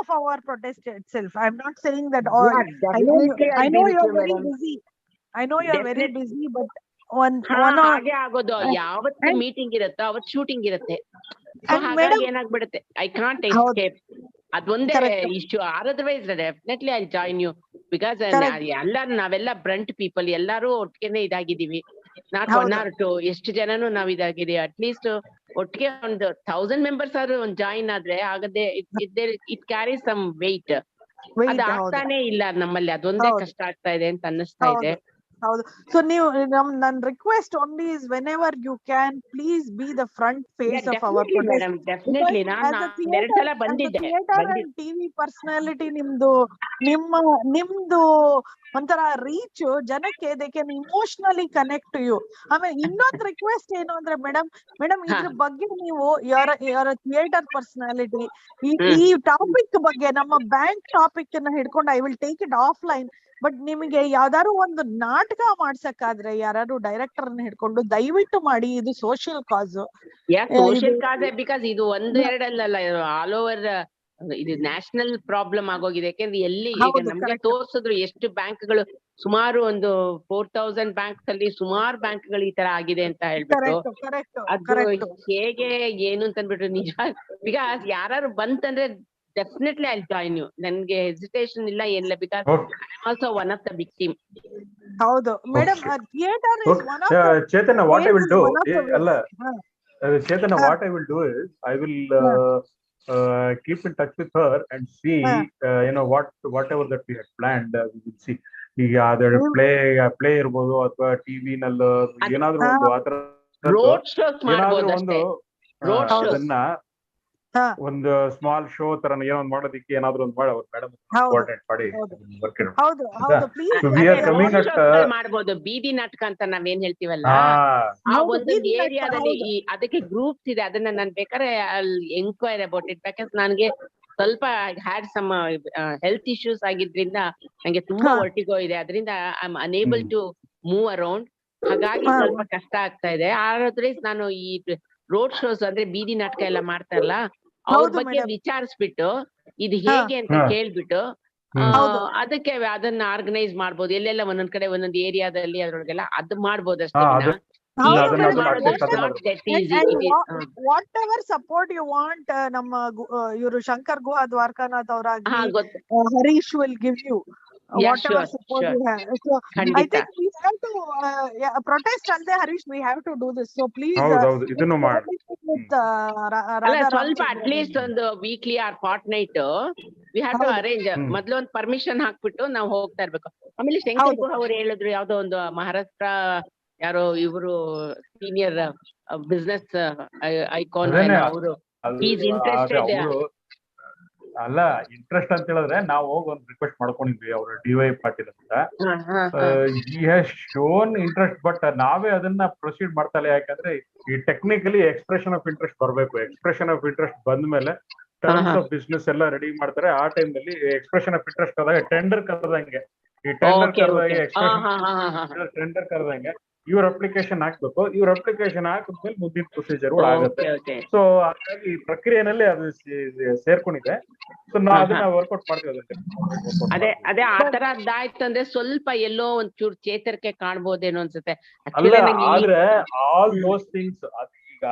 of our protest itself. I'm not saying that all. I know you're very busy. I know you're very busy, but ಹಾಗೆ ಆಗೋದು. ಯಾವತ್ತು meeting ಇರುತ್ತೋ ಅವತ್ತು shooting ಇರುತ್ತೆ. ಹಾಗಾಗಿ ಏನಾಗ್ಬಿಡುತ್ತೆ, I can't escape. ಅದೊಂದೇ issue. Otherwise definitely I join you, because ನಾವೆಲ್ಲ ಬ್ರಂಟ್ ಪೀಪಲ್, ಎಲ್ಲಾರು ಒಟ್ಟಿಗೆನೆ ಇದಾಗಿದ್ದೀವಿ. ನಾಟ್ 1 or 2 ಎಷ್ಟು ಜನನು ನಾವ್ ಇದಾಗಿದ್ದೀವಿ. ಅಟ್ಲೀಸ್ಟ್ ಒಟ್ಟಿಗೆ ಒಂದು 1000 ಮೆಂಬರ್ಸ್ ಆದ್ರೂ ಒಂದು ಜಾಯಿನ್ ಆದ್ರೆ ಆಗದೆ ಇಟ್ ಕ್ಯಾರಿ ಸಮ್ ವೆಯ್ಟ್. ಅದು ಆಗ್ತಾನೆ ಇಲ್ಲ ನಮ್ಮಲ್ಲಿ. ಅದೊಂದೇ ಕಷ್ಟ ಆಗ್ತಾ ಇದೆ ಅಂತ ಅನ್ನಿಸ್ತಾ ಇದೆ. So ನನ್ನ request only is whenever you can, please be the front face of our protest. Madam, definitely. ನಾನು 2 ಸಲ ಬಂದಿದ್ದೆ. TV personality ನಿಮ್ದು ಒಂಥರ ರೀಚ್ ಜನಕ್ಕೆ, they can emotionally connect to you. ಆಮೇಲೆ ಇನ್ನೊಂದು ರಿಕ್ವೆಸ್ಟ್ ಏನು ಅಂದ್ರೆ ಮೇಡಮ್ ಇದ್ರ ಬಗ್ಗೆ ನೀವು ಯಾರ ಥಿಯೇಟರ್ ಪರ್ಸನಾಲಿಟಿ, ಈ ಟಾಪಿಕ್ ಬಗ್ಗೆ, ನಮ್ಮ ಬ್ಯಾಂಕ್ ಟಾಪಿಕ್ ಅನ್ನ ಹಿಡ್ಕೊಂಡು I will take it offline. But ನಿಮಗೆ ಯಾವ್ದಾದ್ರು ಒಂದು ನಾಟಕ ಮಾಡ್ಸಕ್ಕಾದ್ರೆ ಯಾರು ಡೈರೆಕ್ಟರ್ ಅನ್ನ ಹಿಡ್ಕೊಂಡು ದಯವಿಟ್ಟು ಮಾಡಿ. ಇದು social cause. Social cause because ಇದು 1-2 ಅಲ್ಲ, ಆಲ್ ಓವರ್ ಇದು ನ್ಯಾಷನಲ್ ಪ್ರಾಬ್ಲಮ್ ಆಗೋಗಿದೆ. ಯಾಕೆಂದ್ರೆ ಎಲ್ಲಿ ಈಗ ನಮ್ಗೆ ತೋರ್ಸಿದ್ರು ಎಷ್ಟು ಬ್ಯಾಂಕ್ಗಳು, ಸುಮಾರು ಒಂದು 4000 ಬ್ಯಾಂಕ್ಸ್ ಅಲ್ಲಿ ಸುಮಾರು ಬ್ಯಾಂಕ್ಗಳು ಈ ತರ ಆಗಿದೆ ಅಂತ ಹೇಳ್ಬಿಟ್ಟು. ಅದು ಹೇಗೆ ಏನು ಅಂತ ಅಂದ್ಬಿಟ್ರು ನಿಜ. ಬಿಕಾಸ್ ಯಾರು ಬಂತಂದ್ರೆ definitely I'll join you. ನನಗೆ ಹೆಸಿಟೇಷನ್ ಇಲ್ಲ ಏನಿಲ್ಲ, because I am also one of the victim. ಹೌದು madam, theatre is one of the Chinthana, what I will do Chinthana, what I will do is I will keep in touch with her and see whatever that we had planned, we will see. ಈಗ ಅದ್ರ play ಇರ್ಬೋದು ಅಥವಾ TV ನಲ್ಲಿ ಏನಾದ್ರು ಒಂದು ಆತರ ಅದನ್ನ ಒಂದು ಸ್ಮಾಲ್ ಶೋ ತರ ಏನೋ ಮಾಡೋದಕ್ಕೆ ಏನಾದ್ರು ಒಂದು ಮಾಡಿ ಅವ್ರ ಮೇಡಮ್ ಕೋಆರ್ಡಿನೇಟ್ ಮಾಡಿ ಮಾಡ್ಬೋದು. ಬೀದಿ ನಾಟಕ ಅಂತ ನಾವೇನ್ ಹೇಳ್ತೀವಲ್ಲ, ಆ ಒಂದು ಏರಿಯಾದಲ್ಲಿ ಅದಕ್ಕೆ ಗ್ರೂಪ್ಸ್ ಇದೆ. ಅದನ್ನ ನಾನ್ ಬೇಕಾದ್ರೆ ಎಂಕ್ವೈರಿ ಅಬೌಟ್ ಇಟ್. ಯಾಕಂದ್ರೆ ನನ್ಗೆ ಸ್ವಲ್ಪ ಹ್ಯಾಡ್ ಸಮ್ ಹೆಲ್ತ್ ಇಶ್ಯೂಸ್ ಆಗಿದ್ರಿಂದ ನಂಗೆ ತುಂಬಾ ವರ್ಟಿಗೋ ಇದೆ, ಅದರಿಂದ I am unable to move around. ಹಾಗಾಗಿ ಸ್ವಲ್ಪ ಕಷ್ಟ ಆಗ್ತಾ ಇದೆ. ಆದ್ರೆ ನಾನು ಈ ರೋಡ್ ಶೋಸ್ ಅಂದ್ರೆ ಬೀದಿ ನಾಟಕ ಎಲ್ಲ ಮಾಡ್ತಾರಲ್ಲ, ಅವ್ರ ಬಗ್ಗೆ ವಿಚಾರಿಸ್ಬಿಟ್ಟು ಇದು ಹೇಗೆ ಅಂತ ಕೇಳ್ಬಿಟ್ಟು ಅದಕ್ಕೆ ಅದನ್ನ ಆರ್ಗನೈಸ್ ಮಾಡ್ಬೋದು. ಎಲ್ಲೆಲ್ಲ ಒಂದೊಂದ್ ಕಡೆ ಒಂದೊಂದ್ ಏರಿಯಾದಲ್ಲಿ ಅದ್ರೊಳಗೆಲ್ಲ ಅದು ಮಾಡ್ಬೋದು ಅಷ್ಟೇ. Whatever support you want, ನಮ್ಮ ಇವರು ಶಂಕರ್ ಗುಹಾ ದ್ವಾರಕಾನಾಥ್ ಅವರಾಗ್ಲಿ, Harish will give you whatever support you have. So I think we have to protest alde Harish, we have to do this. So please ಇದನ್ನು ಮಾಡಿ ಸ್ವಲ್ಪ at least ಒಂದು weekly or fortnight we have to arrange. ಮೊದಲು ಒಂದು permission ಹಾಕ್ಬಿಟ್ಟು ನಾವು ಹೋಗ್ತಾ ಇರ್ಬೇಕು. ಆಮೇಲೆ ಶಂಕರ್ ಗುಹಾ ಅವ್ರು ಹೇಳಿದ್ರು ಯಾವ್ದೋ ಒಂದು ಮಹಾರಾಷ್ಟ್ರ ಯಾರೋ ಇವರು ಸೀನಿಯರ್ ಬಿಸ್ನೆಸ್ ಐಕಾನ್ ಅವರು ಈಸ್ ಇಂಟ್ರೆಸ್ಟೆಡ್. ಅಲ್ಲ, ಇಂಟ್ರೆಸ್ಟ್ ಅಂತ ಹೇಳಿದ್ರೆ ನಾವು ಹೋಗಿ ಒಂದು ರಿಕ್ವೆಸ್ಟ್ ಮಾಡ್ಕೊಂಡಿದ್ವಿ ಅವ್ರ DY ಪಾಟೀಲ್ ಅಂತ. He has shown interest, but ನಾವೇ ಅದನ್ನ ಪ್ರೊಸೀಡ್ ಮಾಡ್ತಾ ಇಲ್ಲ. ಯಾಕಂದ್ರೆ ಈ ಟೆಕ್ನಿಕಲಿ ಎಕ್ಸ್ಪ್ರೆಷನ್ ಆಫ್ ಇಂಟ್ರೆಸ್ಟ್ ಬರಬೇಕು. ಎಕ್ಸ್ಪ್ರೆಷನ್ ಆಫ್ ಇಂಟ್ರೆಸ್ಟ್ ಬಂದ ಮೇಲೆ ಟರ್ಮ್ಸ್ ಆಫ್ ಬಿಸ್ನೆಸ್ ಎಲ್ಲ ರೆಡಿ ಮಾಡ್ತಾರೆ. ಆ ಟೈಮ್ ನಲ್ಲಿ ಎಕ್ಸ್ಪ್ರೆಷನ್ ಆಫ್ ಇಂಟ್ರೆಸ್ಟ್ ಆದಾಗ ಟೆಂಡರ್ ಕರೆದಂಗೆ, ಈ ಟೆಂಡರ್ ಕರೆದಾಗ ಎಕ್ಸ್ಪ್ರೆಷನ್ ಟೆಂಡರ್ ಕರೆದಂಗೆ ಇವ್ರ ಅಪ್ಲಿಕೇಶನ್ ಹಾಕ್ಬೇಕು. ಇವ್ರ ಅಪ್ಲಿಕೇಶನ್ ಹಾಕಿದ್ಮೇಲೆ ಮುಂದಿನ ಪ್ರೊಸೀಜರ್ ಆಗುತ್ತೆ. ಸೊ ಹಾಗಾಗಿ ಈ ಪ್ರಕ್ರಿಯೆನಲ್ಲಿ ಅದು ಸೇರ್ಕೊಂಡಿದೆ. ಸೊ ನಾವು ಅದನ್ನ ವರ್ಕೌಟ್ ಮಾಡ್ತೀವಿ. ಅದೇ ಆ ತರ ಅದಾಯ್ತು ಅಂದ್ರೆ ಸ್ವಲ್ಪ ಎಲ್ಲೋ ಒಂಚೂರು ಚೇತರಿಕೆ ಕಾಣ್ಬೋದೇನೋ ಅನ್ಸುತ್ತೆ. ಆದ್ರೆ ಆಲ್ ದೋಸ್ ಥಿಂಗ್ಸ್ ಈಗ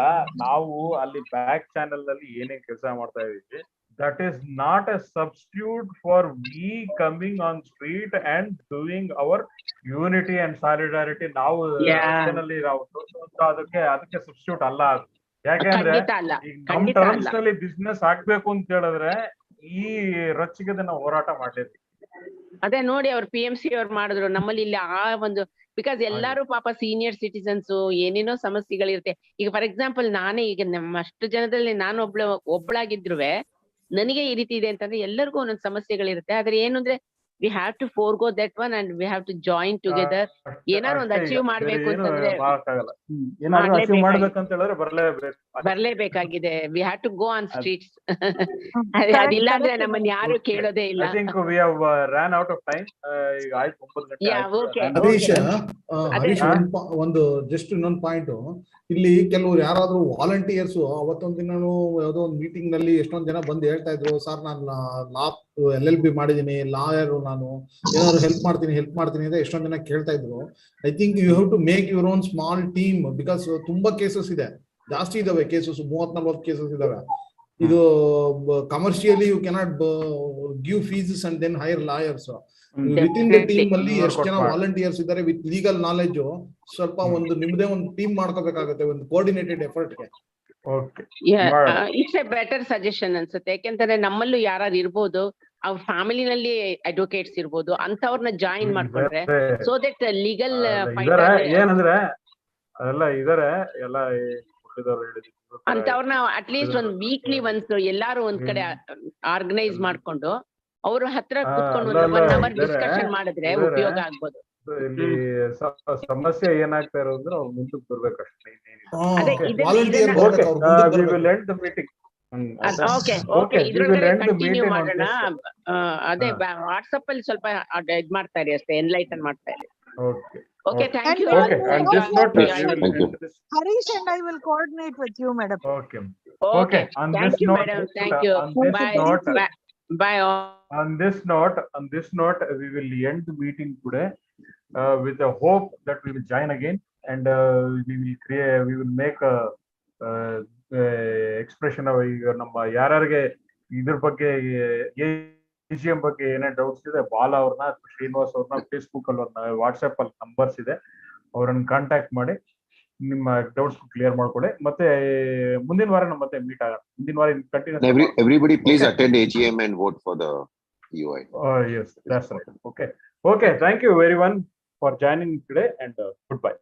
ನಾವು ಅಲ್ಲಿ ಬ್ಯಾಕ್ ಚಾನೆಲ್ ನಲ್ಲಿ ಏನೇನ್ ಕೆಲಸ ಮಾಡ್ತಾ ಇದೀವಿ, that is not a substitute for we coming on street and doing our unity and solidarity. ನಾವು ಅದಕ್ಕೆ ಸಬ್ಸ್ಟಿಟ್ಯೂಟ್ ಅಲ್ಲ. ಯಾಕಂದ್ರೆ ನಮ್ ಟರ್ಮ್ಸ್ ನಲ್ಲಿ ಬಿಸ್ನೆಸ್ ಆಗ್ಬೇಕು ಅಂತ ಹೇಳಿದ್ರೆ ಈ ರೊಚ್ಚಿಗೆ ನಾವು ಹೋರಾಟ ಮಾಡ್ಲೇಬೇಕು. ಅದೇ ನೋಡಿ ಅವ್ರು PMC ಅವ್ರು ಮಾಡಿದ್ರು. ನಮ್ಮಲ್ಲಿ ಇಲ್ಲಿ ಆ ಒಂದು ಬಿಕಾಸ್ ಎಲ್ಲಾರು ಪಾಪ ಸೀನಿಯರ್ ಸಿಟಿಸನ್ಸ್ ಏನೇನೋ ಸಮಸ್ಯೆಗಳಿರುತ್ತೆ. ಈಗ ಫಾರ್ ಎಕ್ಸಾಂಪಲ್ ನಾನೇ ಈಗ ನಮ್ಮಷ್ಟು ಜನದಲ್ಲಿ ನಾನು ಒಬ್ಳಾಗಿದ್ರುವೆ ನನಗೆ ಈ ರೀತಿ ಇದೆ ಅಂತಂದ್ರೆ ಎಲ್ಲರಿಗೂ ಒಂದೊಂದು ಸಮಸ್ಯೆಗಳಿರುತ್ತೆ. ಆದ್ರೆ ಏನು ಅಂದ್ರೆ we have to forgo that one and we have to join together. ಏನಾದ್ರು ಒಂದು ಅಚೀವ್ ಮಾಡ್ಬೇಕು ಅಂತಂದ್ರೆ ಬರ್ಲೇಬೇಕಾಗಿದೆ. We have to go on streets. ಅದಿಲ್ಲ ಅಂದ್ರೆ ನಮ್ಮನ್ನ ಯಾರು ಕೇಳೋದೇ ಇಲ್ಲ. ಹರೀಶ್, ಒಂದು ಜಸ್ಟ್ ಇನ್ನೊಂದು ಪಾಯಿಂಟ್, ಇಲ್ಲಿ ಕೆಲವರು ಯಾರಾದ್ರೂ ವಾಲಂಟಿಯರ್ಸ್ ಅವತ್ತೊಂದ್ ದಿನ ಯಾವ್ದೋ ಒಂದು ಮೀಟಿಂಗ್ ನಲ್ಲಿ ಎಷ್ಟೊಂದ್ ಜನ ಬಂದು ಹೇಳ್ತಾ ಇದ್ರು, ಸರ್ ನಾನು ಲಾ LLB ಮಾಡಿದೀನಿ, ಲಾಯರ್, ನಾನು ಏನಾದ್ರು ಹೆಲ್ಪ್ ಮಾಡ್ತೀನಿ ಅಂತ ಎಷ್ಟೊಂದ್ ಜನ ಕೇಳ್ತಾ ಇದ್ರು. I think you have to make your own small team, because ತುಂಬಾ ಕೇಸಸ್ ಇದೆ, ಜಾಸ್ತಿ ಇದಾವೆ ಕೇಸಸ್, 30-40 ಕೇಸಸ್ ಇದಾವೆ. ಇದು commercially you cannot give fees and then hire lawyers. Within the team ಅಲ್ಲಿ ಎಷ್ಟು ಜನ ವಾಲಂಟಿಯರ್ಸ್ ಇದ್ದಾರೆ ವಿತ್ ಲೀಗಲ್ ನಾಲೆಜ್, ಸ್ವಲ್ಪ ಒಂದು ನಿಮ್ದೇ ಒಂದು ಟೀಮ್ ಮಾಡ್ಕೋಬೇಕಾಗುತ್ತೆ, ಒಂದು ಕೋಆರ್ಡಿನೇಟೆಡ್ ಎಫರ್ಟ್ಗೆ. ಇಟ್ಸ್ ಎ ಬೆಟರ್ ಸಜೆಷನ್ ಅನ್ಸುತ್ತೆ. ಯಾಕೆಂತಂದ್ರೆ ನಮ್ಮಲ್ಲೂ ಯಾರು ಇರ್ಬೋದು, ಅವ್ರ ಫ್ಯಾಮಿಲಿನಲ್ಲಿ ಅಡ್ವೊಕೇಟ್ಸ್ ಇರ್ಬೋದು, ಅಂತವ್ರನ್ನ ಜಾಯಿನ್ ಮಾಡ್ಕೊಂಡ್ರೆ ಸೊ ದಟ್ ಲೀಗಲ್ ಏನಂದ್ರೆ ಅದೆಲ್ಲ ಇದಾರೆ ಎಲ್ಲ ಅಂತವ್ರನ್ನ ಅಟ್ಲೀಸ್ಟ್ ಒಂದು ವೀಕ್ಲಿ ಒನ್ಸ್ ಎಲ್ಲಾರು ಒಂದ್ ಕಡೆ ಆರ್ಗನೈಸ್ ಮಾಡ್ಕೊಂಡು ಅವ್ರ ಹತ್ರ ಕುತ್ಕೊಂಡು 1 hour ಡಿಸ್ಕಷನ್ ಮಾಡಿದ್ರೆ ಉಪಯೋಗ ಆಗ್ಬೋದು. ಇಲ್ಲಿ ಸಮಸ್ಯೆ ಏನಾಗ್ತಾ ಇರೋದ್ರೆ ಅವ್ರು ಮುಂದಕ್ಕೆ ಬರ್ಬೇಕಷ್ಟೇ. ಕಂಟಿನ್ಯೂ ಮಾಡೋಣ. ಅದೇ ವಾಟ್ಸ್ಆಪ್ ಅಲ್ಲಿ ಸ್ವಲ್ಪ ಇದ್ ಮಾಡ್ತಾ ಇರಿ ಅಷ್ಟೇ, ಎನ್ಲೈಟನ್ ಮಾಡ್ತಾ ಇರಿ. Okay, thank you. And this note, Harish and I will coordinate with you, madam. Okay. Thank you, madam. Thank you. Bye. Bye. On this note, we will end the meeting today with a hope that we will join again and we will make a expression of ನಮ್ಮ ಯಾರ್ಯಾರಿಗೆ ಇದ್ರ ಬಗ್ಗೆ AGM ಬಗ್ಗೆ ಏನೇ doubts ಇದೆ, ಬಾಲ ಅವ್ರನ್ನ, ಶ್ರೀನಿವಾಸ್ ಅವ್ರನ್ನ, ಫೇಸ್ಬುಕ್ ಅಲ್ಲಿ ಅವ್ರನ್ನ, ವಾಟ್ಸ್ಆಪ್ ಅಲ್ಲಿ ನಂಬರ್ಸ್ ಇದೆ, ಅವ್ರನ್ನ ಕಾಂಟ್ಯಾಕ್ಟ್ ಮಾಡಿ ನಿಮ್ಮ ಡೌಟ್ಸ್ ಕ್ಲಿಯರ್ ಮಾಡ್ಕೊಳ್ಳಿ. ಮತ್ತೆ ಮುಂದಿನ ವಾರ ನಮ್ಮ ಮತ್ತೆ ಮೀಟ್ ಆಗೋಣ. ಮುಂದಿನ ವಾರ continue. Everybody please attend AGM and vote for the UI. Yes, that's right. Okay. Thank you everyone for joining today and goodbye.